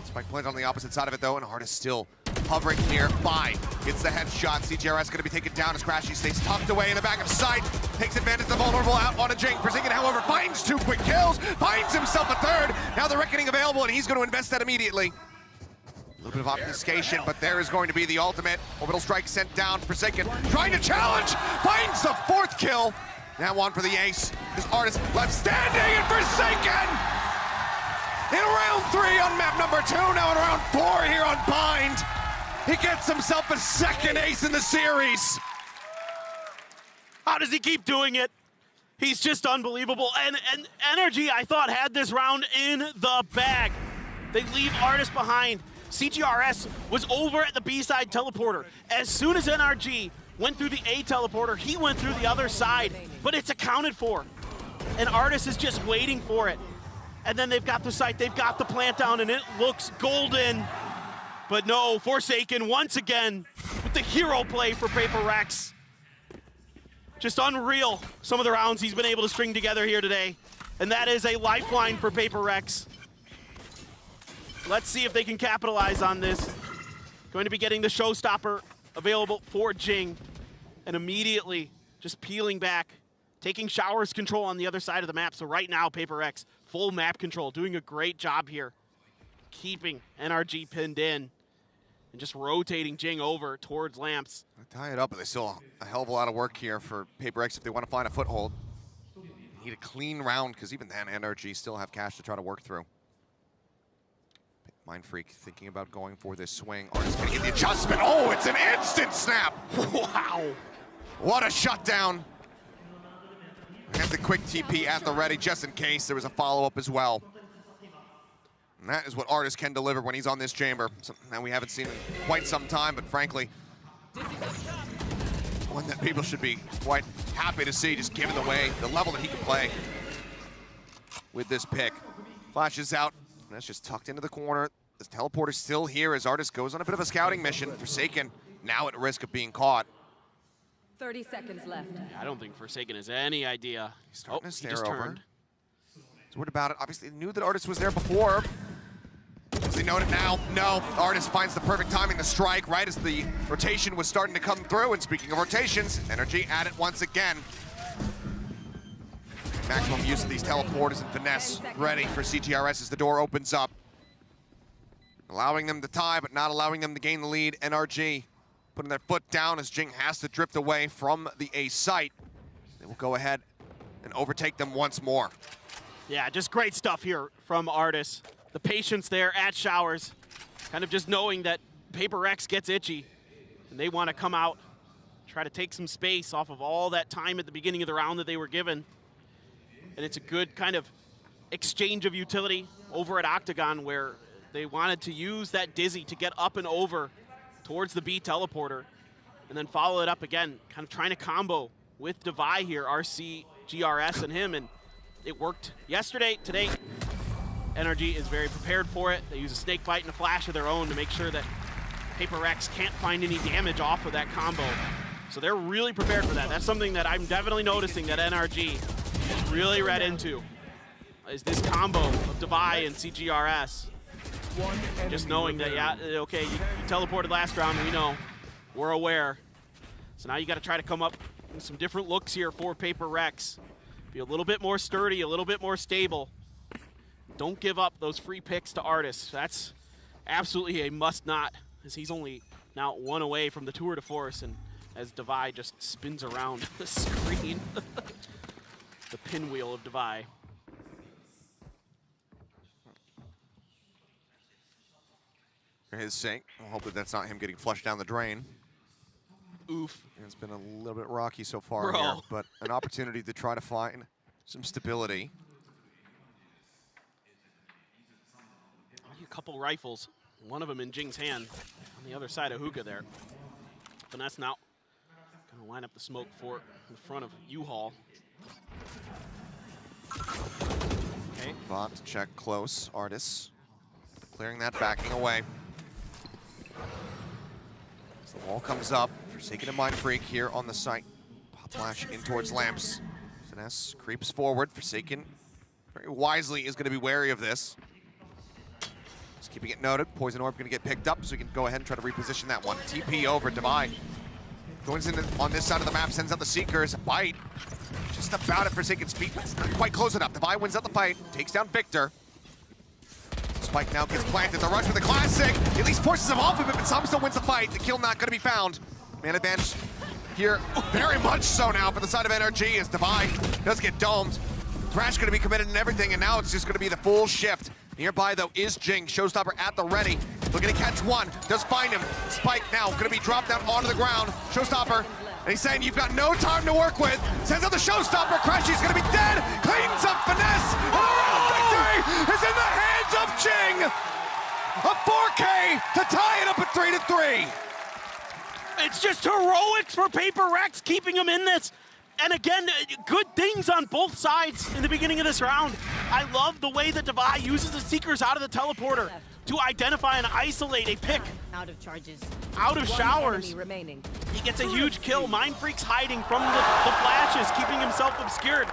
Spike plant on the opposite side of it though, and Hard is still hovering nearby. Gets the headshot. CGRS gonna be taken down as Crashy stays tucked away in the back of sight. Takes advantage of the vulnerable out on a Jing. Forsaken, however, finds 2 quick kills, finds himself a 3rd. Now the Reckoning available, and he's gonna invest that immediately. A little bit of obfuscation, but there is going to be the ultimate. Orbital strike sent down. Forsaken trying to challenge, finds the 4th kill. Now on for the ace. This Artist left standing, and Forsaken in round 3 on map number 2. Now in round 4 here on Bind. He gets himself a 2nd ace in the series. How does he keep doing it? He's just unbelievable. And NRG, I thought, had this round in the bag. They leave Artist behind. CGRS was over at the B-side teleporter. As soon as NRG went through the A teleporter, he went through the other side, but it's accounted for. And Artist is just waiting for it. And then they've got the site, they've got the plant down, and it looks golden. But no, Forsaken once again with the hero play for PRX. Just unreal, some of the rounds he's been able to string together here today. And that is a lifeline for PRX. Let's see if they can capitalize on this. Going to be getting the showstopper available for Jing. And immediately just peeling back, taking Shower's control on the other side of the map. So right now, PRX, full map control, doing a great job here. Keeping NRG pinned in and just rotating Jing over towards Lamps. Tie it up, but they still a hell of a lot of work here for PRX if they want to find a foothold. Need a clean round, because even then, NRG still have cash to try to work through. Mind Freak thinking about going for this swing. Artist gonna get the adjustment. Oh, it's an instant snap! Wow! What a shutdown! And the quick TP at the ready, just in case there was a follow-up as well. And that is what Artist can deliver when he's on this chamber. Something that we haven't seen in quite some time, but frankly, one that people should be quite happy to see, just given the way, the level that he can play with this pick. Flashes out, and that's just tucked into the corner. This teleporter's still here as Artist goes on a bit of a scouting mission. Forsaken now at risk of being caught. 30 seconds left. I don't think Forsaken has any idea. He's starting to stare he just over. turned. He's worried about it. Obviously, he knew that Artist was there before. Does he know it now? No. Artist finds the perfect timing to strike right as the rotation was starting to come through. And speaking of rotations, NRG at it once again. Maximum use of these teleporters and finesse ready for CGRS as the door opens up. Allowing them to tie, but not allowing them to gain the lead. NRG putting their foot down as Jing has to drift away from the A site. They will go ahead and overtake them once more. Yeah, just great stuff here from Artist. The patience there at Showers, kind of just knowing that PRX gets itchy and they want to come out, try to take some space off of all that time at the beginning of the round that they were given. And it's a good kind of exchange of utility over at Octagon where they wanted to use that Dizzy to get up and over towards the B teleporter and then follow it up again, kind of trying to combo with Devi here, RC, GRS, and him, and it worked yesterday. Today, NRG is very prepared for it. They use a snake bite and a flash of their own to make sure that PRX can't find any damage off of that combo. So they're really prepared for that. That's something that I'm definitely noticing that NRG is really read into, is this combo of Devi and CGRS. Just knowing that, yeah, okay, you teleported last round, we know, we're aware. So now you got to try to come up with some different looks here for PRX. Be a little bit more sturdy, a little bit more stable. Don't give up those free picks to Artist. That's absolutely a must not, as he's only now one away from the tour de force, and as Devi just spins around the screen. The pinwheel of Devi. For his sake, we'll hope that that's not him getting flushed down the drain. Oof. It's been a little bit rocky so far Bro. here, but an opportunity to try to find some stability. A couple rifles, one of them in Jing's hand on the other side of Hookah there. Finesse now gonna line up the smoke for in front of U-Haul. Okay. Bot to check close, Artist clearing that, backing away. So the wall comes up, Forsaken and Mind Freak here on the site. Pop flash in towards Lamps. Finesse creeps forward. Forsaken very wisely is going to be wary of this. Just keeping it noted. Poison Orb gonna get picked up, so we can go ahead and try to reposition that one. TP over, Divide. Goes in on this side of the map, sends out the Seekers. Bite. Just about at Forsaken's feet, but it's not quite close enough. Divide wins out the fight, takes down Victor. Spike now gets planted. The rush with the classic. At least forces him off of it, but Sam still wins the fight. The kill not gonna be found. Man advantage here, very much so now for the side of NRG as Divide does get domed. Thrash gonna be committed and everything, and now it's just gonna be the full shift. Nearby though is Jing, Showstopper at the ready. Looking to catch one, does find him. Spike now gonna be dropped down onto the ground. Showstopper, and he's saying you've got no time to work with. Sends out the Showstopper, Crashy's gonna be dead. Cleans up Finesse, and the round victory is in the hands of Jing. A 4K to tie it up at 3-3. It's just heroics for PRX, keeping him in this. And again, good things on both sides in the beginning of this round. I love the way that Divide uses the Seekers out of the teleporter to identify and isolate a pick. Out of charges. Out of showers. Enemy remaining. He gets a huge kill. Mindfreak's hiding from the flashes, keeping himself obscured.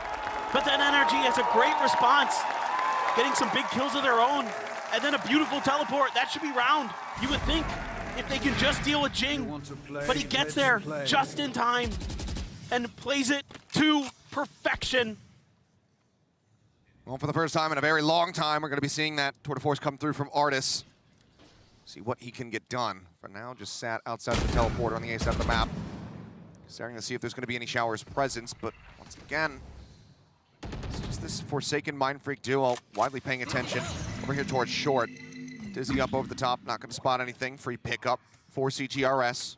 But then NRG has a great response, getting some big kills of their own. And then a beautiful teleport. That should be round, you would think, if they can just deal with Jing. But he gets there just in time and plays it to perfection. Well, for the first time in a very long time, we're going to be seeing that tour de force come through from Artis. See what he can get done. For now, just sat outside the teleporter on the A side of the map. Starting to see if there's going to be any Showers presence, but once again, it's just this Forsaken Mindfreak duo, widely paying attention over here towards short. Dizzy up over the top, not going to spot anything. Free pickup for CGRS.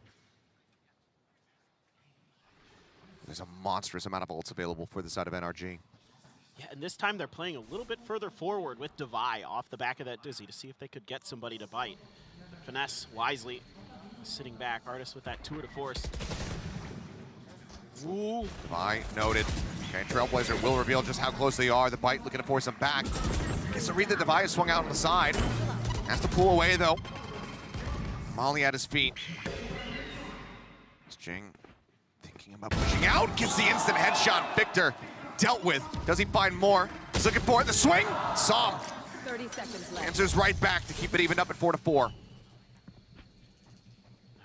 There's a monstrous amount of ults available for the side of NRG. Yeah, and this time they're playing a little bit further forward with Divide off the back of that Dizzy to see if they could get somebody to bite. Finesse wisely sitting back. Artis with that tour de force. Ooh. Divide noted. Okay, Trailblazer will reveal just how close they are. The bite looking to force him back. Gets to read that Divide is swung out on the side. Has to pull away though. Molly at his feet. It's Jing thinking about pushing out. Gets the instant headshot. Victor dealt with. Does he find more? He's looking for it. The swing. Som 30 seconds left. answers right back to keep it evened up at 4-4. Now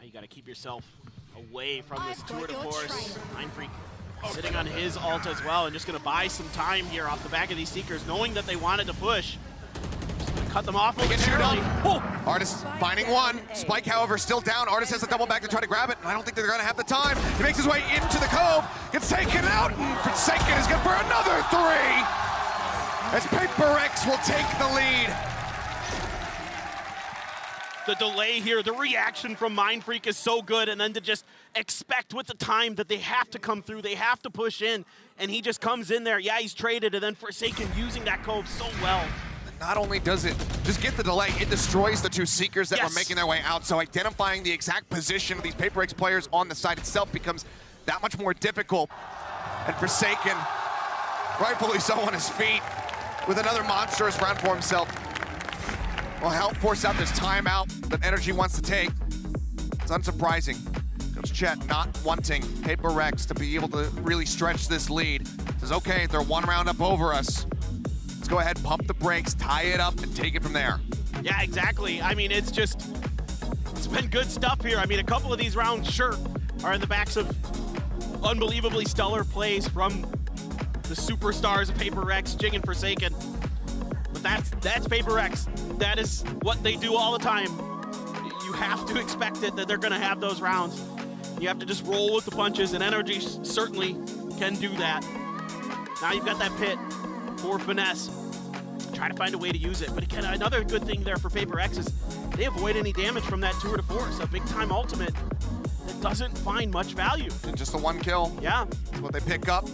you got to keep yourself away from this tour de force. Mindfreak sitting on his ult as well and just going to buy some time here off the back of these Seekers, knowing that they wanted to push. Cut them off momentarily. Artis finding one. Spike, however, still down. Artis has to double back to try to grab it. I don't think they're going to have the time. He makes his way into the cove. Gets taken out. And Forsaken is good for another 3. As PRX will take the lead. The delay here, the reaction from Mindfreak is so good, and then to just expect with the time that they have to come through, they have to push in, and he just comes in there. Yeah, he's traded, and then Forsaken using that cove so well. Not only does it just get the delay, it destroys the 2 Seekers that were making their way out. So identifying the exact position of these PRX players on the side itself becomes that much more difficult. And Forsaken, rightfully so on his feet, with another monstrous round for himself. Will help force out this timeout that NRG wants to take. It's unsurprising. Coach Chet not wanting PRX to be able to really stretch this lead. Says, okay, they're 1 round up over us. Let's go ahead, pump the brakes, tie it up, and take it from there. Yeah, exactly. I mean, it's been good stuff here. I mean, a couple of these rounds, sure, are in the backs of unbelievably stellar plays from the superstars of PRX, Jing and Forsaken. But that's PRX. That is what they do all the time. You have to expect it that they're going to have those rounds. You have to just roll with the punches, and NRG certainly can do that. Now you've got that pit for Finesse. Try to find a way to use it. But again, another good thing there for PRX is they avoid any damage from that tour de force, a big time ultimate that doesn't find much value. And just the 1 kill. Yeah. That's what they pick up.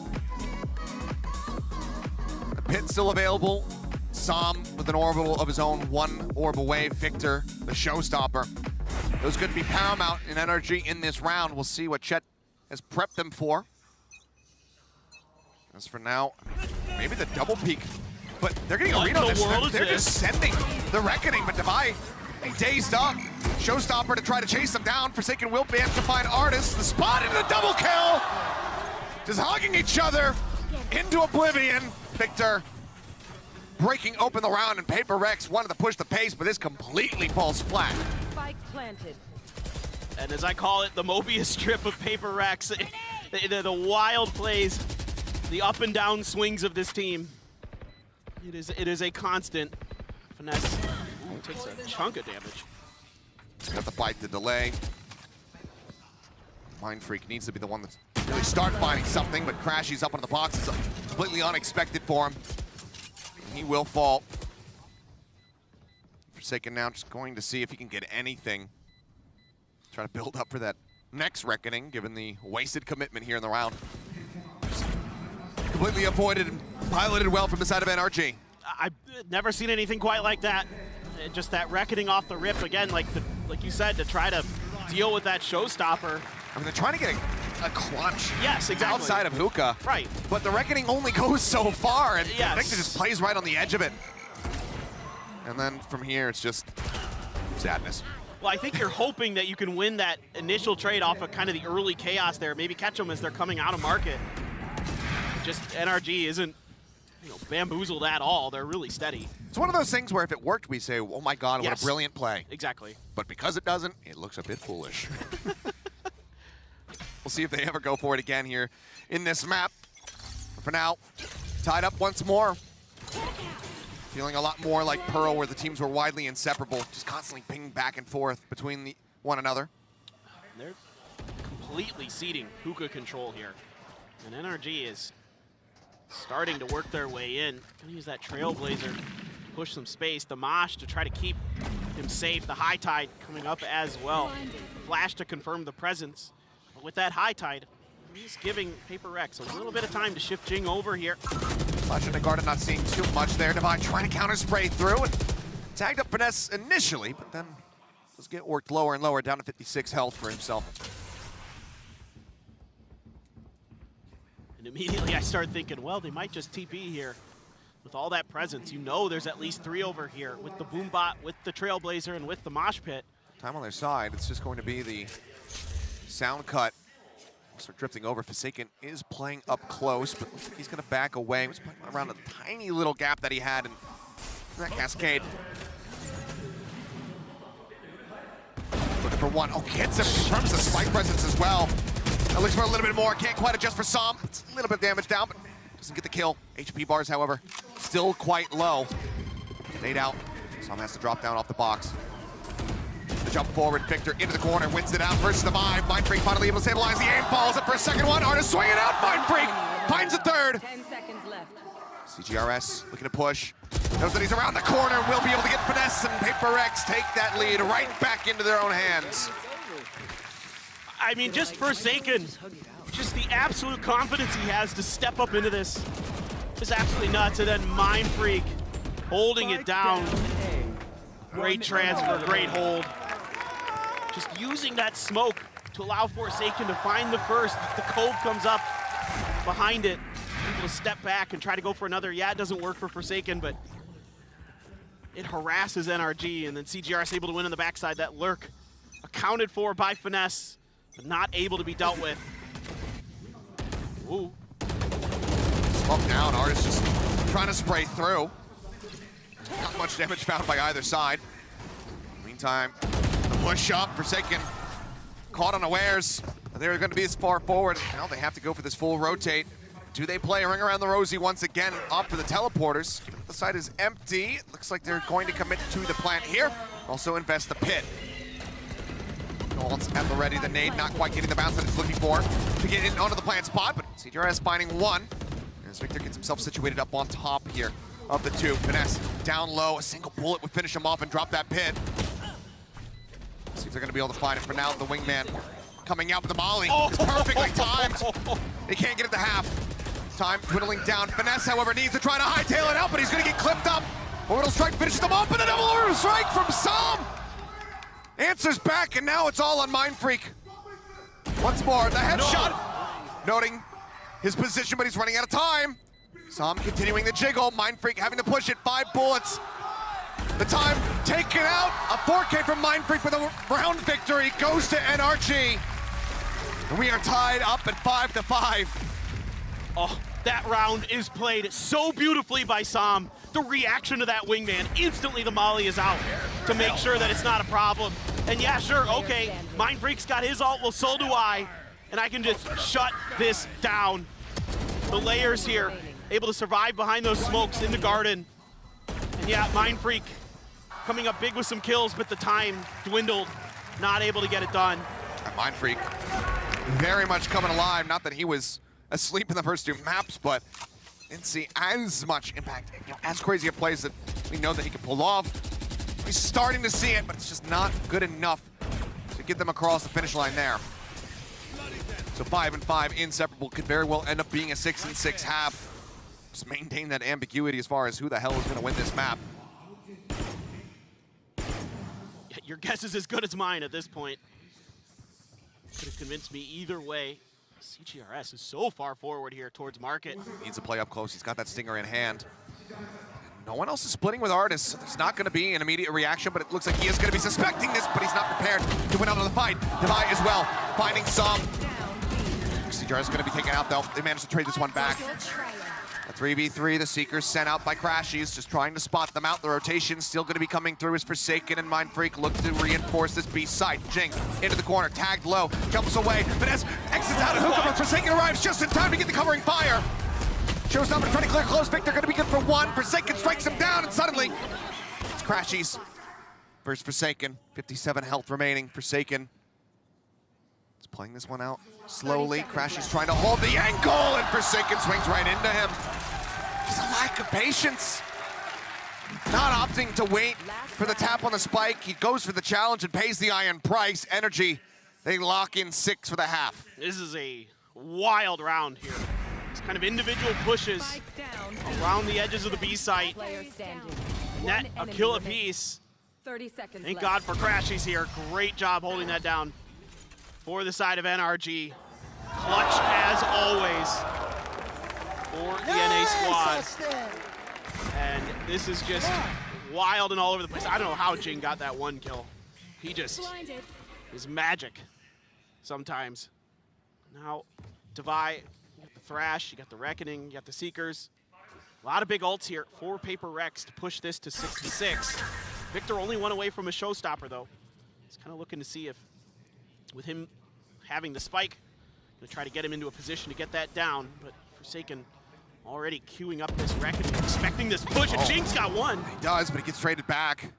The pit's still available. Som with an orbital of his own, 1 orb away. Victor, the showstopper. Those could be paramount in NRG in this round. We'll see what Chet has prepped them for. As for now, maybe the double peek, but they're getting a read on this. They're just sending the reckoning, but Divide dazed up. Showstopper to try to chase them down. Forsaken will manage to find Artis. The spot into the double kill. Just hugging each other into oblivion. Victor breaking open the round, and PRX wanted to push the pace, but this completely falls flat. Spike planted. And as I call it, the Mobius strip of PRX, the wild plays, the up and down swings of this team. It is a constant. Finesse takes a chunk of damage. Got the bite, the delay. Mindfreak needs to be the one that's really start finding something, but Crashy's up on the box is completely unexpected for him. He will fall. Forsaken now just going to see if he can get anything. Try to build up for that next reckoning, given the wasted commitment here in the round. Just completely avoided and piloted well from the side of NRG. I've never seen anything quite like that. Just that reckoning off the rip again, like you said, to try to deal with that showstopper. I mean, they're trying to get a clutch. Yes, exactly. Outside of Hookah. Right. But the reckoning only goes so far, and Yes. Victor just plays right on the edge of it. And then from here, it's just sadness. Well, I think you're hoping that you can win that initial trade off of kind of the early chaos there, maybe catch them as they're coming out of market. Just NRG isn't, bamboozled at all. They're really steady. It's one of those things where if it worked, we say, oh my God, what Yes. a brilliant play. Exactly. But because it doesn't, it looks a bit foolish. We'll see if they ever go for it again here in this map. For now, tied up once more. Feeling a lot more like Pearl, where the teams were widely inseparable, just constantly pinging back and forth between one another. They're completely ceding Hookah control here. And NRG is starting to work their way in. Gonna use that Trailblazer to push some space. The Mosh to try to keep him safe. The High Tide coming up as well. Flash to confirm the presence. But with that High Tide, he's giving PRX a little bit of time to shift Jing over here. Flash and the Garden not seeing too much there. Divine trying to counter spray through and tagged up Finesse initially, but then does get worked lower and lower, down to 56 health for himself. And immediately I start thinking, well, they might just TP here. With all that presence, there's at least 3 over here with the Boombot, with the Trailblazer, and with the Mosh Pit. Time on their side, it's just going to be the sound cut. Start drifting over. Forsaken is playing up close, but looks like he's going to back away. He was playing around a tiny little gap that he had in that cascade. Looking for one. Oh, gets him. Confirms the spike presence as well. That looks for a little bit more. Can't quite adjust for some. It's a little bit of damage down, but doesn't get the kill. HP bars, however, still quite low. Nade out. Some has to drop down off the box. The jump forward, Victor into the corner, wins it out versus the Vive. Mindfreak finally able to stabilize the aim, falls up for a second one. Artist swinging out, Mindfreak finds a third. 10 seconds left. CGRS looking to push. Knows that he's around the corner, will be able to get Finesse, and PRX take that lead right back into their own hands. I mean, just Forsaken, just the absolute confidence he has to step up into this is absolutely nuts. And then Mindfreak holding it down. Great transfer, great hold. Just using that smoke to allow Forsaken to find the first. The Cove comes up behind it. Able to step back and try to go for another. Yeah, it doesn't work for Forsaken, but it harasses NRG, and then CGR is able to win on the backside. That lurk accounted for by Finesse, but not able to be dealt with. Ooh. Smoke down, Artist just trying to spray through. Not much damage found by either side. Meantime, the push up, Forsaken caught unawares. They're going to be as far forward. Now they have to go for this full rotate. Do they play a ring around the rosy once again? Opt for the teleporters. The site is empty. It looks like they're going to commit to the plant here. Also invest the pit. Golds at the ready. The nade not quite getting the bounce that it's looking for to get in onto the plant spot, but CGRS finding one. As Victor gets himself situated up on top here of the two. Finesse down low. A single bullet would finish him off and drop that pit. See if they're going to be able to find it. For now, the wingman coming out with the molly. It's perfectly timed. They can't get it to half. Time whittling down. Finesse, however, needs to try to hightail it out, but he's going to get clipped up. Orbital strike finishes them off, and a double orbital strike from Som. Answers back, and now it's all on Mindfreak. Once more, the headshot. Noting his position, but he's running out of time. Som continuing the jiggle. Mindfreak having to push it. 5 bullets. The time taken out. A 4K from Mindfreak with a round victory. Goes to NRG. And we are tied up at 5-5. Oh, that round is played so beautifully by Som. the reaction to that wingman, instantly the molly is out to make sure that it's not a problem. And yeah, sure, okay, Mindfreak's got his ult, well, so do I. And I can just shut this down. The layers here, able to survive behind those smokes in the garden. And yeah, Mindfreak coming up big with some kills, but the time dwindled, not able to get it done. Mindfreak very much coming alive. Not that he was asleep in the first two maps, but didn't see as much impact. You know, as crazy a plays that we know that he can pull off. He's starting to see it, but it's just not good enough to get them across the finish line there. So 5 and 5 inseparable could very well end up being a 6 and 6 half. Just maintain that ambiguity as far as who the hell is going to win this map. Yeah, your guess is as good as mine at this point. Could have convinced me either way. CGRS is so far forward here towards market. Needs to play up close. He's got that stinger in hand. No one else is splitting with Artis, so there's not going to be an immediate reaction, but it looks like he is going to be suspecting this, but he's not prepared to win out of the fight. Divide as well, finding some. CGRS is going to be taken out, though. They managed to trade this one back. A 3v3, the Seekers sent out by Crashies, just trying to spot them out. The rotation still going to be coming through as Forsaken and Mindfreak look to reinforce this B site. Jing into the corner, tagged low, jumps away, but as exits out of hookah, but Forsaken arrives just in time to get the covering fire. Shows up and trying to clear close. Victor going to be good for one. Forsaken strikes him down, and suddenly it's Crashies versus Forsaken. 57 health remaining. Forsaken is playing this one out slowly. Crashies trying to hold the ankle, and Forsaken swings right into him. Just a lack of patience. Not opting to wait for the tap on the spike. He goes for the challenge and pays the iron price. NRG, they lock in 6 for the half. This is a wild round here. It's kind of individual pushes around the edges of the B site. Net a kill apiece. 30 seconds Thank left. God for Crashies here. Great job holding that down for the side of NRG. Clutch as always for the NA squad. And this is just wild and all over the place. I don't know how Jing got that one kill. He just is magic sometimes. Now, Devi, you got the Thrash, you got the Reckoning, you got the Seekers. A lot of big ults here for PRX to push this to 6-6. Victor only one away from a showstopper, though. He's kind of looking to see if, with him having the spike, gonna try to get him into a position to get that down, but Forsaken already queuing up this Reckoning, expecting this push, and Jing's got one. He does, but he gets traded back.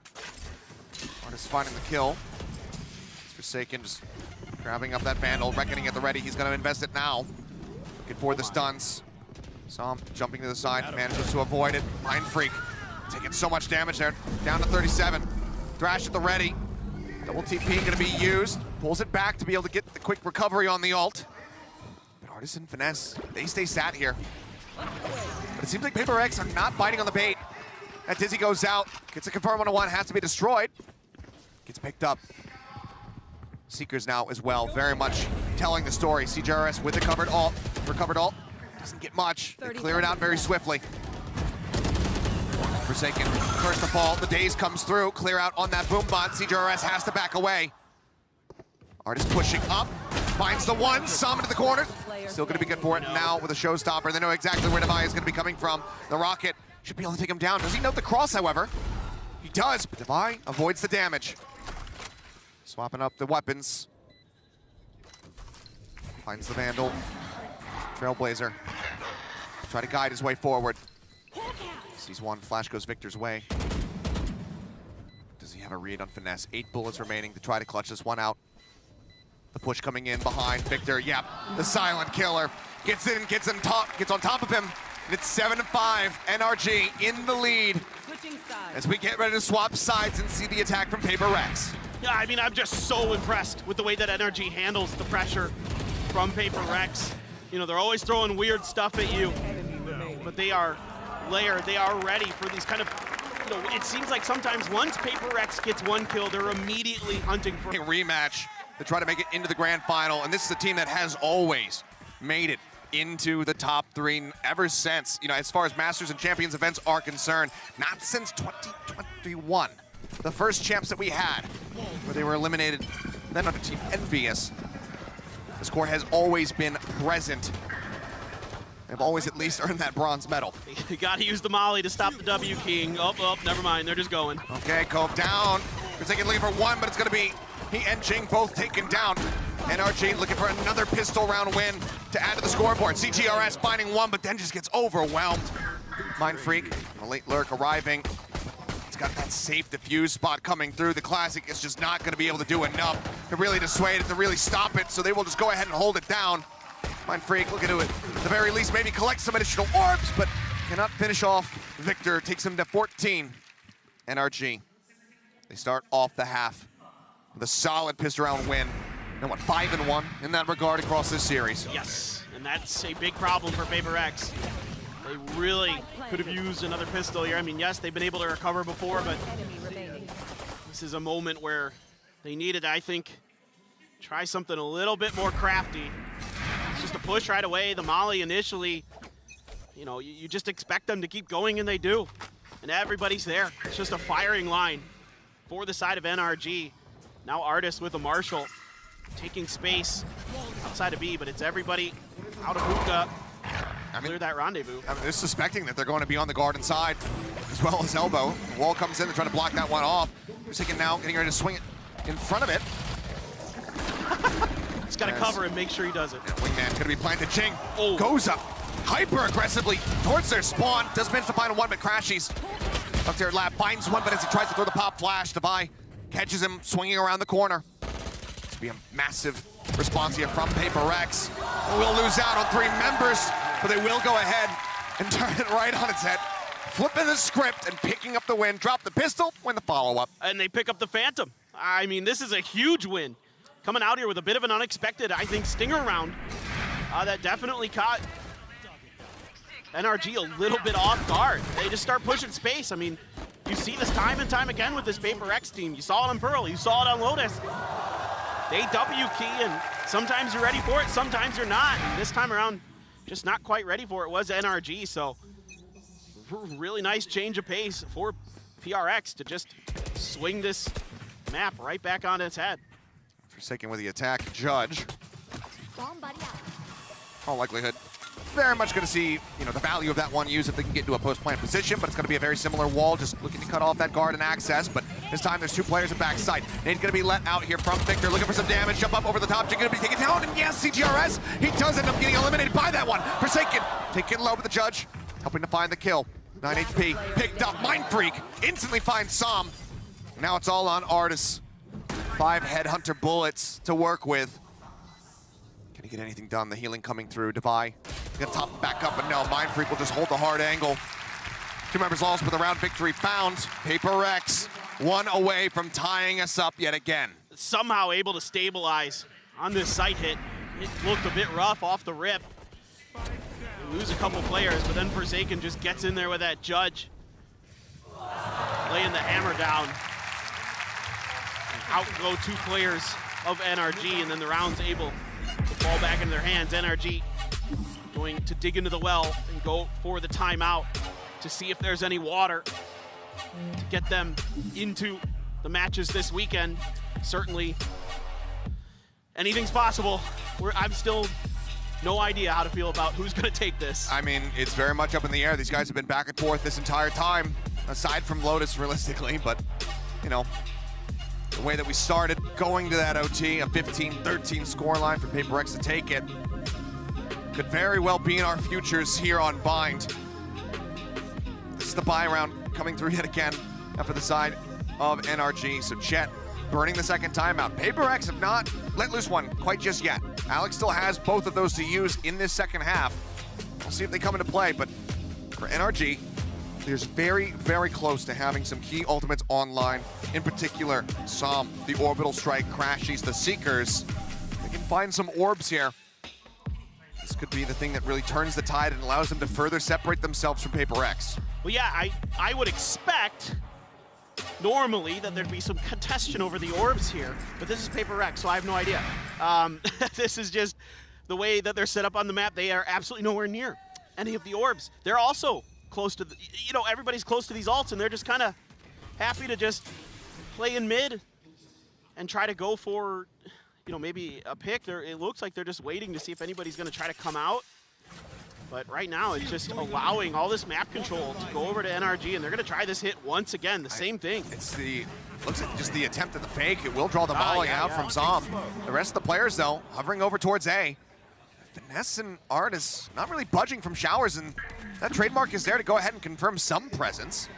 Artis finding the kill. Forsaken just grabbing up that Vandal, Reckoning at the ready. He's gonna invest it now. Looking for the stuns. Saw him jumping to the side, manages to avoid it. Mindfreak taking so much damage there, down to 37. Thrash at the ready. Double TP gonna be used. Pulls it back to be able to get the quick recovery on the ult. But Artis and Finesse, they stay sat here. But it seems like PRX are not biting on the bait. That Dizzy goes out, gets a confirm 1-1, has to be destroyed. Gets picked up. Seekers now as well, very much telling the story. CGRS with the recovered ult. Doesn't get much. They clear it out very swiftly. Forsaken, first of all, the daze comes through. Clear out on that boom bot. CGRS has to back away. Artis pushing up, finds the one, summon to the corner. Still gonna be good for it now with a showstopper. They know exactly where Devi is gonna be coming from. The rocket should be able to take him down. Does he note the cross, however? He does, but Devi avoids the damage. Swapping up the weapons. Finds the Vandal. Trailblazer. Try to guide his way forward. Sees one, flash goes Victor's way. Does he have a read on Finesse? 8 bullets remaining to try to clutch this one out. The push coming in behind Victor. Yep, the silent killer. Gets in, gets on top of him. And it's 7-5. NRG in the lead. As we get ready to swap sides and see the attack from PRX. Yeah, I mean, I'm just so impressed with the way that NRG handles the pressure from PRX. You know, they're always throwing weird stuff at you, but they are layered. They are ready for these kind of, you know, it seems like sometimes once PRX gets one kill, they're immediately hunting for a rematch to try to make it into the grand final. And this is a team that has always made it into the top 3 ever since, you know, as far as Masters and Champions events are concerned, not since 2021. The first champs that we had, where they were eliminated, then under Team Envious. This core has always been present. They've always at least earned that bronze medal. You gotta use the molly to stop the W King. Oh, never mind, they're just going. Okay, Cove down. Forsaken looking for one, but it's gonna be he and Jing both taken down. NRG looking for another pistol round win to add to the scoreboard. CTRS finding one, but then just gets overwhelmed. Mind Freak, a late lurk arriving. It's got that safe defuse spot coming through. The Classic is just not gonna be able to do enough to really dissuade it, to really stop it, so they will just go ahead and hold it down. Mind Freak looking to it, at the very least, maybe collect some additional orbs, but cannot finish off Victor. Takes him to 14. NRG. They start off the half with a solid pistol round win. And what, 5-1 in that regard across this series? Yes, and that's a big problem for PRX. They really could have used another pistol here. I mean, yes, they've been able to recover before, but this is a moment where they needed, I think, try something a little bit more crafty. It's just a push right away. The molly initially, you know, you just expect them to keep going, and they do. And everybody's there. It's just a firing line for the side of NRG. Now Artis with a Marshall, taking space outside of B, but it's everybody out of hookah. Clear that rendezvous. I mean, they're suspecting that they're going to be on the guard inside, as well as elbow. The wall comes in, they're trying to block that one off. Forsaken now getting ready to swing it in front of it. He's got to cover and make sure he does it. Wingman going to be planted. Jing Oh. goes up hyper aggressively towards their spawn. Does manage to find one, but crashes. Up there, Lab finds one, but as he tries to throw the pop flash, Devi catches him swinging around the corner. This will be a massive response here from PRX. We'll lose out on 3 members, but they will go ahead and turn it right on its head. Flipping the script and picking up the win. Drop the pistol, win the follow-up. And they pick up the Phantom. I mean, this is a huge win. Coming out here with a bit of an unexpected, I think, stinger round that definitely caught NRG a little bit off guard. They just start pushing space. I mean, you see this time and time again with this PRX team. You saw it on Pearl, you saw it on Lotus. They W key, and sometimes you're ready for it, sometimes you're not. And this time around, just not quite ready for it was NRG, so really nice change of pace for PRX to just swing this map right back on its head. Forsaken with the attack. Judge, Bomb buddy out. all likelihood, very much going to see, you know, the value of that one use if they can get into a post-plant position, but it's going to be a very similar wall, just looking to cut off that guard and access, but this time there's 2 players at backside. Nade's going to be let out here from Victor, looking for some damage, jump up over the top, Jing going to be taken down, and yes, CTRS, he does end up getting eliminated by that one. Forsaken, taking low with the Judge, helping to find the kill. 9 HP, picked up, Mind Freak, instantly finds Som. Now it's all on Artis. 5 Headhunter bullets to work with. Can he get anything done? The healing coming through. Devi gonna top back up, but no, Mind Freak will just hold the hard angle. 2 members lost, but the round victory found. PRX 1 away from tying us up yet again. Somehow able to stabilize on this site hit. It looked a bit rough off the rip. They lose a couple players, but then Forsaken just gets in there with that Judge. Laying the hammer down. Out go 2 players of NRG, and then the round's able to fall back into their hands. NRG going to dig into the well and go for the timeout to see if there's any water to get them into the matches this weekend. Certainly, anything's possible. I'm still no idea how to feel about who's going to take this. I mean, it's very much up in the air. These guys have been back and forth this entire time, aside from Lotus, realistically, but, you know, the way that we started going to that OT, a 15-13 scoreline for PRX to take it, could very well be in our futures here on Bind. This is the buy round coming through yet again after the side of NRG. So Chet burning the second timeout. PRX have not let loose one quite just yet. Alex still has both of those to use in this second half. We'll see if they come into play, but for NRG, there's very, very close to having some key ultimates online. In particular, Som, the Orbital Strike, Crashies, the Seekers. They can find some orbs here. This could be the thing that really turns the tide and allows them to further separate themselves from PRX. Well, yeah, I would expect normally that there'd be some contention over the orbs here, but this is PRX, so I have no idea. This is just the way that they're set up on the map. They are absolutely nowhere near any of the orbs. They're also close to, you know, everybody's close to these alts, and they're just kind of happy to just play in mid and try to go for, you know, maybe a pick. It looks like they're just waiting to see if anybody's going to try to come out. But right now, it's just allowing all this map control to go over to NRG, and they're going to try this hit once again, the same thing. It's looks like just the attempt at the fake. It will draw the volley out from Zom. The rest of the players, though, hovering over towards A. Finesse and Artis not really budging from showers, and that trademark is there to go ahead and confirm some presence.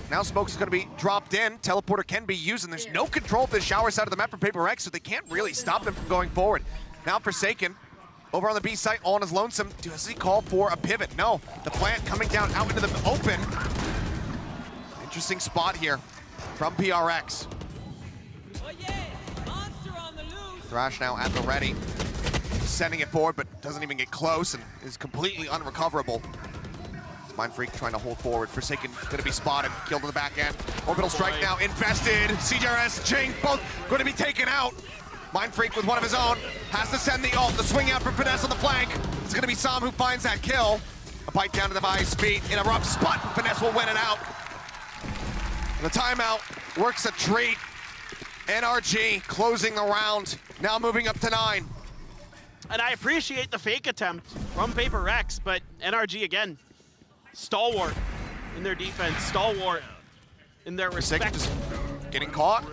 Now Smokes is going to be dropped in. Teleporter can be used, and there's no control of the shower side of the map for PRX, so they can't really stop him from going forward. Now Forsaken, over on the B site, all on his lonesome. Does he call for a pivot? No. The plant coming down out into the open. Interesting spot here from PRX. Thrash now at the ready. Sending it forward, but doesn't even get close and is completely unrecoverable. Mind Freak trying to hold forward. Forsaken gonna be spotted, killed on the back end. Orbital strike now infested. CJRS, Jing, both going to be taken out. Mind Freak with one of his own, has to send the ult, the swing out from Finesse on the flank. It's gonna be Sam who finds that kill. A bite down to the Vi's feet in a rough spot. Finesse will win it out. And the timeout works a treat. NRG closing the round, now moving up to 9. And I appreciate the fake attempt from PRX, but NRG again, stalwart in their defense, stalwart in their respect. Just getting caught.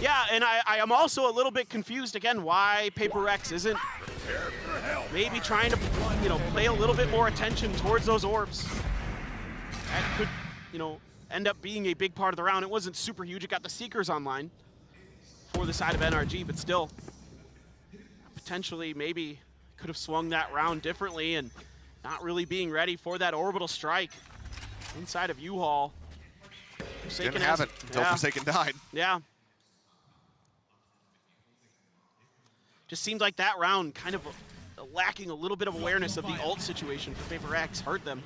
Yeah, and I am also a little bit confused again why PRX isn't maybe trying to, play a little bit more attention towards those orbs. That could, end up being a big part of the round. It wasn't super huge. It got the Seekers online for the side of NRG, but still, potentially maybe could have swung that round differently and not really being ready for that orbital strike inside of U-Haul. Didn't have it until Forsaken died. Yeah. Just seemed like that round kind of lacking a little bit of awareness of the ult situation for PRX hurt them.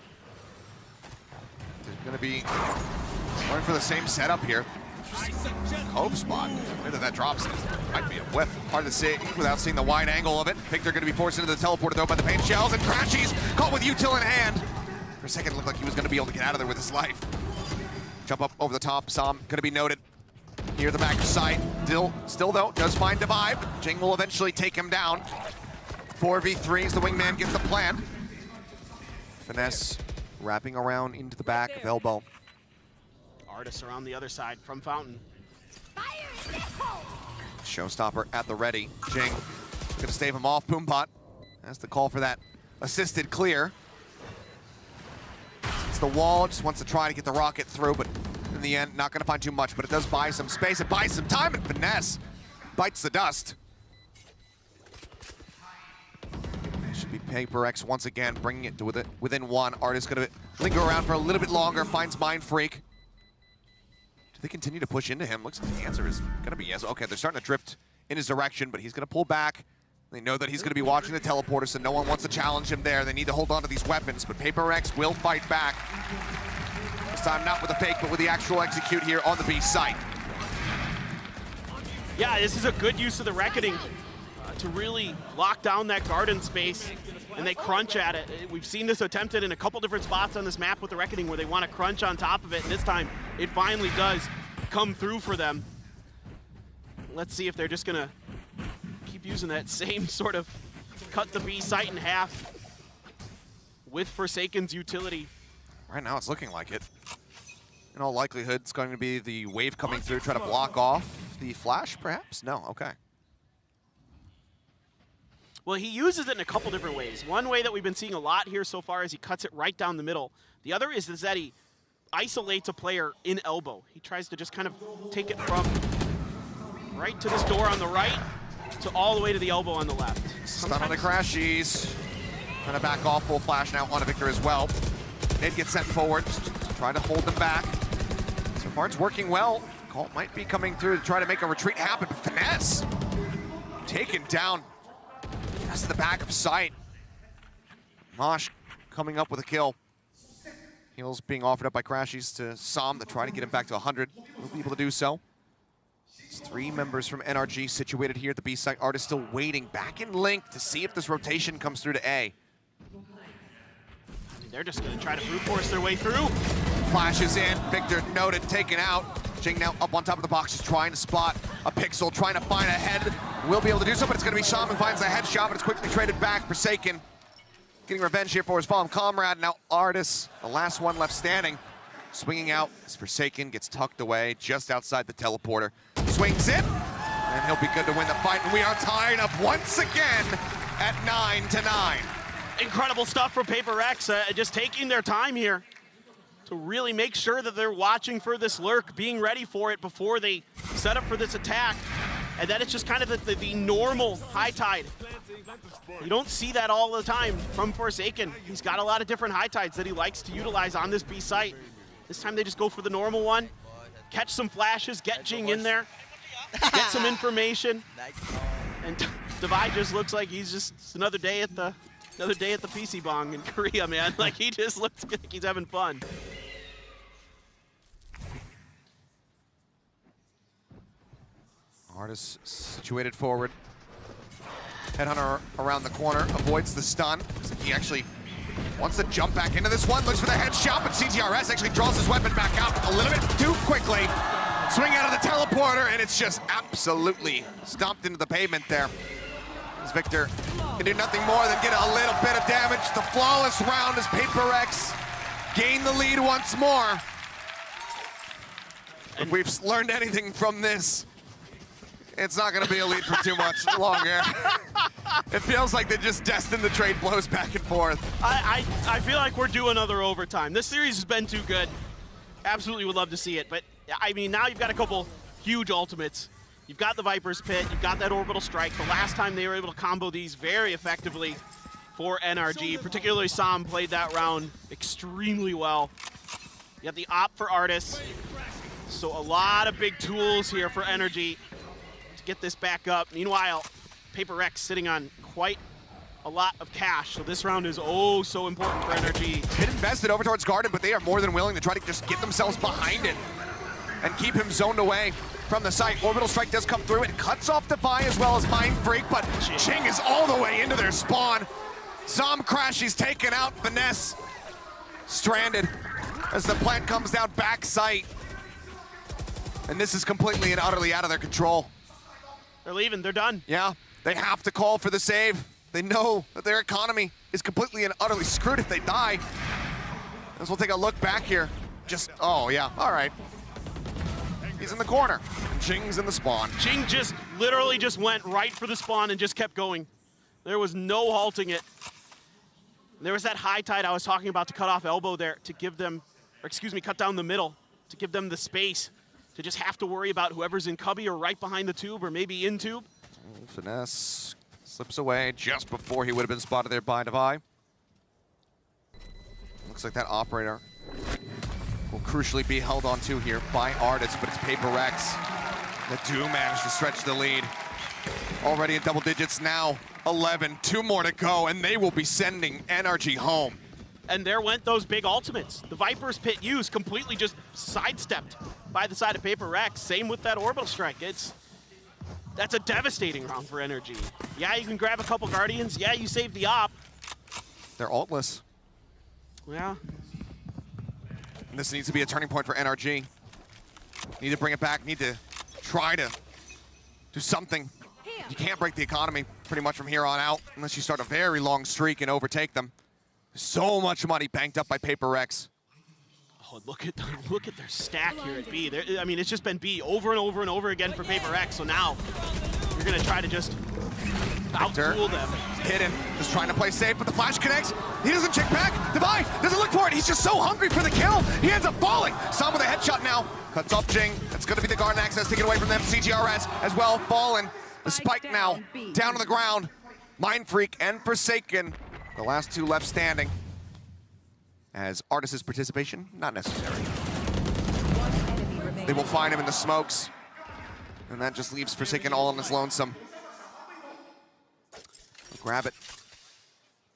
They're going to be going for the same setup here. Cove spot. Whether that drops might be a whiff. Hard to see without seeing the wide angle of it. I think they're going to be forced into the teleporter though by the paint shells, and Crashies caught with util in hand. For a second it looked like he was going to be able to get out of there with his life. Jump up over the top. Sam going to be noted. Near the back of sight. Still though, does find Divive. Jing will eventually take him down. 4v3 as the wingman gets the plant. Finesse wrapping around into the back of Elbow. Artis around the other side from Fountain. Showstopper at the ready. Jing gonna stave him off. Poombot has the call for that assisted clear. It's the wall, just wants to try to get the rocket through, but in the end, not gonna find too much, but it does buy some space. It buys some time, and Finesse bites the dust. It should be PRX once again, bringing it to within 1. Artist gonna linger around for a little bit longer, finds Mind Freak. Do they continue to push into him? Looks like the answer is gonna be yes. Okay, they're starting to drift in his direction, but he's gonna pull back. They know that he's gonna be watching the teleporter, so no one wants to challenge him there. They need to hold on to these weapons, but PRX will fight back. This time not with a fake, but with the actual execute here on the B site. Yeah, this is a good use of the Reckoning to really lock down that garden space, and they crunch at it. We've seen this attempted in a couple different spots on this map with the Reckoning where they want to crunch on top of it, and this time it finally does come through for them. Let's see if they're just gonna keep using that same sort of cut the B site in half with Forsaken's utility. Right now it's looking like it. In all likelihood, it's going to be the wave coming through, try to block off the flash, perhaps? No, okay. Well, he uses it in a couple different ways. One way that we've been seeing a lot here so far is he cuts it right down the middle. The other is that he isolates a player in elbow. He tries to just kind of take it from right to this door on the right to all the way to the elbow on the left. Stun on the Crashies. Trying to back off, full flash now on a Victor as well. Nade gets sent forward, just to try to hold them back. So far it's working well. Call might be coming through to try to make a retreat happen. Finesse taken down just the back of sight. Mosh coming up with a kill. Heals being offered up by Crashies to Sam to try to get him back to 100. We'll be able to do so. It's 3 members from NRG situated here at the B site. Artist still waiting back in Link to see if this rotation comes through to A. They're just going to try to brute force their way through. Flashes in, Victor noted, taken out. Jing now up on top of the box, just trying to spot a pixel, trying to find a head. Will be able to do so, but it's going to be Sham who finds a headshot, but it's quickly traded back. Forsaken getting revenge here for his fallen comrade. Now Artis, the last one left standing. Swinging out as Forsaken gets tucked away just outside the teleporter. Swings it, and he'll be good to win the fight. And we are tied up once again at 9-9. Incredible stuff from PRX, just taking their time here to really make sure that they're watching for this lurk, being ready for it before they set up for this attack. And then it's just kind of the normal high tide. You don't see that all the time from Forsaken. He's got a lot of different high tides that he likes to utilize on this B site. This time they just go for the normal one, catch some flashes, get Jing in there, get some information. And Divide just looks like he's just another day at the PC Bong in Korea, man. Like, he just looks like he's having fun. Artis situated forward. Headhunter around the corner, avoids the stun. He actually wants to jump back into this one, looks for the headshot, but CTRS actually draws his weapon back out a little bit too quickly. Swing out of the teleporter, and it's just absolutely stomped into the pavement there. As Victor can do nothing more than get a little bit of damage. The flawless round as PRX gain the lead once more. If we've learned anything from this, it's not going to be a lead for too much longer. It feels like they're just destined to trade blows back and forth. I feel like we're due another overtime. This series has been too good. Absolutely would love to see it. But, I mean, now you've got a couple huge ultimates. You've got the Viper's Pit. You've got that Orbital Strike. The last time they were able to combo these very effectively for NRG, particularly Sam played that round extremely well. You have the Op for Artis. So a lot of big tools here for NRG to get this back up. Meanwhile, PRX sitting on quite a lot of cash, so this round is oh so important for NRG. Hit invested over towards Garden, but they are more than willing to try to just get themselves behind it and keep him zoned away from the site. Orbital Strike does come through. It cuts off Defy as well as Mind Freak, but Ching is all the way into their spawn. Zom Crash, he's taken out. Finesse stranded as the plant comes down back site. And this is completely and utterly out of their control. They're leaving, they're done. Yeah, they have to call for the save. They know that their economy is completely and utterly screwed if they die. As we'll take a look back here. Just, oh yeah, all right. He's in the corner, and Ching's in the spawn. Ching just literally just went right for the spawn and just kept going. There was no halting it. There was that high tide I was talking about to cut off elbow there to give them, or excuse me, cut down the middle to give them the space to just have to worry about whoever's in cubby or right behind the tube or maybe in tube. Finesse slips away just before he would have been spotted there by Devi. Looks like that operator will crucially be held on to here by Artis, but it's PRX that do manage to stretch the lead. Already in double digits now, 11, 2 more to go, and they will be sending NRG home. And there went those big ultimates. The Viper's Pit use completely just sidestepped by the side of PRX. Same with that Orbital Strike. That's a devastating round for NRG. Yeah, you can grab a couple Guardians. Yeah, you save the op. They're altless. Yeah. And this needs to be a turning point for NRG. Need to bring it back, need to try to do something. You can't break the economy pretty much from here on out unless you start a very long streak and overtake them. So much money banked up by PRX. Oh, look at their stack here at B. I mean, it's just been B over and over and over again for PRX. So now you're gonna try to just out-duel them. Hidden, just trying to play safe, but the flash connects. He doesn't check back. Devi doesn't look for it. He's just so hungry for the kill. He ends up falling. Sam with a headshot now. Cuts off Jing. That's gonna be the Garden access taken away from them. CGRS as well fallen. The spike now down on the ground. Mind Freak and Forsaken, the last two left standing. As Artis' participation, not necessary. They will find him in the smokes. And that just leaves Forsaken all on his lonesome. Grab it.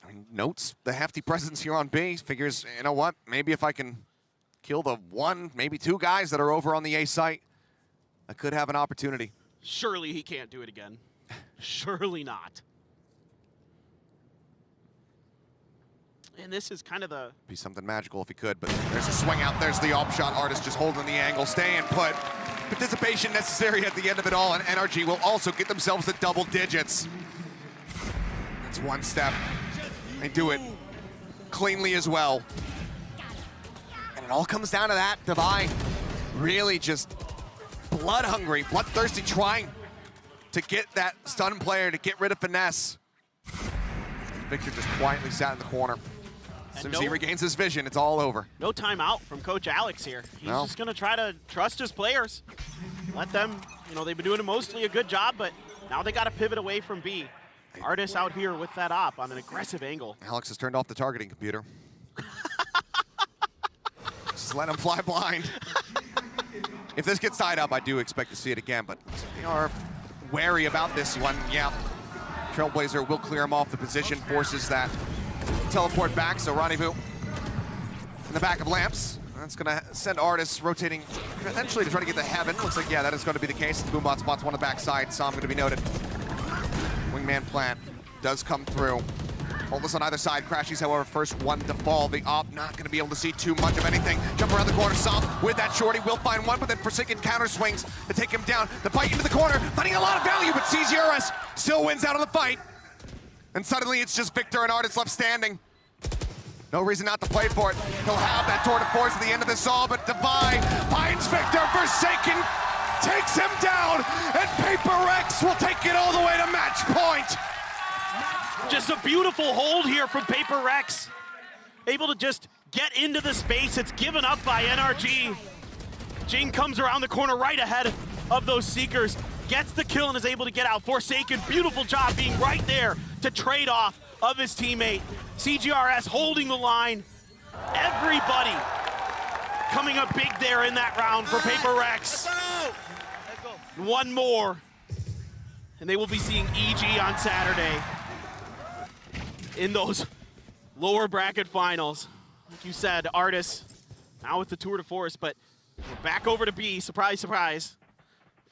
I mean, notes the hefty presence here on B. Figures, you know what? Maybe if I can kill the 1, maybe 2 guys that are over on the A site, I could have an opportunity. Surely he can't do it again. Surely not. And this is kind of the... Be something magical if he could, but there's a swing out. There's the op shot. Artis just holding the angle, staying put. Participation necessary at the end of it all, and NRG will also get themselves to double digits. It's one step. They do it cleanly as well. And it all comes down to that. Divine really just blood hungry, bloodthirsty, trying to get that stun player, to get rid of Finesse. Victor just quietly sat in the corner. As soon as he regains his vision, it's all over. No timeout from Coach Alex here. He's just going to try to trust his players. Let them, you know, they've been doing mostly a good job, but now they got to pivot away from B. Artis out here with that op on an aggressive angle. Alex has turned off the targeting computer. Just let him fly blind. If this gets tied up, I do expect to see it again, but they are wary about this one. Yeah, Trailblazer will clear him off the position, forces that teleport back, so Rendezvous in the back of Lamps. That's gonna send Artis rotating eventually to try to get to Heaven. Looks like, yeah, that is gonna be the case. The Boombot spots one on the backside, Som gonna be noted. Wingman plant does come through. Holdless on either side. Crashies, however, first one to fall. The op not going to be able to see too much of anything. Jump around the corner. Som with that shorty will find one, but then Forsaken counter swings to take him down. The bite into the corner, finding a lot of value, but sees Eurus. Still wins out of the fight. And suddenly it's just Victor and Artis left standing. No reason not to play for it. He'll have that tour de force at the end of this all, but Divine finds Victor. Forsaken takes him down, and PRX will take it all the way to match point. Just a beautiful hold here from PRX. Able to just get into the space. It's given up by NRG. Jing comes around the corner right ahead of those Seekers, gets the kill and is able to get out. Forsaken, beautiful job being right there to trade off of his teammate. CGRS holding the line. Everybody coming up big there in that round for PRX. One more, and they will be seeing EG on Saturday in those lower bracket finals. Like you said, Artis now with the tour de force, but we're back over to B, surprise, surprise,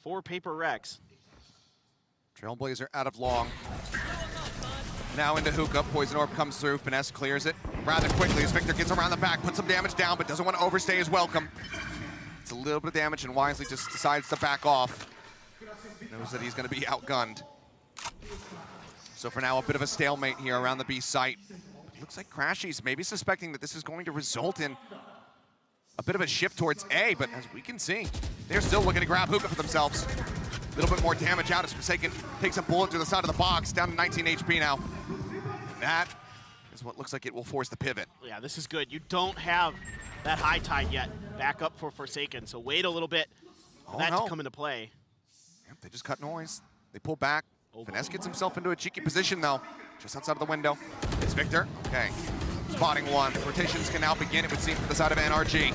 for PRX. Trailblazer out of long. Now into hookah, Poison Orb comes through, Finesse clears it rather quickly as Victor gets around the back, puts some damage down, but doesn't want to overstay his welcome. It's a little bit of damage and wisely just decides to back off. Knows that he's going to be outgunned. So for now, a bit of a stalemate here around the B site. It looks like Crashies maybe suspecting that this is going to result in a bit of a shift towards A, but as we can see, they're still looking to grab hookah for themselves. A little bit more damage out as Forsaken takes a bullet to the side of the box, down to 19 HP now. That is what looks like it will force the pivot. Yeah, this is good. You don't have that high tide yet. Back up for Forsaken, so wait a little bit for that to come into play. Yep, they just cut noise. They pull back. Finesse gets himself into a cheeky position, though, just outside of the window. It's Victor. Okay, spotting one. Rotations can now begin, it would seem, from the side of NRG.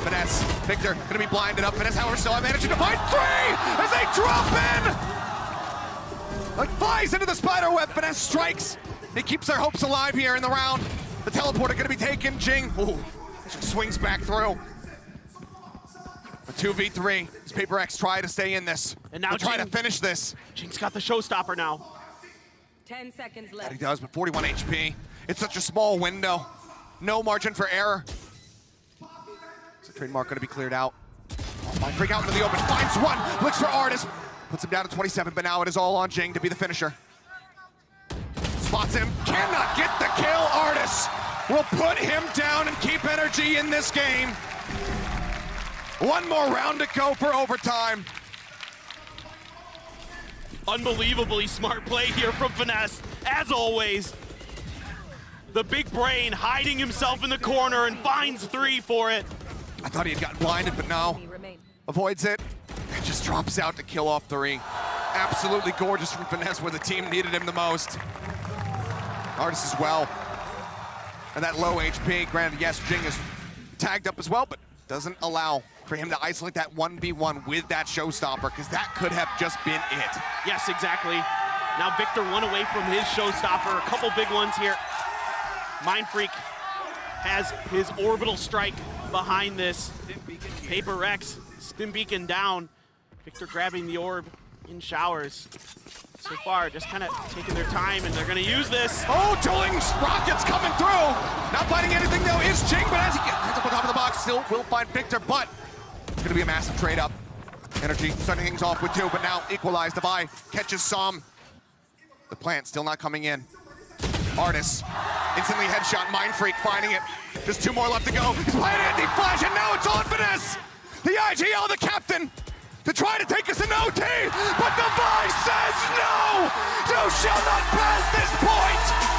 Finesse, Victor, gonna be blinded up. Finesse, however, still managing to find three as they drop in! Like flies into the spider web. Finesse strikes. He keeps their hopes alive here in the round. The teleporter gonna be taken. Jing, ooh, swings back through. A 2v3. Does PRX try to stay in this? And now try to finish this. Jing's got the showstopper now. 10 seconds left. That he does, but 41 HP. It's such a small window. No margin for error. Is the trademark going to be cleared out? Might freak out into the open. Finds one. Looks for Artis. Puts him down to 27, but now it is all on Jing to be the finisher. Spots him. Cannot get the kill. Artis will put him down and keep NRG in this game. One more round to go for overtime. Unbelievably smart play here from Finesse, as always. The big brain hiding himself in the corner and finds three for it. I thought he had gotten blinded, but no. Avoids it and just drops out to kill off three. Absolutely gorgeous from Finesse where the team needed him the most. Artis as well. And that low HP, granted, yes, Jing is tagged up as well, but doesn't allow for him to isolate that 1v1 with that showstopper, because that could have just been it. Yes, exactly. Now Victor one away from his showstopper. A couple big ones here. Mind Freak has his orbital strike behind this. PRX, spin beacon down. Victor grabbing the orb in showers. So far, just kind of taking their time, and they're going to use this. Oh, dueling rockets coming through. Not finding anything, though, is Jing, but as he gets up on top of the box, still will find Victor, but it's going to be a massive trade-up. NRG starting things off with two, but now equalized. Divide catches Som. The plant still not coming in. Artis, instantly headshot, Mind Freak finding it. Just 2 more left to go. He's playing anti-flash, and now it's on Finesse! The IGL, the captain, to try to take us in OT, but Divine says no! You shall not pass